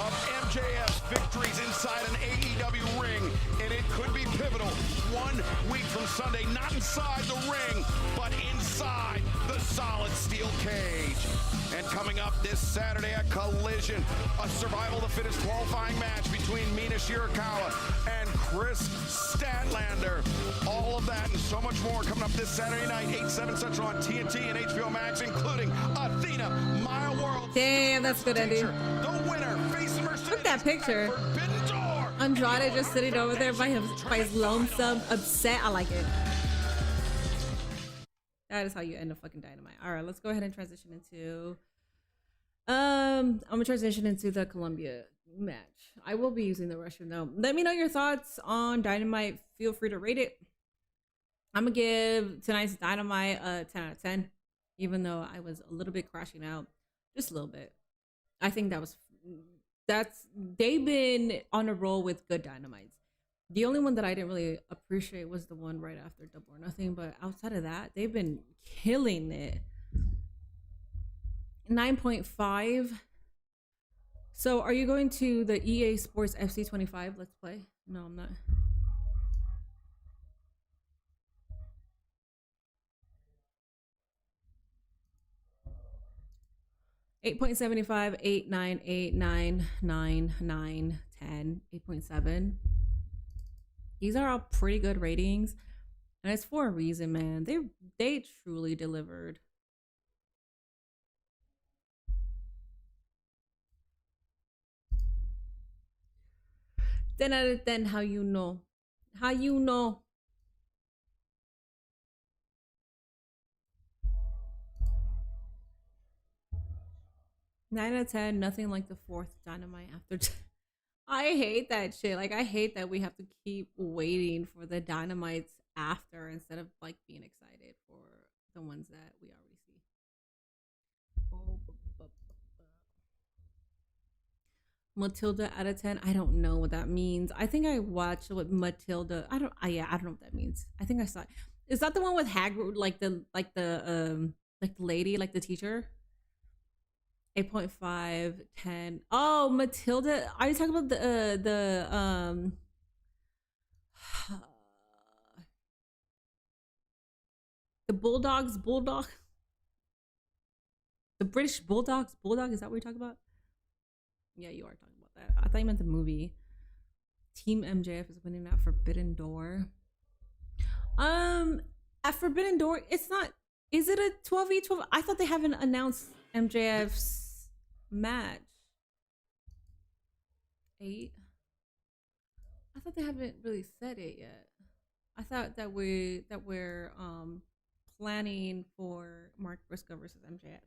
of MJF's victories inside an AEW ring, and it could be pivotal 1 week from Sunday, not inside the ring, but inside the solid steel cage. And coming up this Saturday at Collision, a survival to fittest qualifying match between Mina Shirakawa and Chris Statlander. All of that and so much more coming up this Saturday night, 8/7 Central on TNT and HBO Max, including Athena, Maya World. Damn, that's good ending. The winner facing Mercedes. Look at that picture. Forbidden Door. Andrade just sitting over there by his lonesome, upset. I like it. That is how you end a fucking Dynamite. All right, let's go ahead and transition into. I'm gonna transition into the Columbia match. I will be using the Russian though. Let me know your thoughts on Dynamite. Feel free to rate it. I'm gonna give tonight's Dynamite a 10 out of 10, even though I was a little bit crashing out, just a little bit. I think they've been on a roll with good Dynamites. The only one that I didn't really appreciate was the one right after Double or Nothing, but outside of that, they've been killing it. 9.5. So are you going to the EA Sports FC 25 Let's Play? No, I'm not. .75, 8, 9, 8, 9, 9, 9, 10, 8.7. These are all pretty good ratings, and it's for a reason, man. They truly delivered. Then out of 10, how you know? How you know? Nine out of 10, nothing like the fourth Dynamite after. I hate that shit. Like, I hate that we have to keep waiting for the Dynamites after instead of like being excited for the ones that we already see. Matilda out of 10. I don't know what that means. I think I watched what Matilda. I don't know what that means. I think I saw it. Is that the one with Hagrid, like the lady, like the teacher? 8.5, 10. Oh, Matilda. Are you talking about the Bulldogs? Bulldog? The British Bulldogs? Bulldog? Is that what you're talking about? Yeah, you are talking about that. I thought you meant the movie. Team MJF is winning at Forbidden Door. At Forbidden Door, it's not. Is it a 12v12? I thought they haven't announced MJF's match. 8. I thought they haven't really said it yet. I thought that we're planning for Mark Briscoe versus MJF.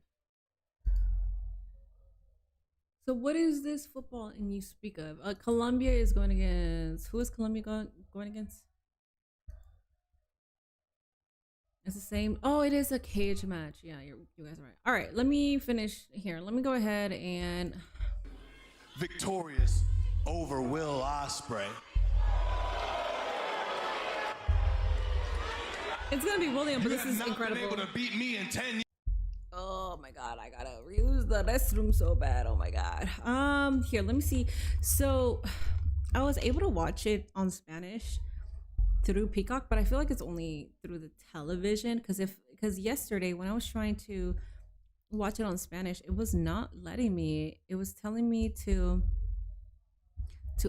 So what is this football and you speak of? Colombia is going against. Who is Colombia going against? It's the same. Oh, it is a cage match. Yeah, you guys are right. All right, let me finish here. Let me go ahead and. Victorious over Will Ospreay. It's gonna be William, but this is incredible. Able to beat me in 10 years. Oh my god, I gotta reuse the restroom so bad. Oh my god. Here, let me see. So I was able to watch it on Spanish through Peacock, but I feel like it's only through the television because yesterday when I was trying to watch it on Spanish, it was not letting me. It was telling me to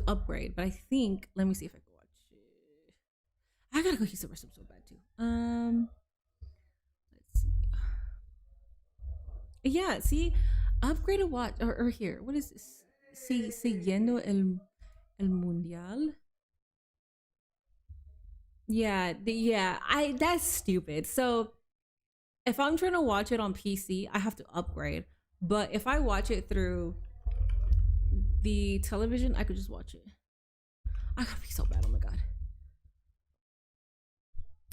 upgrade, but I think, let me see if I can watch it. I gotta go use the restroom so bad too. Let's see. Yeah, see, upgrade a watch or here. What is this? Siguiendo el mundial. Yeah, that's stupid. So if I'm trying to watch it on PC, I have to upgrade. But if I watch it through the television, I could just watch it. I gotta be so bad. Oh my god.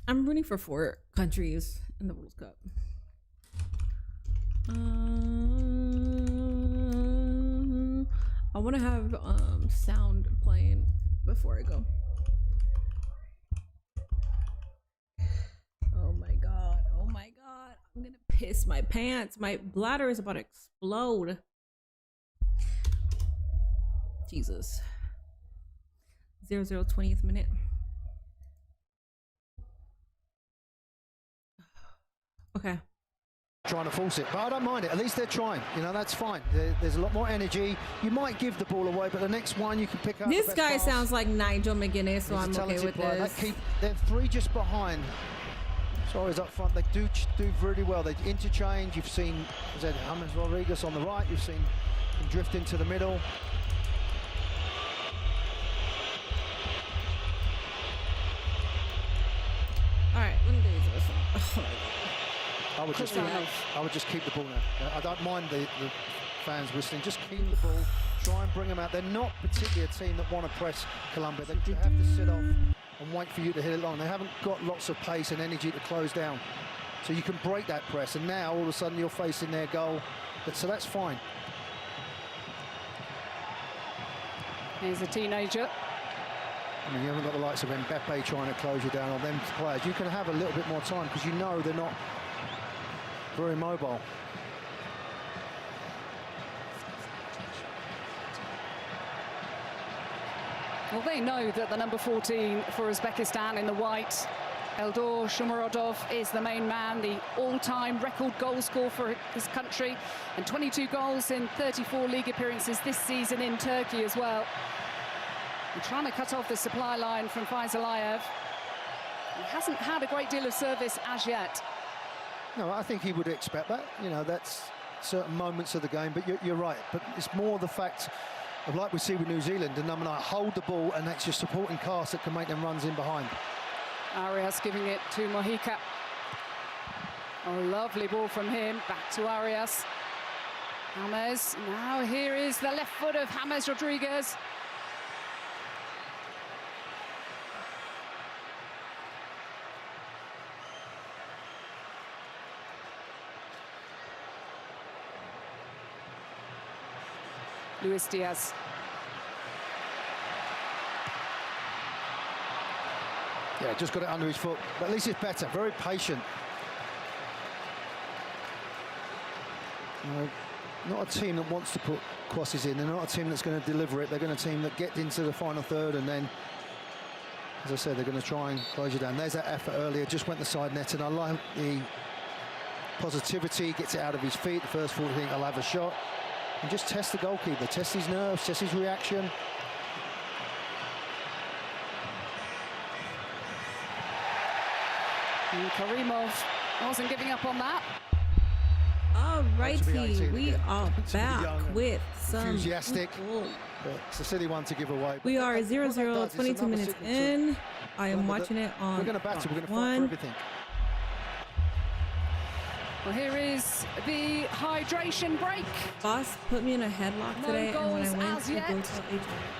I'm rooting for 4 countries in the World Cup. I want to have sound playing before I go. piss my pants. My bladder is about to explode. Jesus. 20th minute. Okay. Trying to force it, but I don't mind it. At least they're trying. You know, that's fine. There's a lot more energy. You might give the ball away, but the next one you can pick up. This guy sounds like Nigel McGuinness, so I'm okay with this. They're 3 just behind. Suarez up front. They do really well. They interchange. You've seen James Rodriguez on the right. You've seen him drift into the middle. All right, let me do this. Oh my God. I would just keep the ball now. I don't mind the fans whistling. Just keep the ball. Try and bring them out. They're not particularly a team that want to press Colombia. They have to sit off and wait for you to hit it long. They haven't got lots of pace and energy to close down. So you can break that press. And now all of a sudden you're facing their goal. So that's fine. He's a teenager. I mean, you haven't got the likes of Mbappe trying to close you down on them players. You can have a little bit more time because you know they're not very mobile. Well, they know that the number 14 for Uzbekistan in the white, Eldor Shomurodov, is the main man, the all-time record goal scorer for his country, and 22 goals in 34 league appearances this season in Turkey as well. They're trying to cut off the supply line from Faizalayev. He hasn't had a great deal of service as yet. No, I think he would expect that. You know, that's certain moments of the game, but you're right. But it's more the fact of, like we see with New Zealand, and number 9 hold the ball, and that's your supporting cast that can make them runs in behind. Arias giving it to Mojica. A lovely ball from him, back to Arias. James, now here is the left foot of James Rodriguez. Luis Diaz. Yeah, just got it under his foot, but at least it's better. Very patient. Not a team that wants to put crosses in. They're not a team that's going to deliver it. They're going to team that get into the final third, and then, as I said, they're going to try and close you down. There's that effort earlier, just went the side net, and I like the positivity, gets it out of his feet. The first 40, think I'll have a shot. And just test the goalkeeper, test his nerves, test his reaction. And Karimov wasn't giving up on that. Alrighty, we are back with some enthusiastic. But it's a silly one to give away. We are 0-0, 22 minutes in. I am watching it on. We're going to battle. We're going to fight for everything. Well, here is the hydration break. Boss put me in a headlock today, and when I went to go to HR,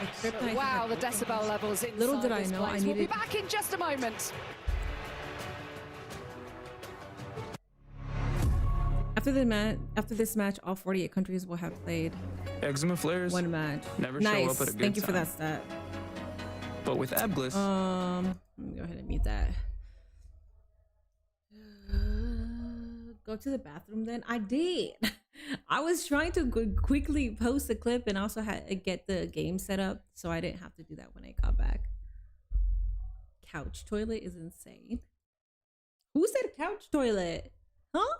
I tripped. Wow, the decibel levels inside. Little did I know I needed. We'll be back in just a moment. After this match, all 48 countries will have played eczema flares. One match. Never nice. show up at a good Thank you for time. that stat. But with Abgliss, let me go ahead and mute that. Go to the bathroom then. I did. I was trying to quickly post a clip and also had to get the game set up, so I didn't have to do that when I got back. Couch toilet is insane. Who said couch toilet? Huh?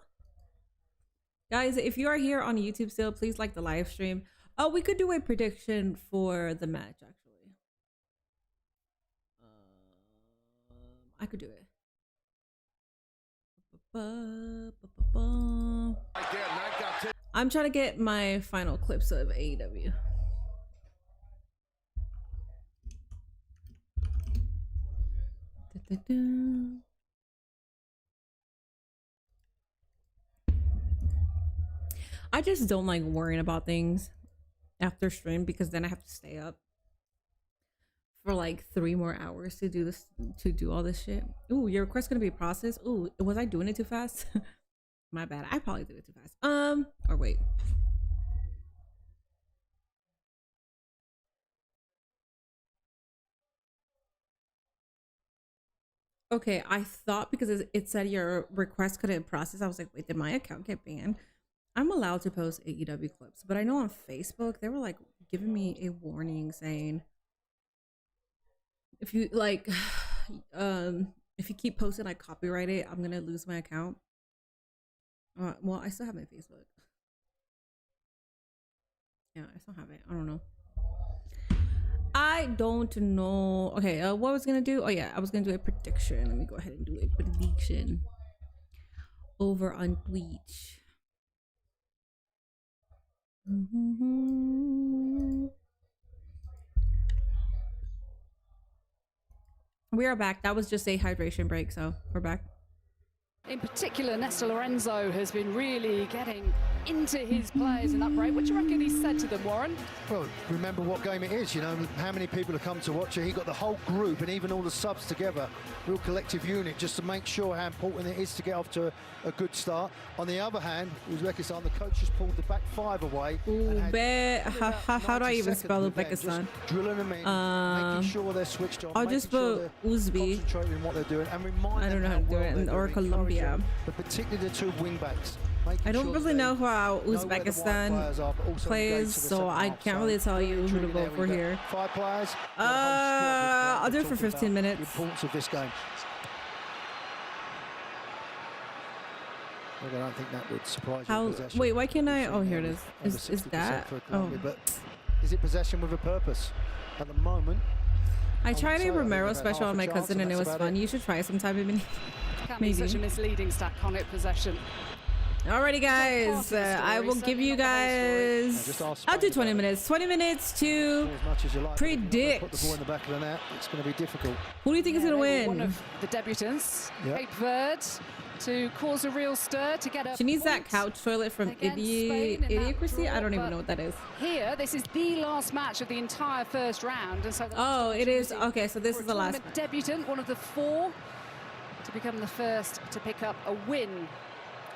Guys, if you are here on YouTube still, please like the live stream. Oh, we could do a prediction for the match, actually. I could do it. I'm trying to get my final clips of AEW. I just don't like worrying about things after stream because then I have to stay up for like 3 more hours to do this, to do all this shit. Ooh, your request's gonna be processed. Ooh, was I doing it too fast? My bad. I probably did it too fast. Or wait. Okay, I thought because it said your request couldn't process, I was like, wait, did my account get banned? I'm allowed to post AEW clips, but I know on Facebook they were like giving me a warning saying if you like if you keep posting like copyright it, I'm gonna lose my account. Well, I still have my Facebook. Yeah, I still have it. I don't know. I don't know. Okay, what I was gonna do? Oh yeah, I was gonna do a prediction. Let me go ahead and do a prediction over on Twitch. We are back. That was just a hydration break, so we're back. In particular, Nestor Lorenzo has been really getting into his players in that break. What do you reckon he said to them, Warren? Well, remember what game it is, you know, how many people have come to watch it. He got the whole group and even all the subs together, real collective unit, just to make sure how important it is to get off to a good start. On the other hand, Uzbekistan, the coach just pulled the back five away. How do I even spell Uzbekistan? Drilling them in, making sure they're switched on. I'll just put Uzbi. Concentrating on what they're doing and remind I don't know how to do it. Or Colombia. But particularly the two wing backs. I don't really know how Uzbekistan plays, so I can't really tell you who to vote for here. 5 players. I'll do it for 15 minutes. The importance of this game. I don't think that would surprise you. Wait, why can't I? Oh, here it is. Is that? Oh. But is it possession with a purpose? At the moment, I tried a Romero special on my cousin and it was fun. You should try it sometime. Can't be such a misleading stat, can it? Possession. Alrighty, guys. I will give you guys. I'll do 20 minutes. 20 minutes to predict. Put the ball in the back of the net. It's going to be difficult. Who do you think is going to win? One of the debutants, Cape Verde, to cause a real stir to get a. She needs that couch toilet from Idiocracy. I don't even know what that is. Here, this is the last match of the entire first round, and so. Oh, it is. Okay, so this is the last. Debutant, one of the 4 to become the first to pick up a win.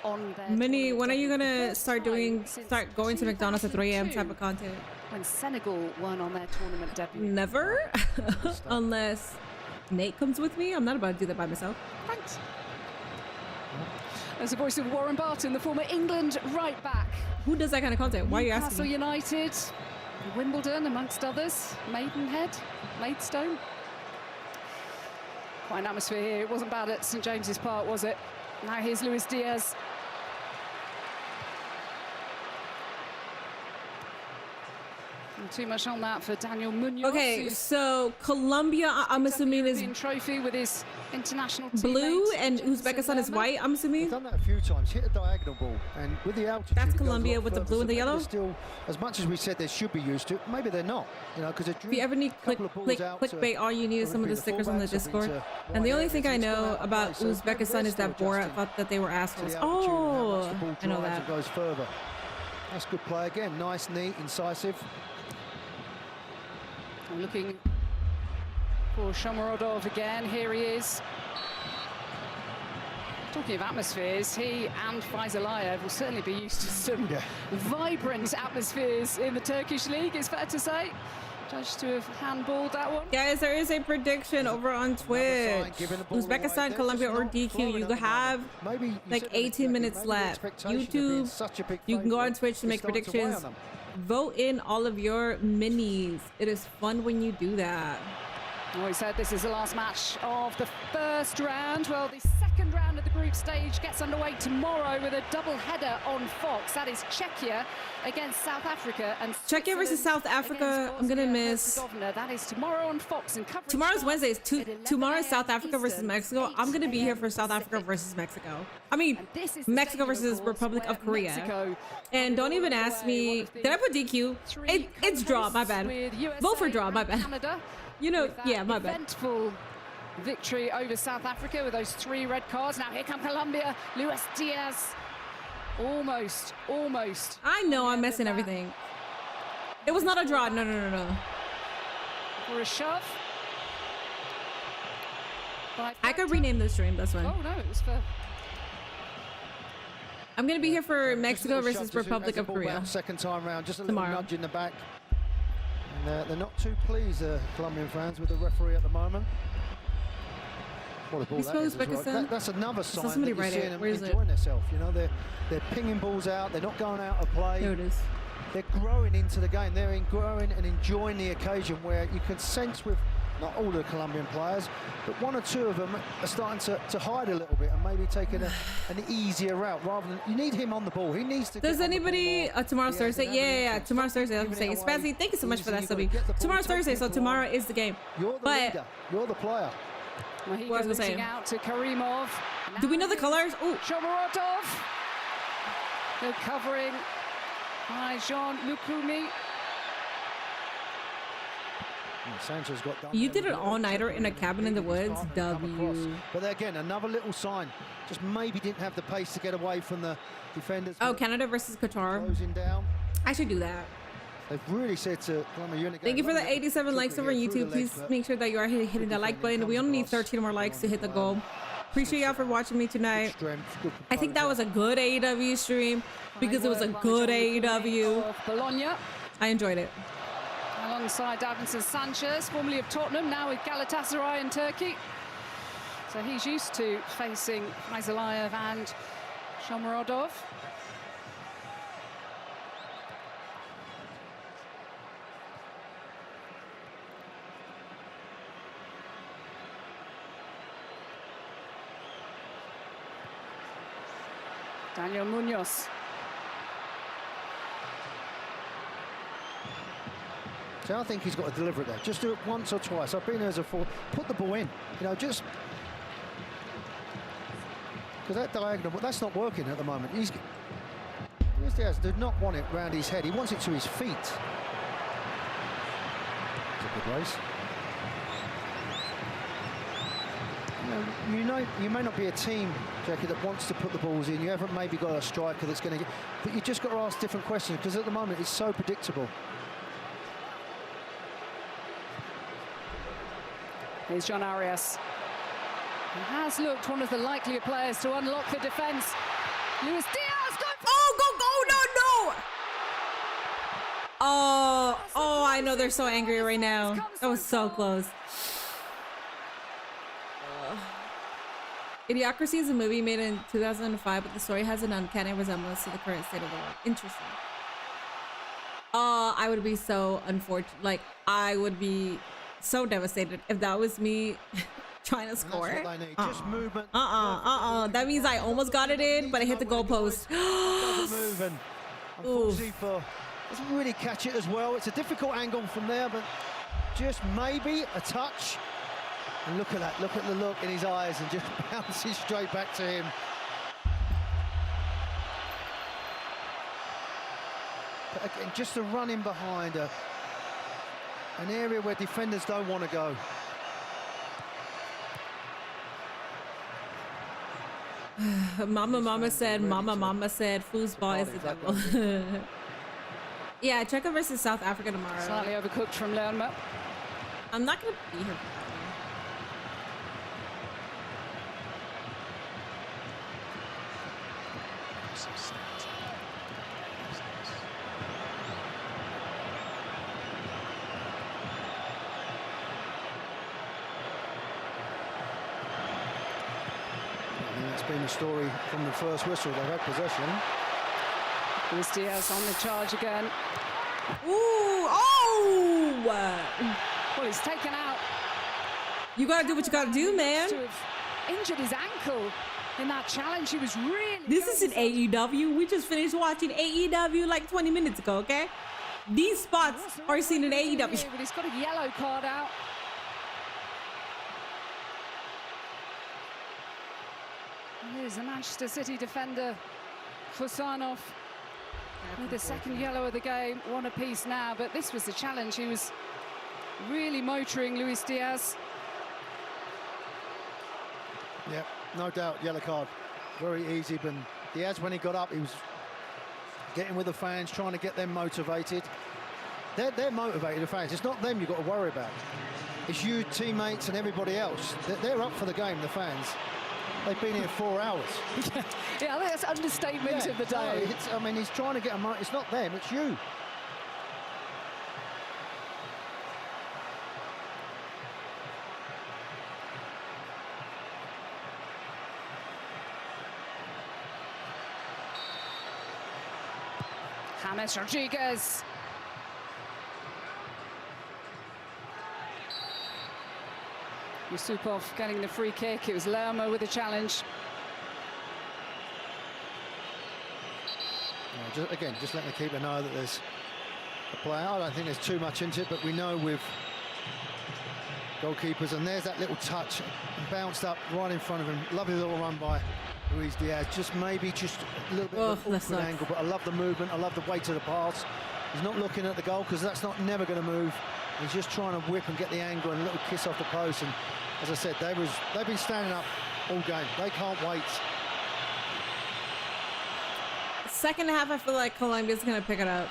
On Minnie, when are you gonna start going to McDonald's at 3 a.m. type of content? When Senegal won on their tournament debut. Never, unless Nate comes with me. I'm not about to do that by myself. Thanks. There's the voice of Warren Barton, the former England right back. Who does that kind of content? Why are you asking? Newcastle United, Wimbledon, amongst others. Maidenhead, Maidstone. Quite an atmosphere here. It wasn't bad at St James's Park, was it? Now here's Luis Diaz. Not too much on that for Daniel Munoz. Okay, so Colombia, I'm assuming is trophy with his international blue and Uzbekistan is white. I'm assuming. We've done that a few times. Hit a diagonal ball, and with the altitude. That's Colombia with the blue and the yellow. Still, as much as we said they should be used to, maybe they're not. You know, because if you ever need clickbait, all you need is some of the stickers on the Discord. And the only thing I know about Uzbekistan is that Borat thought that they were assholes. Oh, I know that. Goes further. That's good play again. Nice, neat, incisive. I'm looking for Shomurodov again. Here he is. Talking of atmospheres, he and Faizalayev will certainly be used to some vibrant atmospheres in the Turkish league, it's fair to say. Judged to have handballed that one. Guys, there is a prediction over on Twitch. Uzbekistan, Colombia, or DQ. You have like 18 minutes left. YouTube, you can go on Twitch to make predictions. Vote in all of your minis. It is fun when you do that. Oh, he said this is the last match of the first round. Well, the second round of the group stage gets underway tomorrow with a double header on Fox. That is Czechia against South Africa and Czechia versus South Africa. I'm gonna miss. That is tomorrow on Fox and tomorrow's Wednesday. Tomorrow's South Africa versus Mexico. I'm gonna be here for South Africa versus Mexico. I mean, Mexico versus Republic of Korea. And don't even ask me. Did I put DQ? It's draw. My bad. Vote for draw. My bad. You know, yeah, my bad. Eventful victory over South Africa with those 3 red cards. Now here come Colombia. Luis Diaz. Almost. I know I'm messing everything. It was not a draw. No. For a shove. I could rename this stream. That's fine. Oh no, it was for. I'm gonna be here for Mexico versus Republic of Korea. Second time round, just a little nudge in the back. And they're not too pleased, Colombian fans, with the referee at the moment. What a ball You that spell is as well. Uzbekistan? That's another saw sign that somebody you're write it. seeing them Where is it? enjoying themselves. You know, they're pinging balls out. They're not going out of play. There it is. They're growing into the game. They're growing and enjoying the occasion, where you can sense with not all the Colombian players, but one or two of them are starting to hide a little bit and maybe taking an easier route rather than. You need him on the ball. He needs to. Does anybody tomorrow's Yeah, Thursday? Yeah, tomorrow's Thursday. I'm saying Spazzy, thank you so much for that subbing. Tomorrow's Thursday, so tomorrow is the game. You're the leader. You're the player. Well, What was I saying? out to Karimov. Do we know the colors? Oh, Shomurodov. Good covering by Jean Lukumi. Sanchez got done. you did an all-nighter in a cabin in the woods. W. But again, another little sign. Just maybe didn't have the pace to get away from the defenders. Oh, Canada versus Qatar. Closing down. I should do that. They've really said to Colombia, Thank you for the 87 likes over on YouTube. Please make sure that you are hitting that like button. We only need 13 more likes to hit the goal. Appreciate y'all for watching me tonight. I think that was a good AEW stream because it was a good AEW. Bologna. I enjoyed it. Alongside Davinson Sanchez, formerly of Tottenham, now with Galatasaray in Turkey. So he's used to facing Faizullayev and Shomurodov. Daniel Munoz. So I think he's got to deliver it there. Just do it once or twice. I've been there as a forward. Put the ball in. You know, just because that diagonal, but that's not working at the moment. Luis Diaz did not want it round his head. He wants it to his feet. It's a good race. You know, you may not be a team, Jackie, that wants to put the balls in. You haven't maybe got a striker that's going to get, but you just got to ask different questions because at the moment it's so predictable. Here's John Arias. He has looked one of the likelier players to unlock the defence. Luis Diaz going for no! Oh, I know they're so angry right now. That was so close. Idiocracy is a movie made in 2005, but the story has an uncanny resemblance to the current state of the world. Interesting. I would be so unfortunate. Like, I would be so devastated if that was me trying to score. That's what they need. Just movement. That means I almost got it in, but I hit the goalpost. Doesn't move, and unfortunately doesn't really catch it as well. It's a difficult angle from there, but just maybe a touch. And look at that, look at the look in his eyes, and just bounces straight back to him. But again, just a run in behind an area where defenders don't want to go. Mama said, foosball is the devil. Yeah, Czechia versus South Africa tomorrow. Slightly overcooked from Lerma. I'm not going to be here. That's been the story from the first whistle. They've had possession. Luis Diaz on the charge again. Ooh, oh! Well, he's taken out. You gotta do what you gotta do, man. To have injured his ankle in that challenge. He was really. This is an AEW. We just finished watching AEW like 20 minutes ago, okay? These spots are seen in AEW. But he's got a yellow card out. Here's the Manchester City defender, Husanov, with the second yellow of the game. One apiece now, but this was the challenge. He was really motoring Luis Diaz. Yep, no doubt, yellow card. Very easy, but Diaz, when he got up, he was getting with the fans, trying to get them motivated. They're motivated, the fans. It's not them you've got to worry about. It's you, teammates, and everybody else. They're up for the game, the fans. They've been here 4 hours. Yeah, I think that's understatement of the day. No, I mean, he's trying to get a it's not them, it's you. James Rodriguez. Yusupov getting the free kick. It was Lerma with the challenge. Just let the keeper know that there's a player. I don't think there's too much into it, but we know with goalkeepers, and there's that little touch, bounced up right in front of him. Lovely little run by Luis Diaz. Maybe just a little bit of an awkward angle, but I love the movement. I love the weight of the pass. He's not looking at the goal because that's never going to move. He's just trying to whip and get the angle and a little kiss off the post. And as I said, they've been standing up all game. They can't wait. Second half, I feel like Colombia's going to pick it up.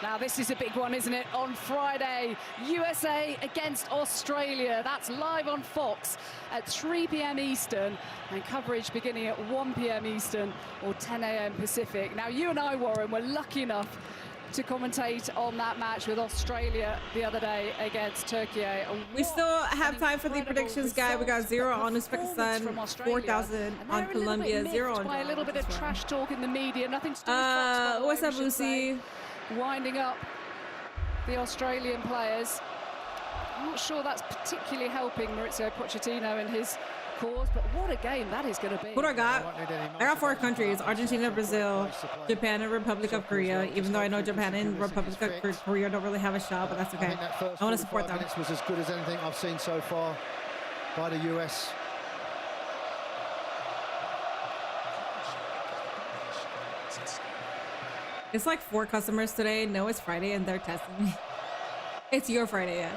Now this is a big one, isn't it? On Friday, USA against Australia. That's live on Fox at 3 p.m. Eastern, and coverage beginning at 1 p.m. Eastern or 10 a.m. Pacific. Now you and I, Warren, were lucky enough to commentate on that match with Australia the other day against Turkey. We still have time for the predictions, guy. We got 0 on Uzbekistan, 4,000 on Colombia, 0 on. By a little bit of trash talk in the media. Nothing to do with Fox, what's up, Lucy? Winding up the Australian players. I'm not sure that's particularly helping Mauricio Pochettino and his cause, but what a game that is going to be. What do I got? I got 4 countries: Argentina, Brazil, Japan, and Republic of Korea. Even though I know Japan and Republic of Korea don't really have a shot, but that's okay. I want to support them. Was as good as anything I've seen so far by the US. It's like 4 customers today. No, it's Friday, and they're testing me. It's your Friday, yeah.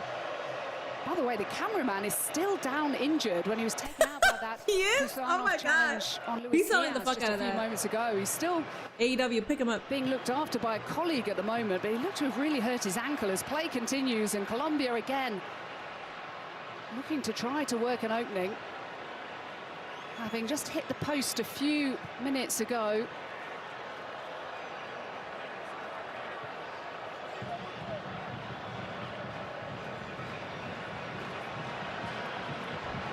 By the way, the cameraman is still down injured when he was taken out by that. He is? Oh my gosh. He's selling the fuck out of that. A few moments ago. He's still AEW, pick him up. Being looked after by a colleague at the moment, but he looked to have really hurt his ankle as play continues, and Colombia again looking to try to work an opening. Having just hit the post a few minutes ago.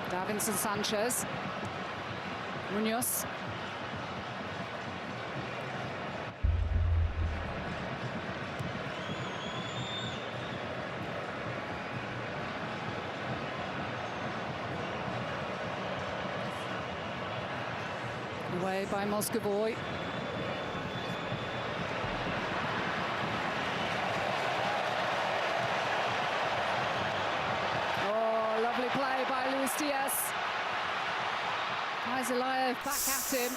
Davinson Sanchez, Munoz. Away by Moscovoy. Oh, lovely play by Luis Diaz. Zelaya back at him.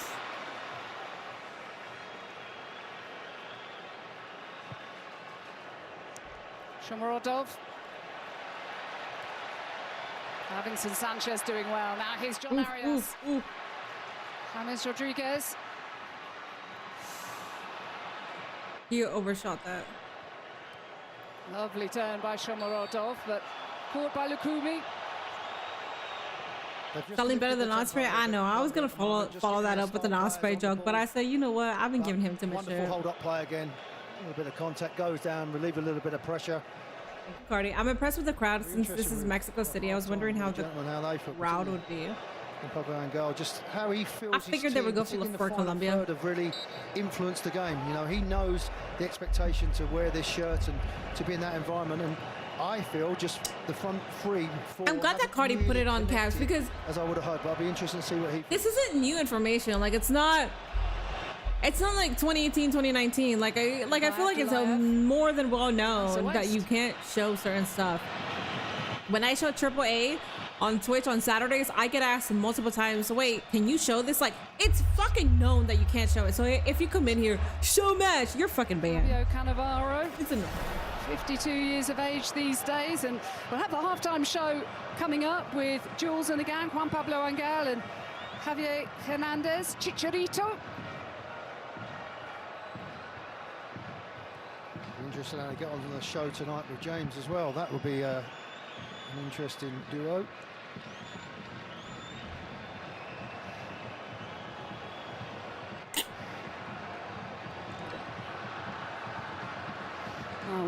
Shomurodov. Davinson Sanchez doing well. Now here's John Arias. James Rodriguez. You overshot that. Lovely turn by Shomurodov, but caught by Lukumi. Selling better than Osprey? I know. I was gonna follow that up with an Osprey joke, but I said, you know what? I've been giving him too much shit. Wonderful hold-up play again. A little bit of contact goes down, relieve a little bit of pressure. Cardi, I'm impressed with the crowd since this is Mexico City. I was wondering how the crowd would be. Just how he feels. I figured they would go for Colombia. Have really influenced the game. You know, he knows the expectation to wear this shirt and to be in that environment. And I feel just the front 3, 4. I'm glad that Cardi put it on Cavs because, as I would have heard, but I'll be interested to see what he. This isn't new information. Like it's not like 2018, 2019. Like I feel like it's more than well known that you can't show certain stuff. When I show AAA on Twitch on Saturdays, I get asked multiple times, wait, can you show this? Like, it's fucking known that you can't show it. So if you come in here, show match, you're fucking banned. Fabio Cannavaro. It's enough. 52 years of age these days, and we'll have the halftime show coming up with Jules and the gang, Juan Pablo Angel and Javier Hernandez, Chicharito. Interesting how to get on the show tonight with James as well. That would be an interesting duo.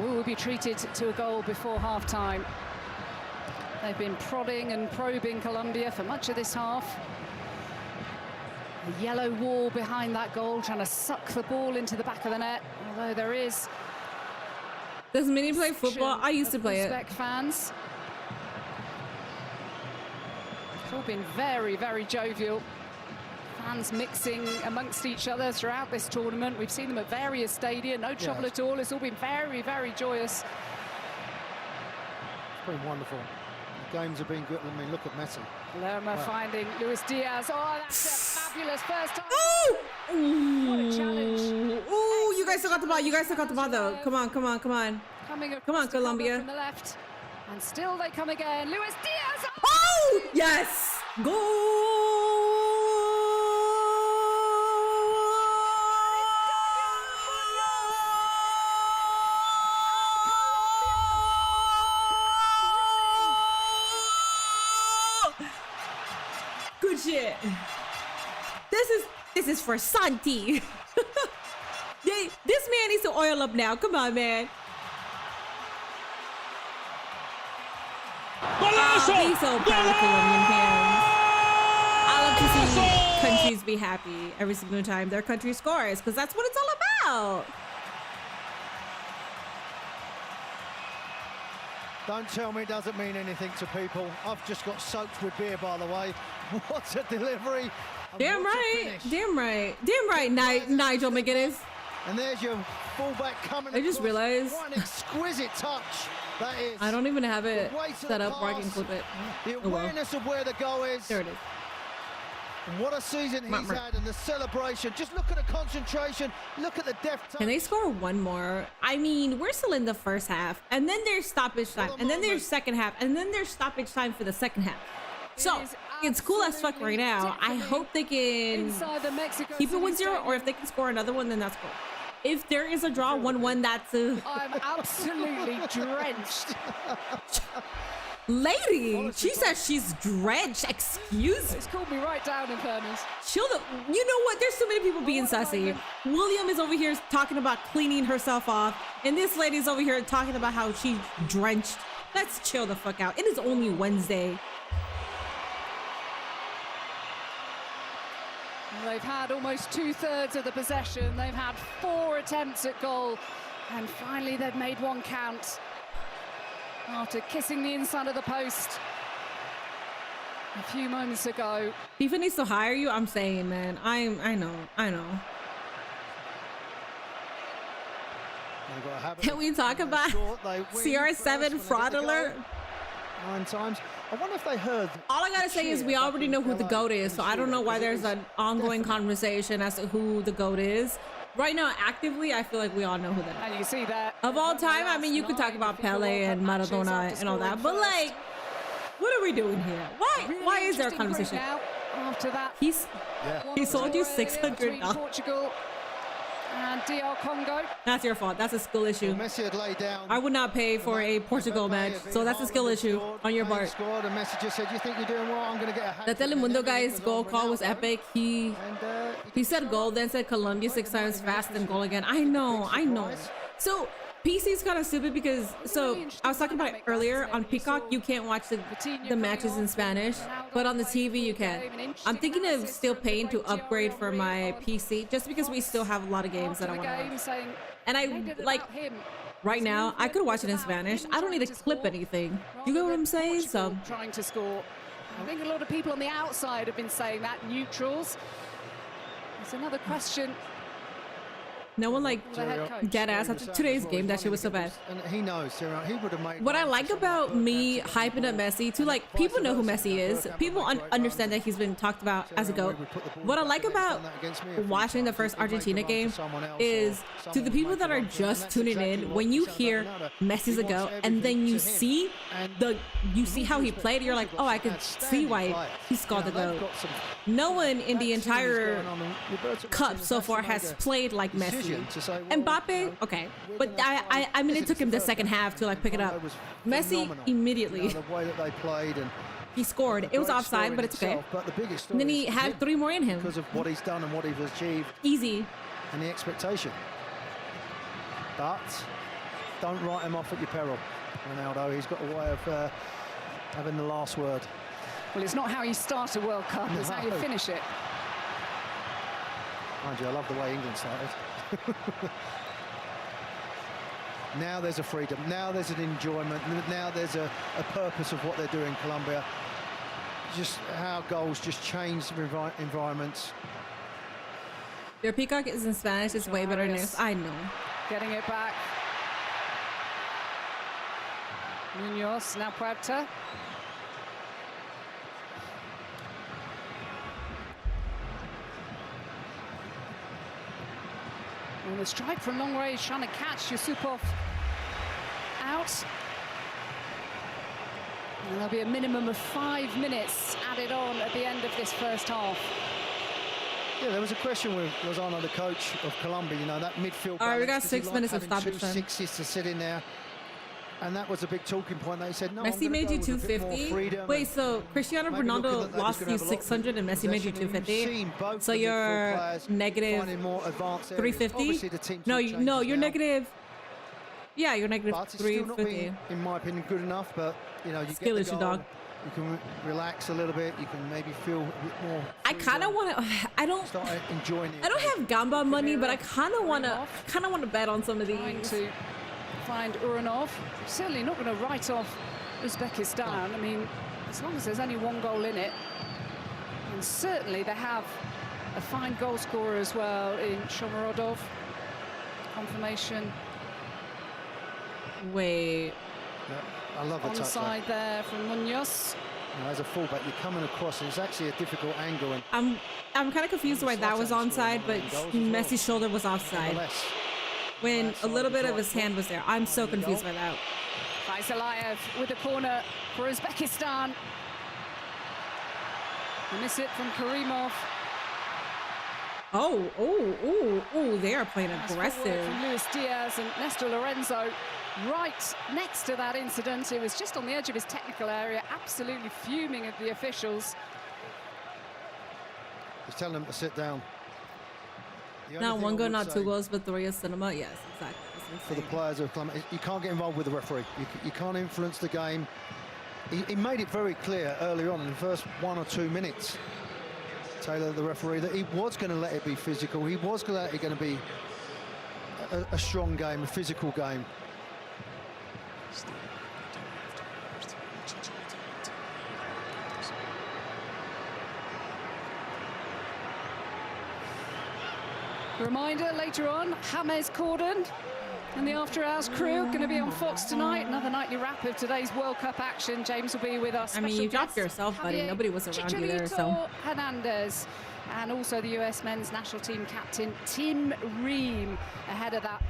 We will be treated to a goal before half-time. They've been prodding and probing Colombia for much of this half. The yellow wall behind that goal, trying to suck the ball into the back of the net. Although there is. Does Minnie play football? I used to play it. Uzbek fans. It's all been very, very jovial. Fans mixing amongst each other throughout this tournament. We've seen them at various stadia, no trouble at all. It's all been very, very joyous. It's been wonderful. The games have been good. I mean, look at Messi. Lerma finding Luis Diaz. Oh, that's a fabulous first time. Ooh! What a challenge. Ooh, you guys still got the ball. You guys still got the ball, though. Come on, come on, come on. Come on, Colombia. From the left. And still they come again. Luis Diaz. Oh, yes. Goal. Good shit. This is for Santi. This man needs to oil up now. Come on, man. Be so proud of Colombian fans. I love to see countries be happy every single time their country scores, because that's what it's all about. Don't tell me it doesn't mean anything to people. I've just got soaked with beer, by the way. What a delivery. Damn right. Damn right. Damn right, Nigel McGuinness. And there's your fullback coming. I just realized. What an exquisite touch that is. I don't even have it set up where I can clip it. The awareness of where the goal is. There it is. And what a season he's had, and the celebration. Just look at the concentration. Look at the depth. Can they score one more? I mean, we're still in the first half, and then there's stoppage time, and then there's second half, and then there's stoppage time for the second half. So it's cool as fuck right now. I hope they can keep it 1-0, or if they can score another one, then that's cool. If there is a draw 1-1, that's a... I'm absolutely drenched. Lady, she says she's drenched. Excuse me. It's called me right down in fairness. You know what? There's too many people being sassy. William is over here talking about cleaning herself off, and this lady's over here talking about how she's drenched. Let's chill the fuck out. It is only Wednesday. They've had almost 2/3 of the possession. They've had 4 attempts at goal, and finally they've made one count after kissing the inside of the post a few moments ago. FIFA needs to hire you. I'm saying, man. I know. Can we talk about CR7 fraud alert? 9 times. I wonder if they heard. All I gotta say is we already know who the GOAT is, so I don't know why there's an ongoing conversation as to who the GOAT is. Right now, actively, I feel like we all know who that is. And you see that. Of all time, I mean, you could talk about Pele and Maradona and all that, but like, what are we doing here? Why is there a conversation? After that, he sold you $600. Portugal and DR Congo. That's your fault. That's a skill issue. Messi had laid down. I would not pay for a Portugal match, so that's a skill issue on your part. Scored, and Messi just said, "You think you're doing well? I'm going to get a hat." The Telemundo guy's goal call was epic. He said goal, then said Colombia 6 times fast, and goal again. I know. So PC's kind of stupid because, I was talking about it earlier, on Peacock, you can't watch the matches in Spanish, but on the TV you can. I'm thinking of still paying to upgrade for my PC, just because we still have a lot of games that I want to watch. And I, like, right now, I could watch it in Spanish. I don't need to clip anything. You get what I'm saying? So trying to score. I think a lot of people on the outside have been saying that, neutrals. There's another question. No one like dead ass after today's game. That shit was so bad. And he knows, he would have made. What I like about me hyping up Messi, too, like, people know who Messi is. People understand that he's been talked about as a GOAT. What I like about watching the first Argentina game is, to the people that are just tuning in, when you hear Messi's a GOAT and then you see how he played, you're like, oh, I can see why he scored the GOAT. No one in the entire cup so far has played like Messi. Mbappe, okay, but I mean, it took him the second half to like pick it up. Messi immediately. The way that they played, and he scored. It was offside, but it's okay. And then he had 3 more in him because of what he's done and what he's achieved. Easy. And the expectation. But don't write him off at your peril, Ronaldo. He's got a way of having the last word. Well, it's not how you start a World Cup; it's how you finish it. Mind you, I love the way England started. Now there's a freedom, now there's an enjoyment, now there's a purpose of what they're doing, Colombia. Just how goals just change environments. Your peacock is in Spanish, it's way better news. I know. Getting it back. Munoz, now Puerta. And the strike from long range, trying to catch Yusupov out. And there'll be a minimum of 5 minutes added on at the end of this first half. Yeah, there was a question with Lozano, the coach of Colombia, you know, that midfield. All right, we got balance, 6 minutes of stoppage time. 2 sixes to sit in there. And that was a big talking point. They said, no, Messi made you 250. Wait, so Cristiano Ronaldo lost you 600 and Messi made you 250. So you're negative 350. No, you're negative. Yeah, you're negative 350. In my opinion, good enough. But you know, you skill get the issue, goal, dog. You can relax a little bit. You can maybe feel a bit more. I kind of want to. I don't. Start enjoying it. I don't have gamba money, but I kind of want to bet on some of these. To find Uranov. Certainly not going to write off Uzbekistan. I mean, as long as there's only 1 goal in it. And certainly they have a fine goal scorer as well in Shomurodov. Confirmation. Wait. Yeah, I love the touch. Onside there from Munoz. You know, as a fullback, you're coming across, and it's actually a difficult angle. And I'm kind of confused why that was onside, but Messi's shoulder was offside. When a little bit of his hand was there. I'm so confused by that. Faisalayev with the corner for Uzbekistan. They miss it from Karimov. Oh, they are playing aggressive. From Luis Diaz and Nestor Lorenzo right next to that incident. It was just on the edge of his technical area, absolutely fuming at the officials. He's telling them to sit down. Not 1 goal, not 2 goals, but 3 is cinema. Yes, exactly. For the players of Colombia, you can't get involved with the referee. You can't influence the game. He made it very clear early on in the first 1 or 2 minutes, Taylor, the referee, that he was going to let it be physical. He was going to let it going to be a strong game, a physical game. Reminder later on, James Corden and the After Hours crew going to be on Fox tonight. Another nightly wrap of today's World Cup action. James will be with us. I mean, you dropped yourself, buddy. Nobody was around you there, so. Hernandez, and also the US men's national team captain Tim Ream ahead of that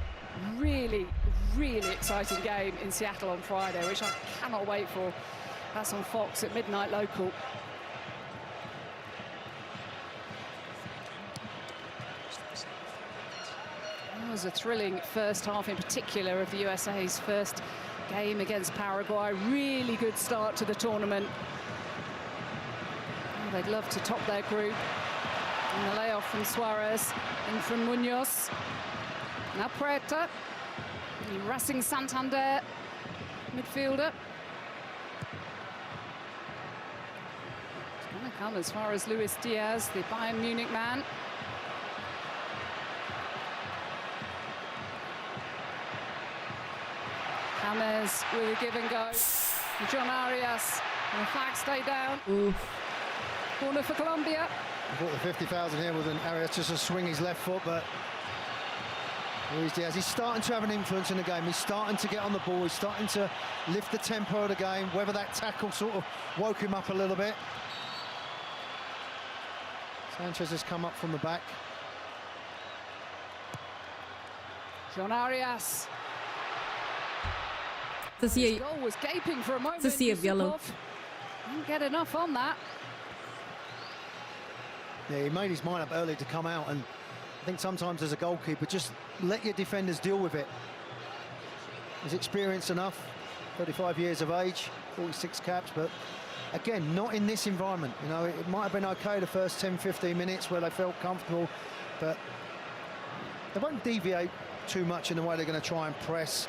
really exciting game in Seattle on Friday, which I cannot wait for. That's on Fox at midnight local. It was a thrilling first half, in particular of the USA's first game against Paraguay. Really good start to the tournament. Oh, they'd love to top their group. And the layoff from Suarez and from Munoz. Now Puerta, the Racing Santander midfielder. It's going to come as far as Luis Diaz, the Bayern Munich man. James with a give and go. John Arias, and the flag stay down. Oof. Corner for Colombia. I thought the 50,000 here with an Arias just to swing his left foot, but Luis Diaz, he's starting to have an influence in the game. He's starting to get on the ball. He's starting to lift the tempo of the game, whether that tackle sort of woke him up a little bit. Sanchez has come up from the back. John Arias. To see His goal was gaping for a moment. To see a yellow. Didn't get enough on that. Yeah, he made his mind up early to come out, and I think sometimes as a goalkeeper, just let your defenders deal with it. He's experienced enough, 35 years of age, 46 caps, but again, not in this environment. You know, it might have been okay the first 10-15 minutes where they felt comfortable, but they won't deviate too much in the way they're going to try and press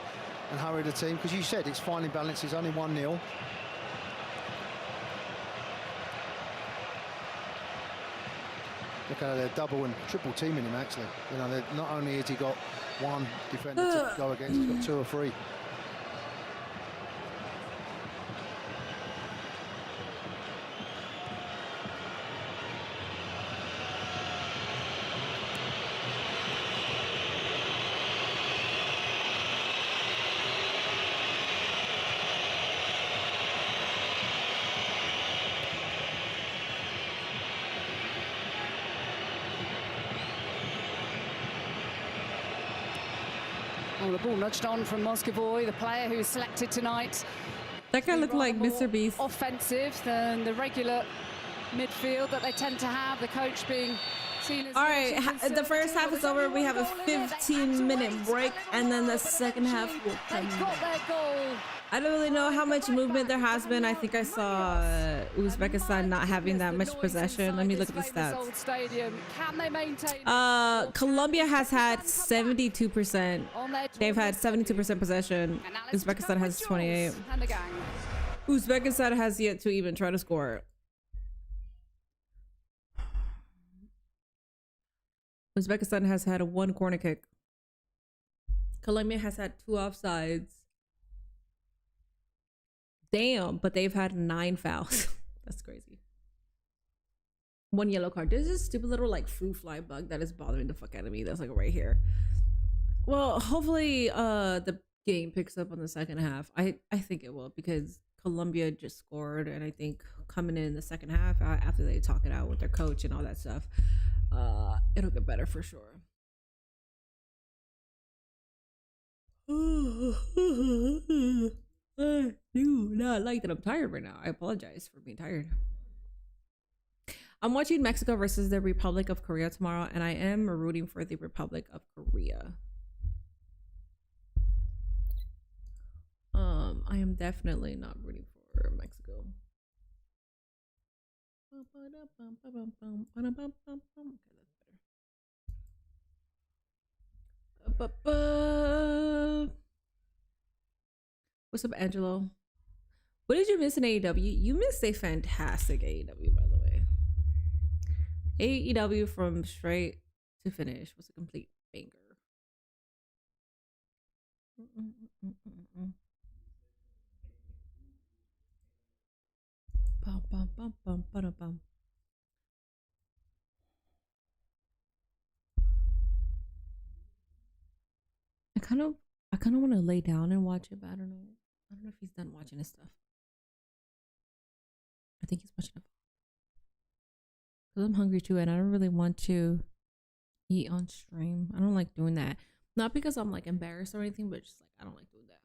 and hurry the team, because you said it's finely balanced. It's only 1-0. look how they're double and triple teaming him, actually. You know, not only has he got one defender to go against, he's got 2 or 3. Oh, the ball nudged on from Moscovoy, the player who was selected tonight. That guy looked like Mr. Beast. Offensive than the regular midfield that they tend to have, the coach being seen as... All right, the first half is over. We have a 15-minute break, and then the second half will come. They got their goal. I don't really know how much movement there has been. I think I saw Uzbekistan not having that much possession. Let me look at the stats. Stadium. Can they maintain? Colombia has had 72%. They've had 72% possession. Uzbekistan has 28. Uzbekistan has yet to even try to score. Uzbekistan has had 1 corner kick. Colombia has had 2 offsides. Damn, but they've had 9 fouls. That's crazy. 1 yellow card. There's this stupid little like fruit fly bug that is bothering the fuck out of me. That's like right here. Well, hopefully the game picks up on the second half. I think it will, because Colombia just scored, and I think coming in the second half after they talk it out with their coach and all that stuff, it'll get better for sure. I do not like that I'm tired right now. I apologize for being tired. I'm watching Mexico versus the Republic of Korea tomorrow, and I am rooting for the Republic of Korea. I am definitely not rooting for Mexico. Okay, that's better. What's up, Angelo? What did you miss in AEW? You missed a fantastic AEW, by the way. AEW from straight to finish was a complete banger. Bum, bum, bum, bum, bum, bum. I kind of want to lay down and watch it, but I don't know. I don't know if he's done watching his stuff. I think he's watching it. Because I'm hungry too, and I don't really want to eat on stream. I don't like doing that. Not because I'm like embarrassed or anything, but just like I don't like doing that.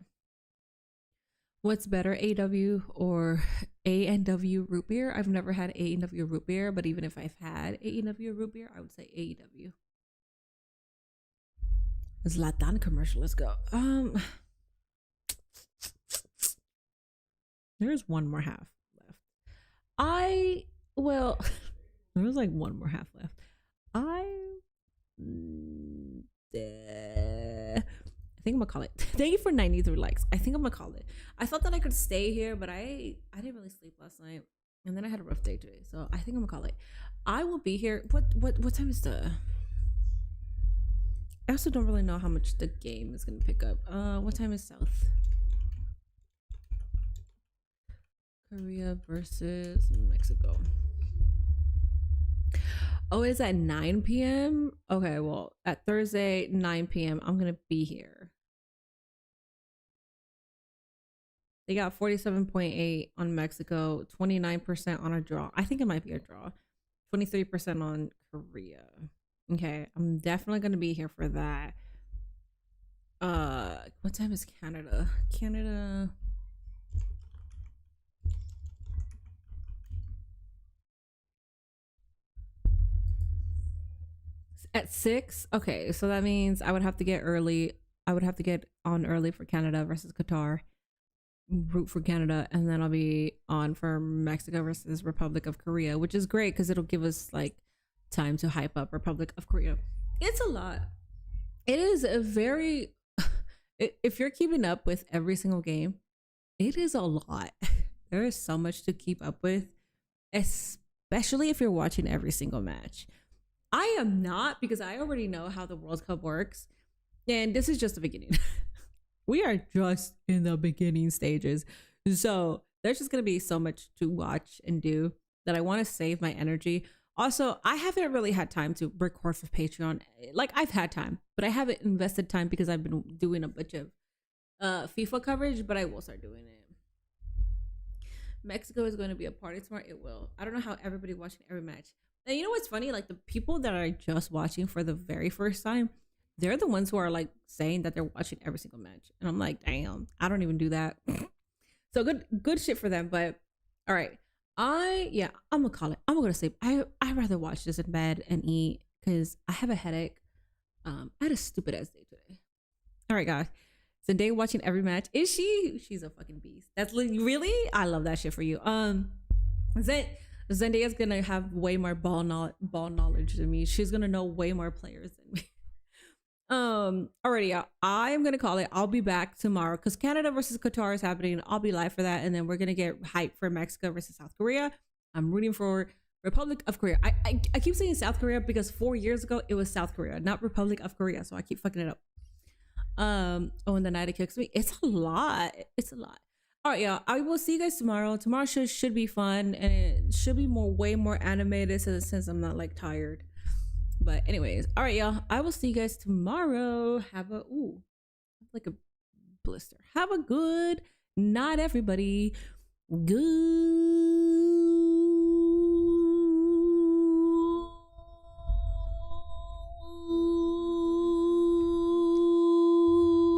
What's better, AW or A&W root beer? I've never had A&W root beer, but even if I've had A&W root beer, I would say AEW. Zlatan commercial, let's go. There's one more half left. There's like one more half left. I think I'm gonna call it. Thank you for 93 likes. I think I'm gonna call it. I thought that I could stay here, but I didn't really sleep last night, and then I had a rough day today, so I think I'm gonna call it. I will be here. What time is the? I also don't really know how much the game is gonna pick up. What time is South Korea versus Mexico? Oh, it's at 9 p.m. Okay, well, at Thursday 9 p.m. I'm gonna be here. They got 47.8 on Mexico, 29% on a draw. I think it might be a draw. 23% on Korea. Okay, I'm definitely gonna be here for that. What time is Canada? Canada. At 6. Okay, so that means I would have to get early. I would have to get on early for Canada versus Qatar. Root for Canada, and then I'll be on for Mexico versus Republic of Korea, which is great because it'll give us like time to hype up Republic of Korea. It's a lot. It is a very if you're keeping up with every single game, it is a lot. There is so much to keep up with, especially if you're watching every single match. I am not, because I already know how the World Cup works. And this is just the beginning. We are just in the beginning stages. So there's just going to be so much to watch and do that I want to save my energy. Also, I haven't really had time to record for Patreon. Like, I've had time, but I haven't invested time because I've been doing a bunch of FIFA coverage, but I will start doing it. Mexico is going to be a party tomorrow. It will. I don't know how everybody watching every match. And you know what's funny? Like, the people that are just watching for the very first time, they're the ones who are like saying that they're watching every single match. And I'm like, damn, I don't even do that. So good shit for them. But all right. I'm gonna call it. I'm gonna go to sleep. I'd rather watch this in bed and eat because I have a headache. I had a stupid ass day today. All right, guys. Zendaya watching every match. Is she? She's a fucking beast. That's really. I love that shit for you. Zendaya's gonna have way more ball knowledge than me. She's gonna know way more players than me. Alrighty, y'all. I am gonna call it. I'll be back tomorrow because Canada versus Qatar is happening. I'll be live for that, and then we're gonna get hyped for Mexico versus South Korea. I'm rooting for Republic of Korea. I keep saying South Korea because 4 years ago it was South Korea, not Republic of Korea. So I keep fucking it up. And the night it kicks me. It's a lot. It's a lot. All right, y'all. I will see you guys tomorrow. Tomorrow should be fun, and it should be way more animated since I'm not like tired. But anyways, all right, y'all. I will see you guys tomorrow. Have a like a blister. Have a good night, everybody. Good.